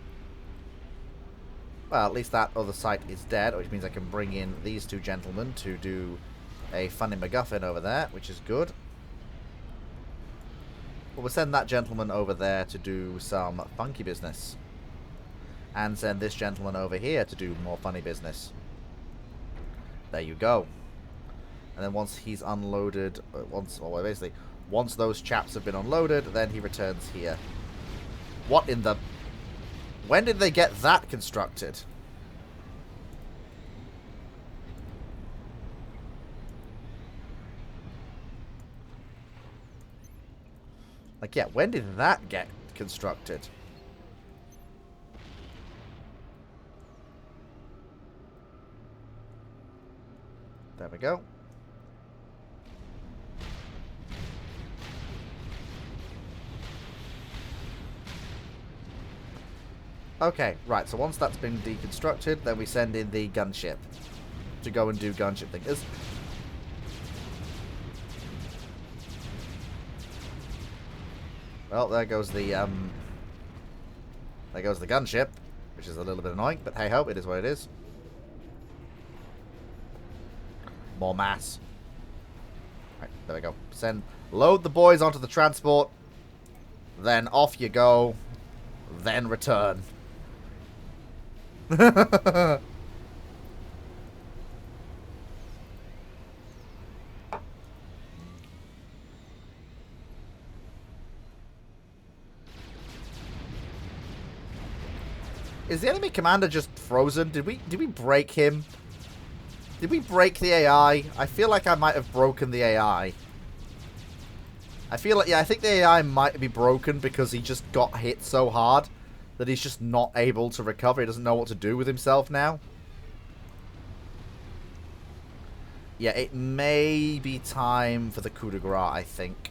Well, at least that other site is dead, which means I can bring in these two gentlemen to do a funny MacGuffin over there, which is good. We'll send that gentleman over there to do some funky business. And send this gentleman over here to do more funny business. There you go. And then once he's unloaded... once those chaps have been unloaded, then he returns here. What in the... When did they get that constructed? Like, yeah, when did that get constructed? There we go. Okay, right, so once that's been deconstructed, then we send in the gunship to go and do gunship things. Well, there goes the gunship, which is a little bit annoying, but hey ho, it is what it is. More mass. Right, there we go. Load the boys onto the transport, then off you go, then return. Is the enemy commander just frozen? Did we break him? Did we break the AI? I feel like I might have broken the AI. I feel like, yeah, I think the AI might be broken because he just got hit so hard that he's just not able to recover. He doesn't know what to do with himself now. Yeah, it may be time for the coup de grace, I think.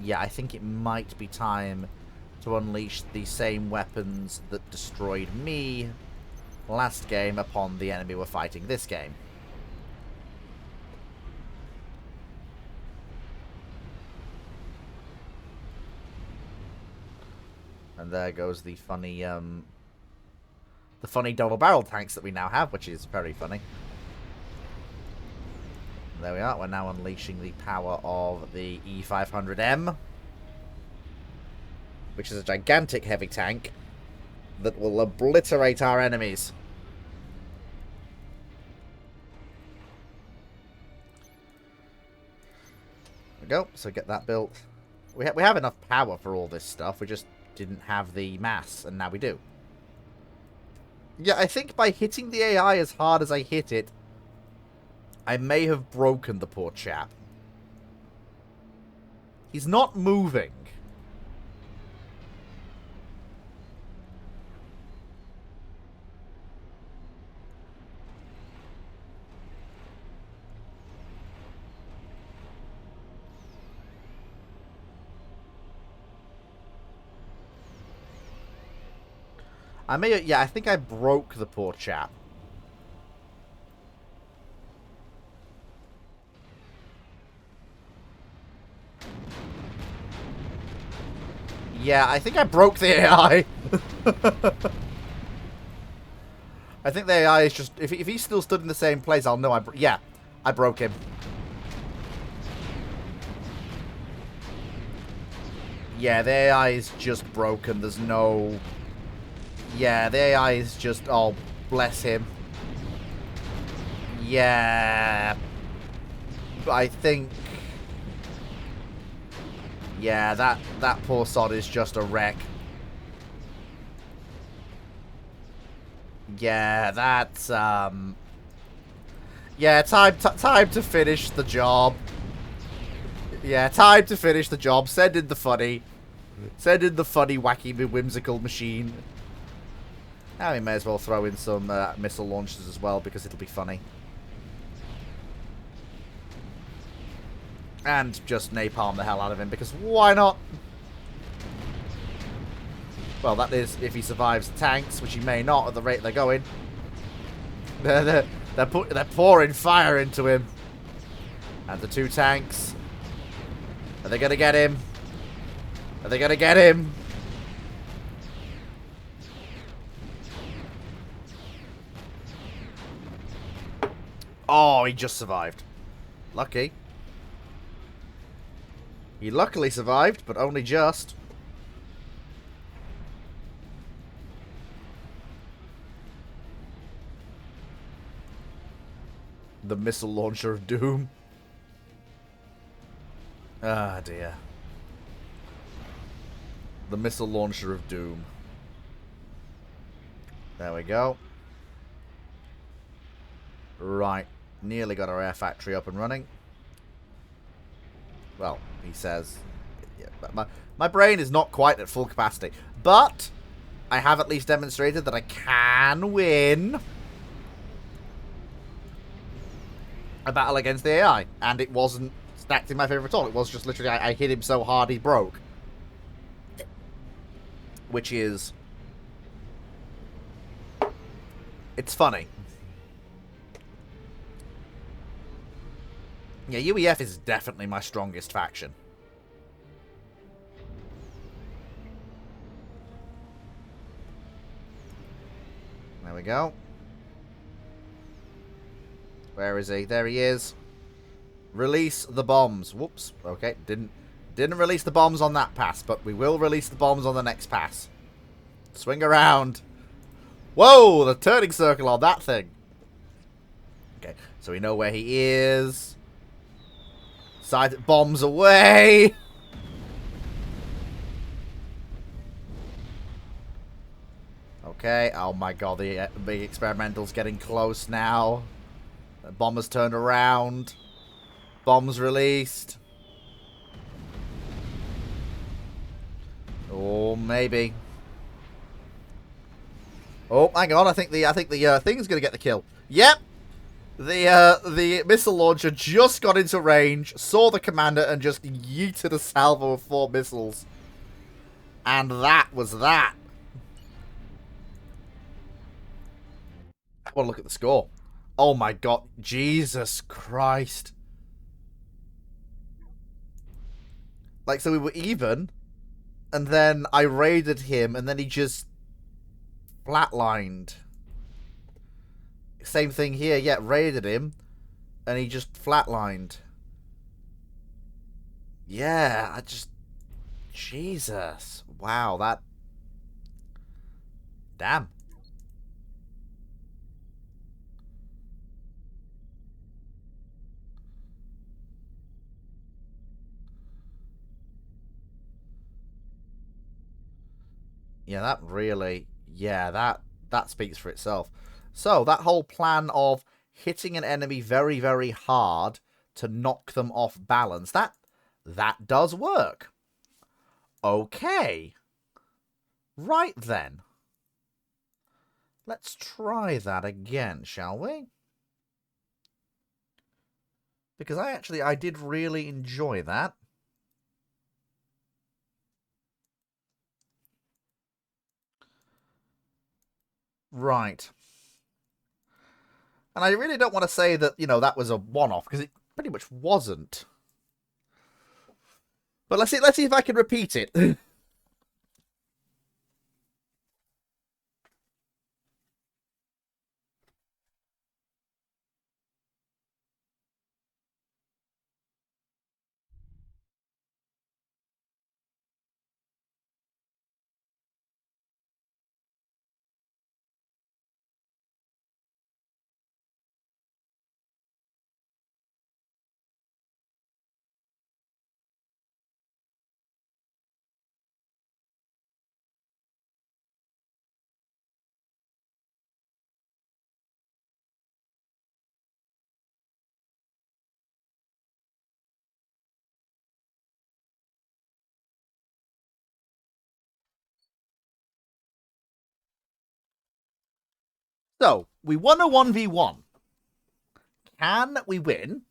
Yeah, I think it might be time to unleash the same weapons that destroyed me last game upon the enemy we're fighting this game. And there goes the funny double-barrel tanks that we now have, which is very funny. There we are. We're now unleashing the power of the E500M, which is a gigantic heavy tank that will obliterate our enemies. There we go. So get that built. We have enough power for all this stuff. We just didn't have the mass, and now we do. Yeah, I think by hitting the AI as hard as I hit it, I may have broken the poor chap. He's not moving. I may, yeah, I think I broke the poor chap. Yeah, I think I broke the AI. I think the AI is just... If he still stood in the same place, I'll know yeah, I broke him. Yeah, the AI is just broken. There's no... Yeah, the AI is just... Oh, bless him. Yeah. I think... Yeah, that poor sod is just a wreck. Yeah, that's, Yeah, time to finish the job. Yeah, time to finish the job. Send in the funny. Send in the funny, wacky, whimsical machine. Now we may as well throw in some missile launchers as well, because it'll be funny. And just napalm the hell out of him, because why not? Well, that is if he survives the tanks, which he may not at the rate they're going. They're pouring fire into him. And the 2 tanks. Are they going to get him? Are they going to get him? Oh, he just survived. Lucky. He luckily survived, but only just. The missile launcher of doom. Ah, dear. The missile launcher of doom. There we go. Right. Nearly got our air factory up and running. Well, he says... Yeah, my brain is not quite at full capacity. But I have at least demonstrated that I can win a battle against the AI. And it wasn't stacked in my favor at all. It was just literally I hit him so hard he broke. Which is... It's funny. Yeah, UEF is definitely my strongest faction. There we go. Where is he? There he is. Release the bombs. Whoops. Okay, didn't release the bombs on that pass, but we will release the bombs on the next pass. Swing around. Whoa, the turning circle on that thing. Okay, so we know where he is. Side bombs away. Okay, oh my god, the big experimental's getting close now. The bomber's turned around. Bombs released. Oh, maybe. Oh, hang on, I think the thing's gonna get the kill. Yep. The missile launcher just got into range, saw the commander, and just yeeted a salvo of 4 missiles. And that was that. I want to look at the score. Oh my god. Jesus Christ. Like, so we were even, and then I raided him, and then he just flatlined. Same thing here. Yeah, raided him, and he just flatlined. Yeah, I just... Jesus. Wow, that... Damn. Yeah, that really... Yeah, that speaks for itself. So, that whole plan of hitting an enemy very, very hard to knock them off balance, that does work. Okay. Right then. Let's try that again, shall we? Because I did really enjoy that. Right. And I really don't want to say that, you know, that was a one-off, because it pretty much wasn't. But let's see if I can repeat it. So, we won a 1v1. Can we win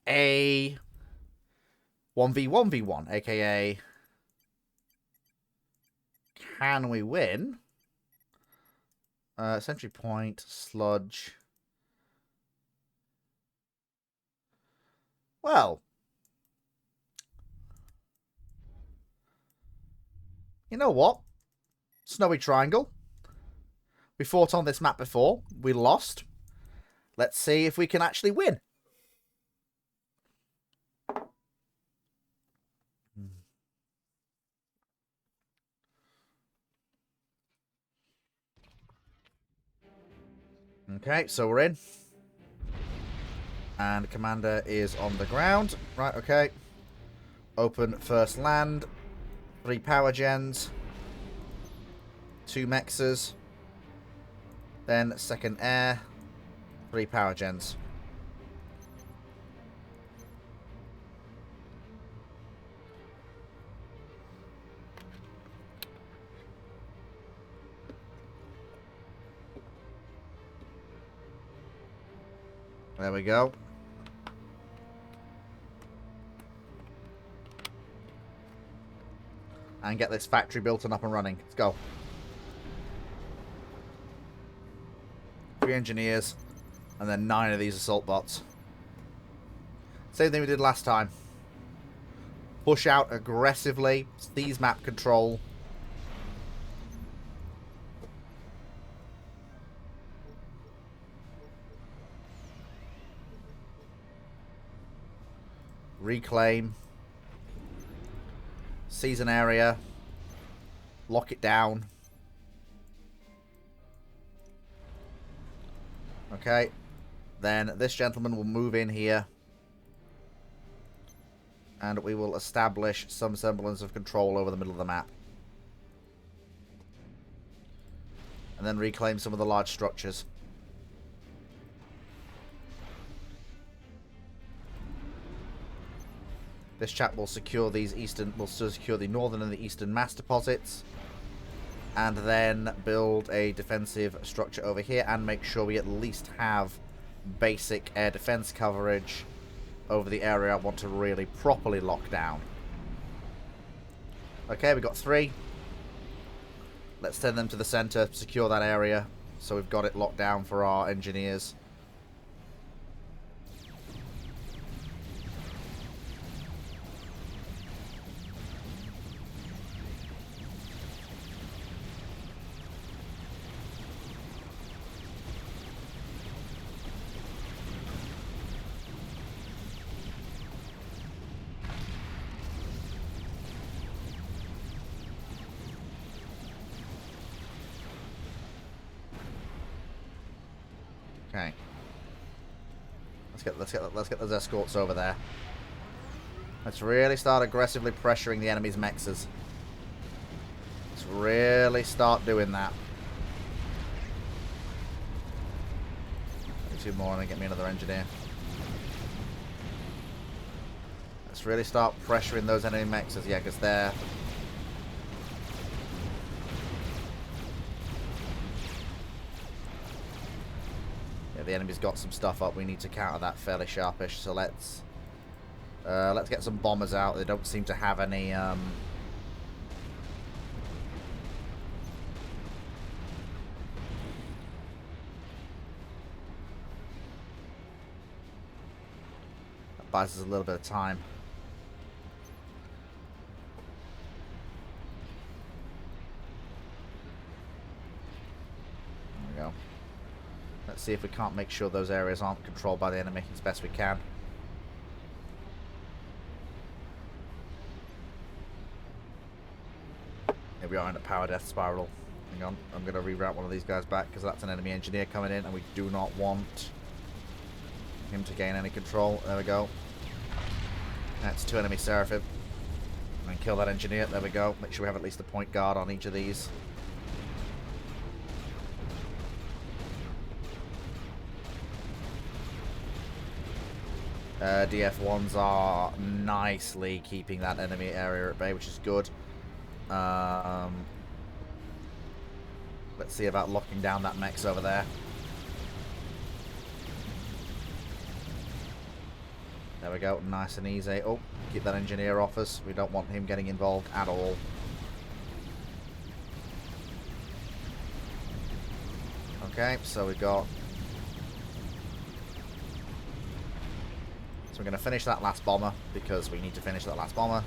a 1v1v1? AKA, can we win Sentry Point, Sludge? Well, you know what? Snowy Triangle. We fought on this map before. We lost. Let's see if we can actually win. Okay, so we're in. And Commander is on the ground. Right, okay. Open first land. 3 power gens. 2 mexers. Then second air. 3 power gens. There we go. And get this factory built and up and running. Let's go. 3 engineers. And then 9 of these assault bots. Same thing we did last time. Push out aggressively. Seize map control. Reclaim. Seize an area. Lock it down. Okay. Then this gentleman will move in here. And we will establish some semblance of control over the middle of the map. And then reclaim some of the large structures. This chap will secure these secure the northern and the eastern mass deposits. And then build a defensive structure over here and make sure we at least have basic air defense coverage over the area I want to really properly lock down. Okay, we got 3. Let's send them to the center, secure that area, so we've got it locked down for our engineers. Okay. Let's get those escorts over there. Let's really start aggressively pressuring the enemy's mexers. Let's really start doing that. 2 more and then get me another engineer. Let's really start pressuring those enemy mexers, yeah, because they're... the enemy's got some stuff up. We need to counter that fairly sharpish. So let's get some bombers out. They don't seem to have any. Buys us a little bit of time. There we go. Let's see if we can't make sure those areas aren't controlled by the enemy as best we can. Here we are in a power death spiral. Hang on, I'm going to reroute one of these guys back because that's an enemy engineer coming in and we do not want him to gain any control. There we go. That's 2 enemy Seraphim. And kill that engineer. There we go. Make sure we have at least a point guard on each of these. DF1s are nicely keeping that enemy area at bay, which is good. Let's see about locking down that mechs over there. There we go, nice and easy. Oh, keep that engineer off us. We don't want him getting involved at all. Okay, so we got... So we're going to finish that last bomber, because we need to finish that last bomber.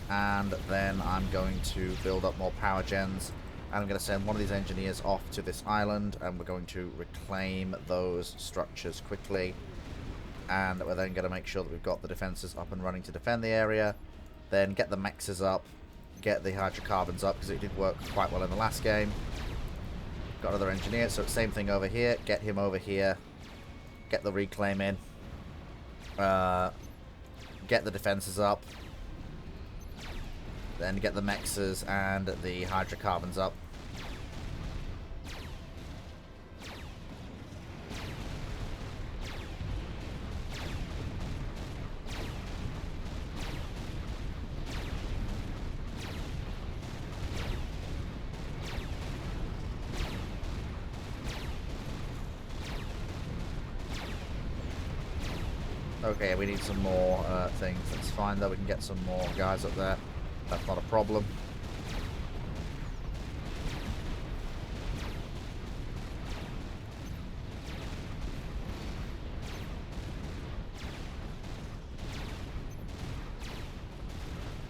And then I'm going to build up more power gens. And I'm going to send one of these engineers off to this island, and we're going to reclaim those structures quickly. And we're then going to make sure that we've got the defenses up and running to defend the area. Then get the mexes up, get the hydrocarbons up, because it did work quite well in the last game. Got another engineer, so same thing over here. Get him over here. Get the reclaim in. Get the defenses up. Then get the mexes and the hydrocarbons up. Okay, we need some more things. That's fine though, we can get some more guys up there. That's not a problem.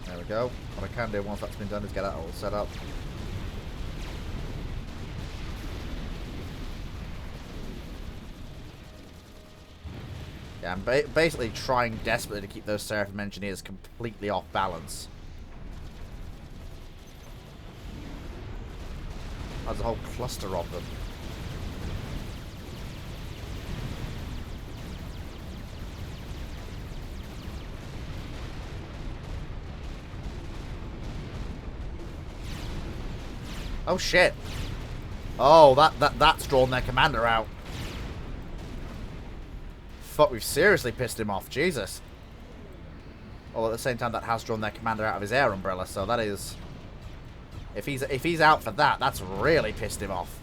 There we go. What I can do once that's been done is get that all set up. Yeah, I'm basically trying desperately to keep those Seraphim engineers completely off balance. There's a whole cluster of them. Oh shit! Oh, that's drawn their commander out. Fuck, we've seriously pissed him off. Jesus. Well, at the same time, that has drawn their commander out of his air umbrella, so that is... If he's out for that, that's really pissed him off.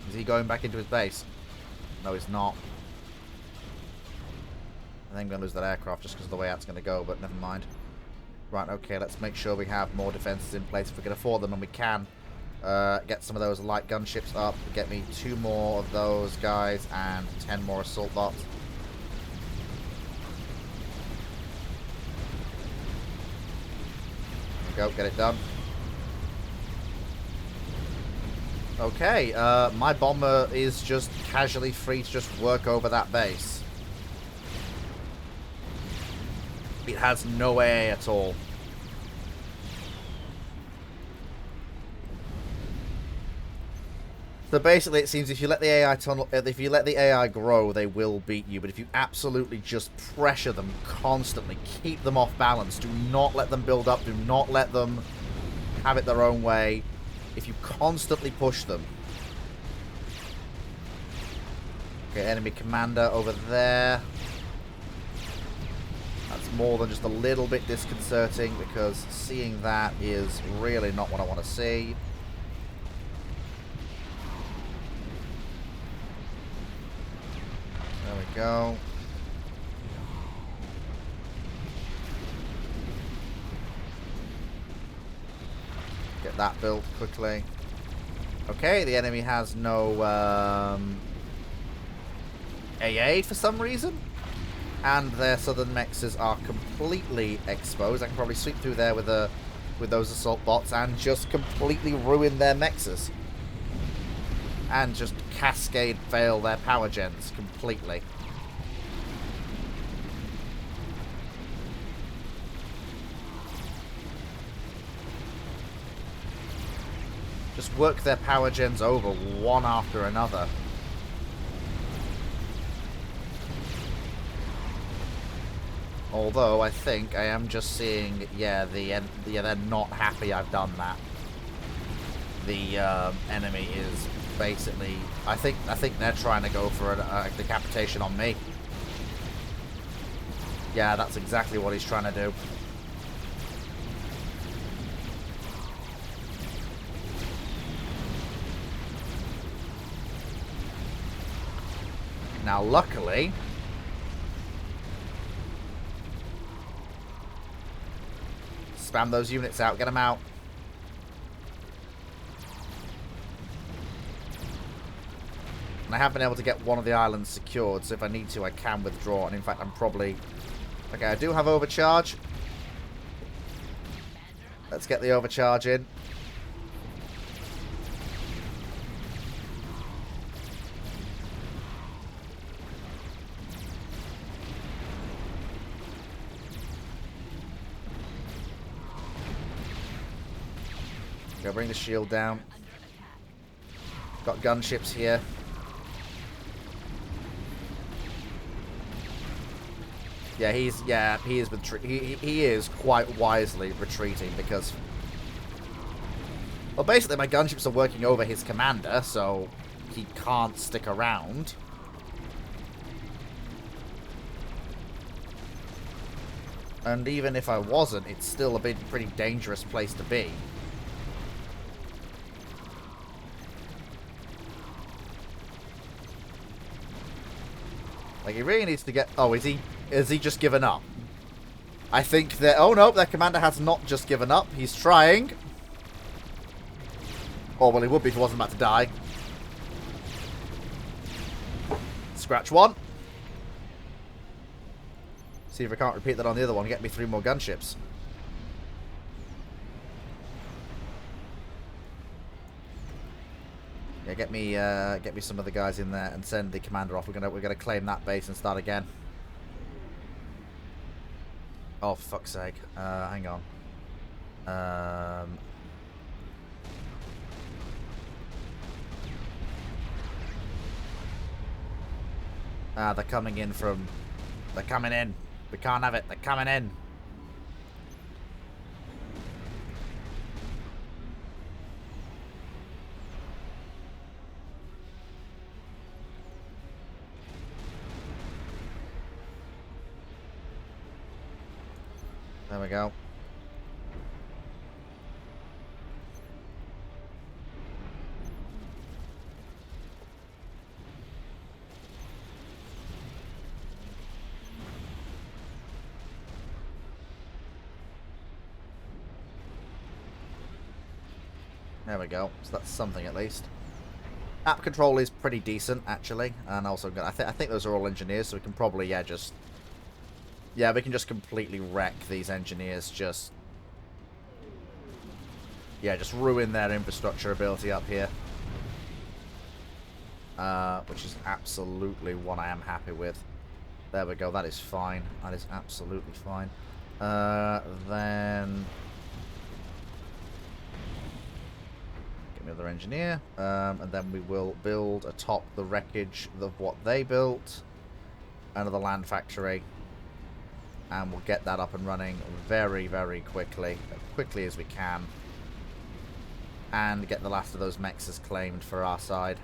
Is he going back into his base? No, he's not. I think I'm going to lose that aircraft just because of the way that's going to go, but never mind. Right, okay, let's make sure we have more defenses in place if we can afford them, and we can. Get some of those light gunships up. Get me 2 more of those guys and 10 more assault bots. There we go, get it done. Okay, my bomber is just casually free to just work over that base. It has no AA at all. So basically, it seems if you let the AI tunnel, if you let the AI grow, they will beat you. But if you absolutely just pressure them constantly, keep them off balance, do not let them build up, do not let them have it their own way. If you constantly push them. Okay, enemy commander over there. That's more than just a little bit disconcerting, because seeing that is really not what I want to see. There we go. Get that built quickly. Okay, the enemy has no AA for some reason. And their southern mexes are completely exposed. I can probably sweep through there with those assault bots and just completely ruin their mexes. And just cascade fail their power gens completely. Just work their power gens over one after another. Although I think I am just seeing, yeah, they're not happy I've done that. The enemy is basically, I think they're trying to go for a decapitation on me. Yeah, that's exactly what he's trying to do. Now, luckily, spam those units out. Get them out. And I have been able to get one of the islands secured, so if I need to, I can withdraw. And in fact, I'm probably... Okay, I do have overcharge. Let's get the overcharge in. Go bring the shield down. Got gunships here. Yeah, he is quite wisely retreating because, well, basically my gunships are working over his commander, so he can't stick around. And even if I wasn't, it's still a pretty dangerous place to be. Like, he really needs to get... Oh, is he just given up? I think that... Oh, no, their commander has not just given up. He's trying. Oh, well, he would be if he wasn't about to die. Scratch one. See if I can't repeat that on the other one. Get me 3 more gunships. Yeah, get me some of the guys in there and send the commander off. We're gonna claim that base and start again. Oh, for fuck's sake! Hang on. They're coming in from. They're coming in. We can't have it. They're coming in. There we go. There we go. So that's something at least. App control is pretty decent actually, and also I think those are all engineers, so we can probably we can just completely wreck these engineers. Just ruin their infrastructure ability up here, which is absolutely what I am happy with. There we go. That is fine. That is absolutely fine. Then. Another engineer, and then we will build atop the wreckage of what they built, another land factory, and we'll get that up and running very, very quickly, as quickly as we can, and get the last of those mexes claimed for our side.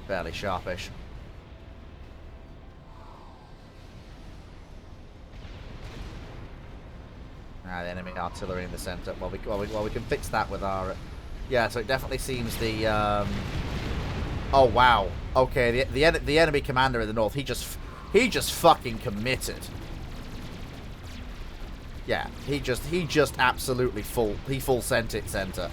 Fairly sharpish. The enemy artillery in the centre. Well, we can fix that with our... Yeah, so it definitely seems the... Oh, wow. Okay, the enemy commander in the north, he just fucking committed. Yeah, he just absolutely full sent it centre.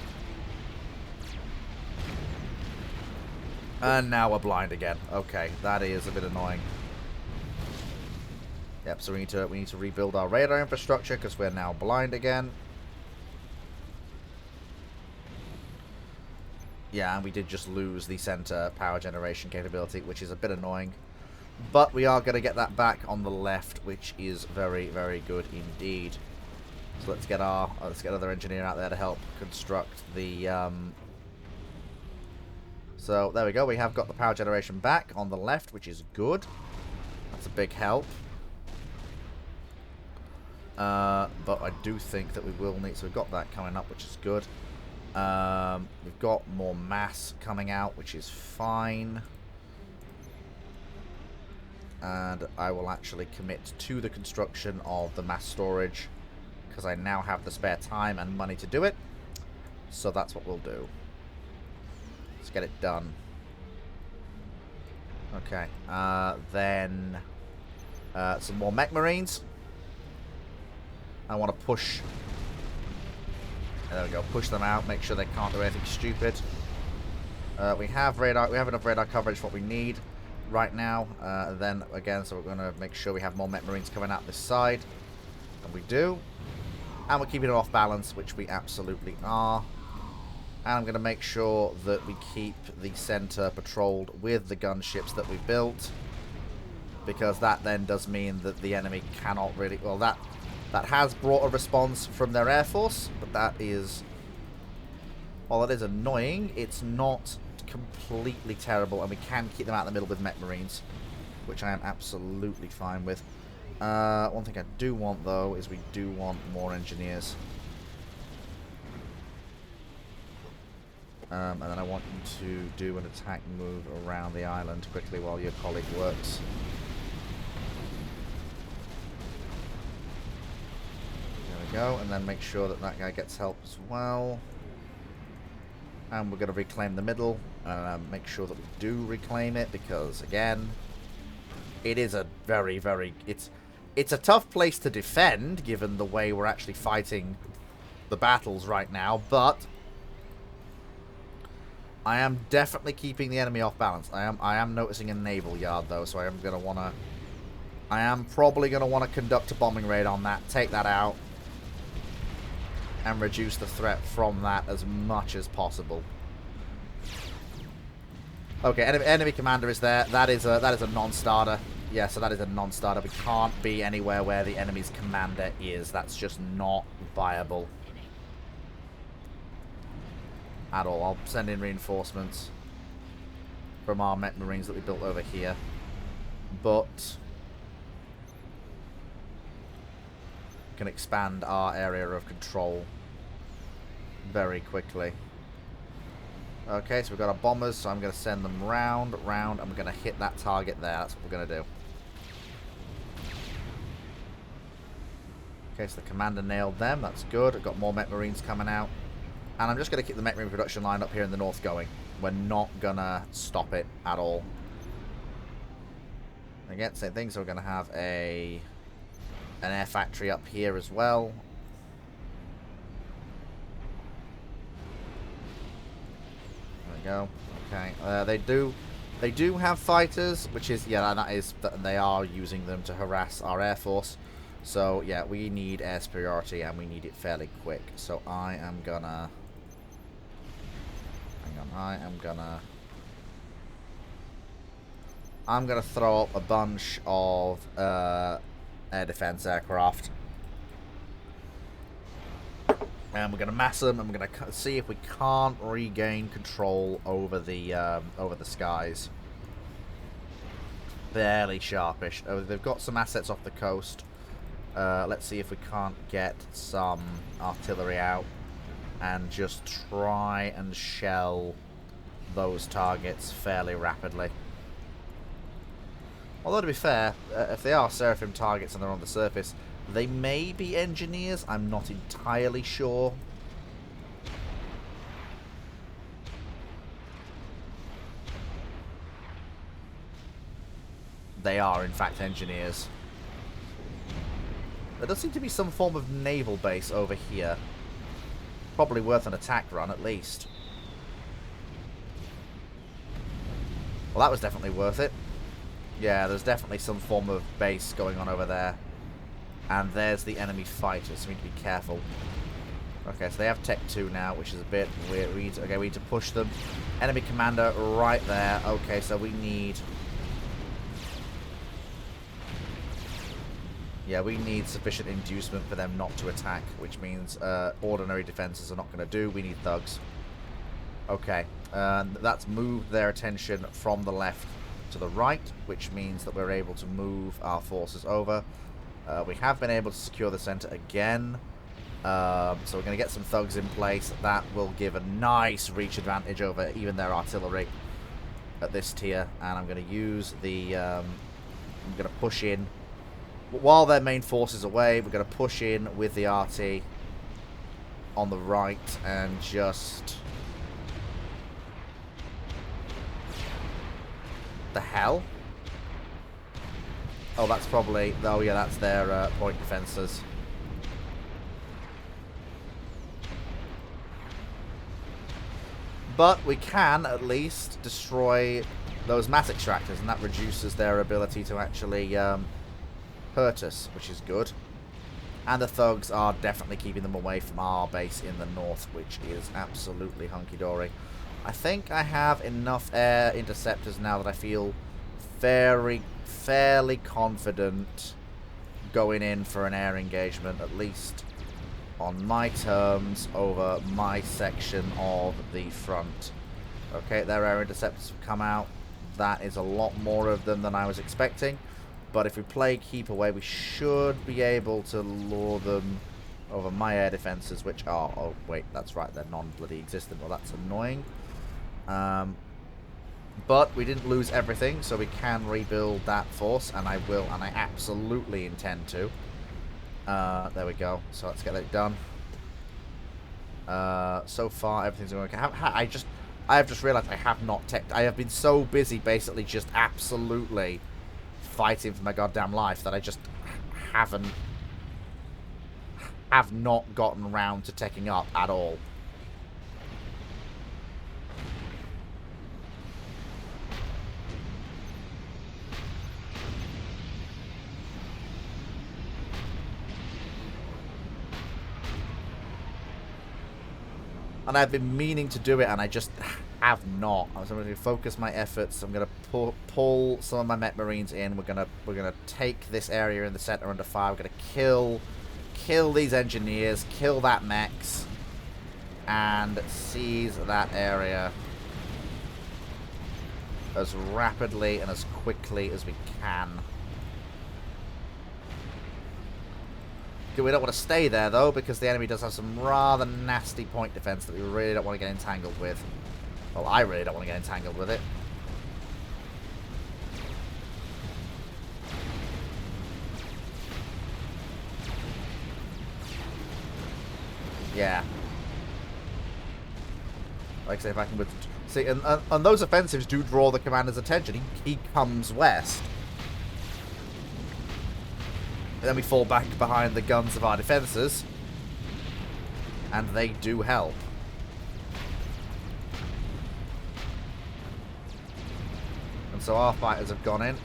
And now we're blind again. Okay, that is a bit annoying. Yep, so we need to rebuild our radar infrastructure because we're now blind again. Yeah, and we did just lose the center power generation capability, which is a bit annoying. But we are going to get that back on the left, which is very, very good indeed. So let's get another engineer out there to help construct the. So there we go. We have got the power generation back on the left, which is good. That's a big help. But I do think that we will need. So we've got that coming up, which is good. We've got more mass coming out, which is fine. And I will actually commit to the construction of the mass storage because I now have the spare time and money to do it. So that's what we'll do. Let's get it done. Okay. Then some more mech marines. I want to push. There we go. Push them out. Make sure they can't do anything stupid. We have radar. We have enough radar coverage for what we need right now. Then again, so we're going to make sure we have more mech marines coming out this side, and we do. And we're keeping it off balance, which we absolutely are. And I'm going to make sure that we keep the center patrolled with the gunships that we built, because that then does mean that the enemy cannot really. Well, that has brought a response from their air force, but that is, while it is annoying, it's not completely terrible, and we can keep them out in the middle with mech marines, which I am absolutely fine with. One thing I do want, though, is we do want more engineers. And then I want you to do an attack move around the island quickly while your colleague works. Go, and then make sure that that guy gets help as well. And we're going to reclaim the middle. Make sure that we do reclaim it, because again, it is a very, very it's a tough place to defend given the way we're actually fighting the battles right now. But I am definitely keeping the enemy off balance. I am noticing a naval yard though, so I am probably going to want to conduct a bombing raid on that, take that out, and reduce the threat from that as much as possible. Okay, enemy commander is there. That is a non-starter. Yeah, so that is a non-starter. We can't be anywhere where the enemy's commander is. That's just not viable at all. I'll send in reinforcements from our mech marines that we built over here, but can expand our area of control very quickly. Okay, so we've got our bombers, so I'm going to send them round, and we're going to hit that target there. That's what we're going to do. Okay, so the commander nailed them. That's good. I've got more mech marines coming out. And I'm just going to keep the mech marine production line up here in the north going. We're not going to stop it at all. Again, same thing, so we're going to have an air factory up here as well. There we go. Okay. They do have fighters, which is, yeah, that is, they are using them to harass our air force. So yeah, we need air superiority and we need it fairly quick. So I am gonna, I'm gonna throw up a bunch of air defense aircraft, and we're gonna mass them, and we're gonna see if we can't regain control over the skies. Fairly sharpish. They've got some assets off the coast. Let's see if we can't get some artillery out and just try and shell those targets fairly rapidly. Although, to be fair, if they are Seraphim targets and they're on the surface, they may be engineers. I'm not entirely sure. They are, in fact, engineers. There does seem to be some form of naval base over here. Probably worth an attack run, at least. Well, that was definitely worth it. Yeah, there's definitely some form of base going on over there. And there's the enemy fighters, so we need to be careful. Okay, so they have Tech 2 now, which is a bit weird. We need to push them. Enemy commander right there. Okay, so we need... Yeah, we need sufficient inducement for them not to attack, which means ordinary defenses are not going to do. We need thugs. Okay, that's moved their attention from the left to the right, which means that we're able to move our forces over. We have been able to secure the center again. So we're going to get some thugs in place. That will give a nice reach advantage over even their artillery at this tier. And I'm going to use the... I'm going to push in. While their main force is away, we're going to push in with the RT on the right and just... The hell? Oh, that's probably... Oh, yeah, that's their point defenses. But we can, at least, destroy those mass extractors, and that reduces their ability to actually hurt us, which is good. And the thugs are definitely keeping them away from our base in the north, which is absolutely hunky-dory. I think I have enough air interceptors now that I feel fairly confident going in for an air engagement, at least on my terms, over my section of the front. Okay, their air interceptors have come out. That is a lot more of them than I was expecting. But if we play keep away, we should be able to lure them over my air defenses, which are... Oh, wait, that's right, they're non-bloody existent. Well, that's annoying. But we didn't lose everything, so we can rebuild that force, and I will, and I absolutely intend to. There we go. So let's get it done. So far, everything's going okay. I have just realized I have not teched. I have been so busy basically just absolutely fighting for my goddamn life that I just have not gotten around to teching up at all. And I've been meaning to do it, and I just have not. So I'm going to focus my efforts. I'm going to pull some of my Met Marines in. We're gonna take this area in the center under fire. We're going to kill these engineers, kill that mechs, and seize that area as rapidly and as quickly as we can. We don't want to stay there, though, because the enemy does have some rather nasty point defense that we really don't want to get entangled with. Well, I really don't want to get entangled with it. Yeah. Like I say, if I can... See, and those offensives do draw the commander's attention. He comes west. And then we fall back behind the guns of our defences. And they do help. And so our fighters have gone in.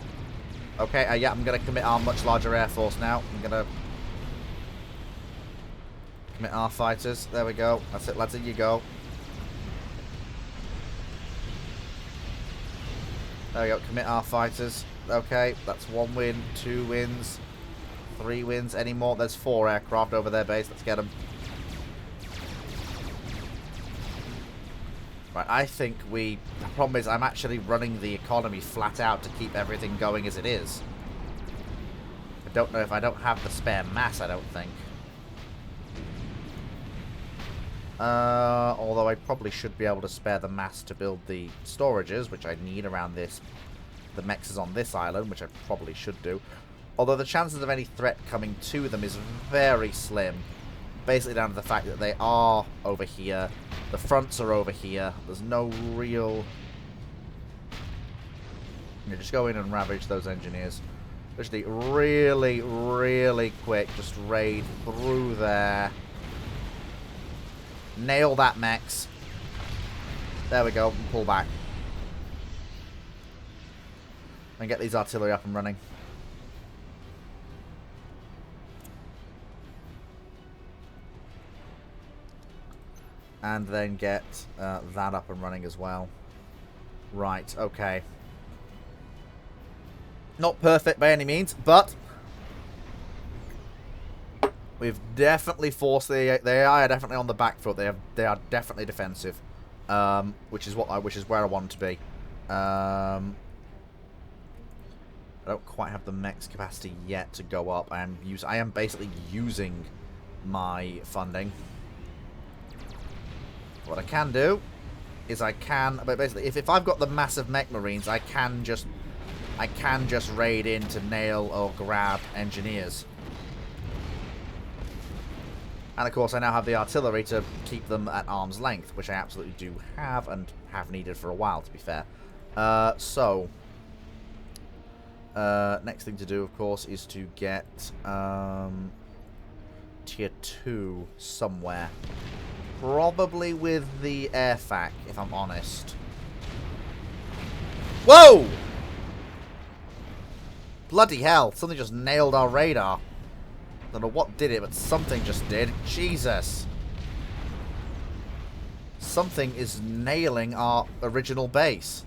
Okay, yeah, I'm going to commit our much larger air force now. I'm going to commit our fighters. There we go. That's it, lads. In you go. There we go. Commit our fighters. Okay, that's 1 win, 2 wins. 3 wins. Any more? There's 4 aircraft over their base. Let's get them. Right, I think the problem is I'm actually running the economy flat out to keep everything going as it is. I don't know if I don't have the spare mass, I don't think. Although I probably should be able to spare the mass to build the storages, which I need around this. The mechs is on this island, which I probably should do. Although the chances of any threat coming to them is very slim. Basically down to the fact that they are over here. The fronts are over here. There's no real... just go in and ravage those engineers. Actually, really, really quick. Just raid through there. Nail that mechs. There we go. Pull back. And get these artillery up and running. And then get that up and running as well. Right, okay. Not perfect by any means, but we've definitely forced they are definitely on the back foot. They are definitely defensive, which is where I want to be. I don't quite have the max capacity yet to go up. I am basically using my funding. What I can do is but basically if I've got the massive mech marines, I can just raid in to nail or grab engineers. And of course I now have the artillery to keep them at arm's length, which I absolutely do have and have needed for a while, to be fair. Next thing to do, of course, is to get tier 2 somewhere. Probably with the air fac, if I'm honest. Whoa! Bloody hell, something just nailed our radar. Don't know what did it, but something just did. Jesus. Something is nailing our original base.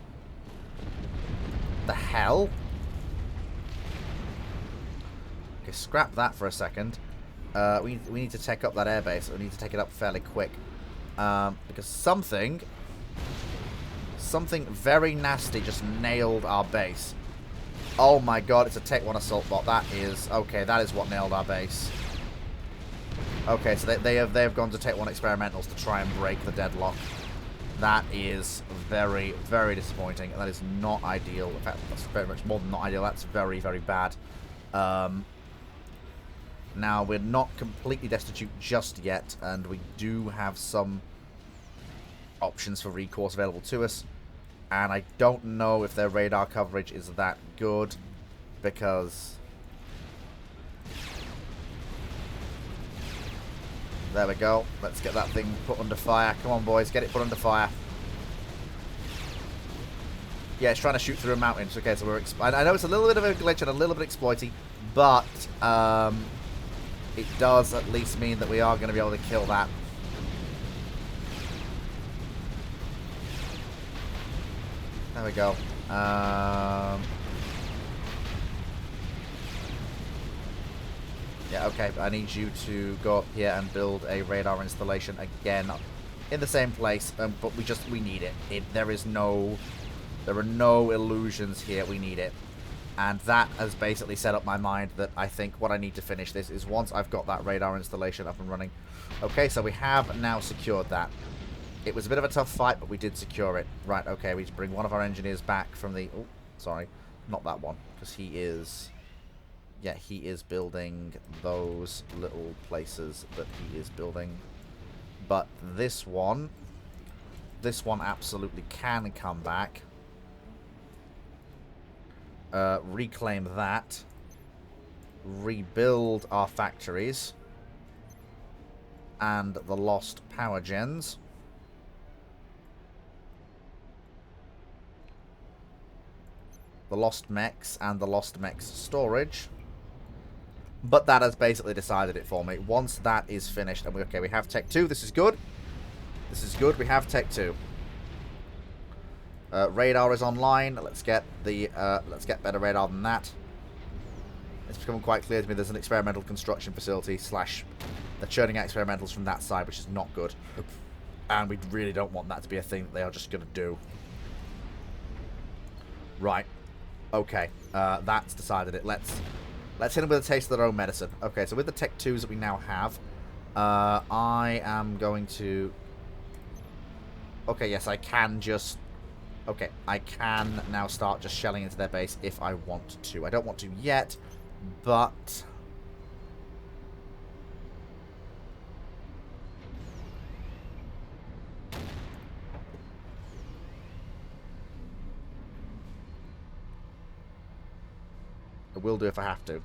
The hell? Okay, scrap that for a second. We need to take up that airbase. We need to take it up fairly quick. Because something very nasty just nailed our base. Oh my god, it's a Tech 1 assault bot. That is what nailed our base. Okay, so they have gone to Tech 1 experimentals to try and break the deadlock. That is very, very disappointing. That is not ideal. In fact, that's very much more than not ideal. That's very, very bad. Now, we're not completely destitute just yet, and we do have some options for recourse available to us. And I don't know if their radar coverage is that good, because... There we go. Let's get that thing put under fire. Come on, boys. Get it put under fire. Yeah, it's trying to shoot through a mountain. Okay, so we're... I know it's a little bit of a glitch and a little bit exploity, but it does at least mean that we are going to be able to kill that. There we go. Yeah, okay. I need you to go up here and build a radar installation again in the same place, but we need it. There are no illusions here. We need it. And that has basically set up my mind that I think what I need to finish this is once I've got that radar installation up and running. Okay, so we have now secured that. It was a bit of a tough fight, but we did secure it. Right, okay, we need to bring one of our engineers back from the... Oh, sorry. Not that one, because he is... Yeah, he is building those little places that he is building. But this one absolutely can come back. Reclaim that. Rebuild our factories. And the lost power gens. The lost mechs and the lost mechs storage. But that has basically decided it for me. Once that is finished, and we have Tech 2. This is good. This is good. We have Tech 2. Radar is online. Let's get better radar than that. It's becoming quite clear to me there's an experimental construction facility / they're churning out experimentals from that side, which is not good. And we really don't want that to be a thing that they are just going to do. Right. Okay. That's decided it. Let's hit them with a taste of their own medicine. Okay, so with the Tech 2s that we now have, I am going to... Okay, yes, I can just... Okay, I can now start just shelling into their base if I want to. I don't want to yet, but... I will do if I have to.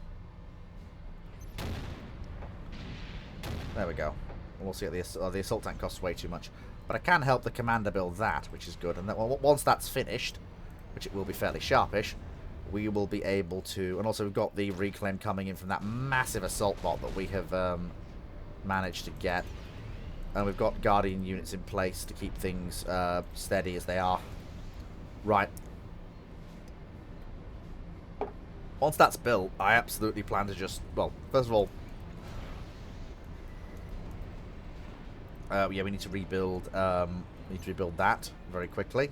There we go. We'll see. The assault tank costs way too much. But I can help the commander build that, which is good. And then, well, once that's finished, which it will be fairly sharpish, we will be able to... And also we've got the reclaim coming in from that massive assault bot that we have managed to get. And we've got Guardian units in place to keep things steady as they are. Right. Once that's built, I absolutely plan to just... Well, first of all... yeah, we need to rebuild... that very quickly.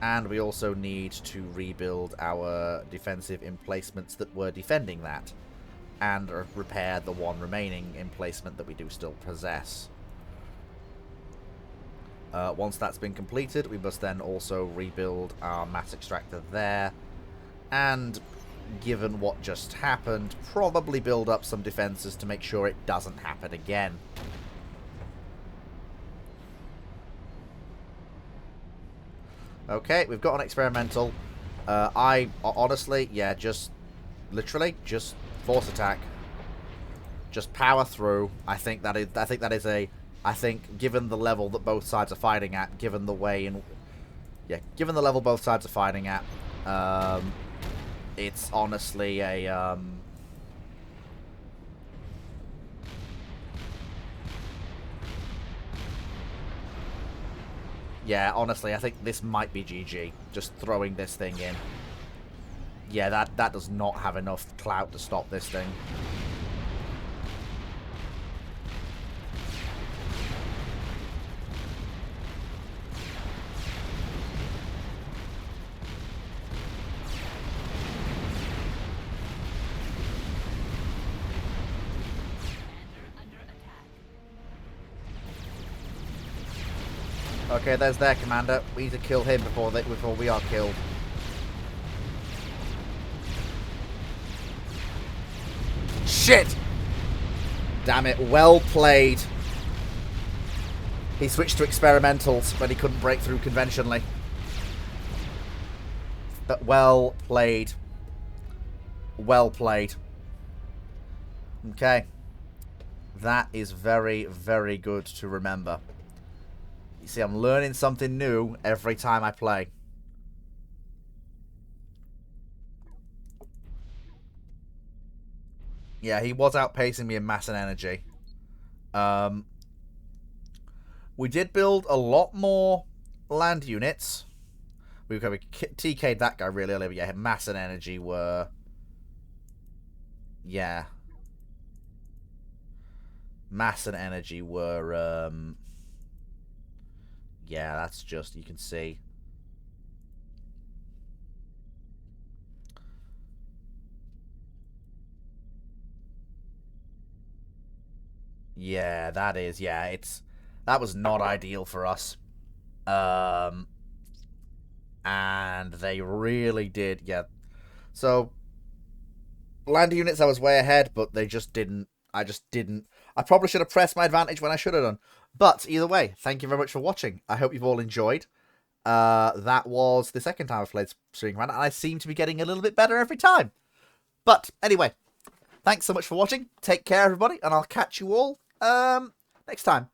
And we also need to rebuild our defensive emplacements that were defending that. And repair the one remaining emplacement that we do still possess. Once that's been completed, we must then also rebuild our mass extractor there. And, given what just happened, probably build up some defenses to make sure it doesn't happen again. Okay, we've got an experimental. I honestly, yeah, just literally just force attack. Just power through. I think that is a given the level that both sides are fighting at, given the way in given the level both sides are fighting at, it's honestly a yeah, honestly, I think this might be GG. Just throwing this thing in. Yeah, that does not have enough clout to stop this thing. Okay, there's their commander. We need to kill him before we are killed. Shit! Damn it, well played. He switched to experimentals when he couldn't break through conventionally. But well played. Well played. Okay. That is very, very good to remember. You see, I'm learning something new every time I play. Yeah, he was outpacing me in mass and energy. We did build a lot more land units. We TK'd that guy really early, but yeah, mass and energy were... Yeah. Mass and energy were... Yeah, that's just, you can see. Yeah, that is, yeah, that was not ideal for us. And they really did, yeah. So, land units, I was way ahead, but they just didn't, I probably should have pressed my advantage when I should have done. But, either way, thank you very much for watching. I hope you've all enjoyed. That was the second time I've played Streaming Command, and I seem to be getting a little bit better every time. But, anyway, thanks so much for watching. Take care, everybody, and I'll catch you all next time.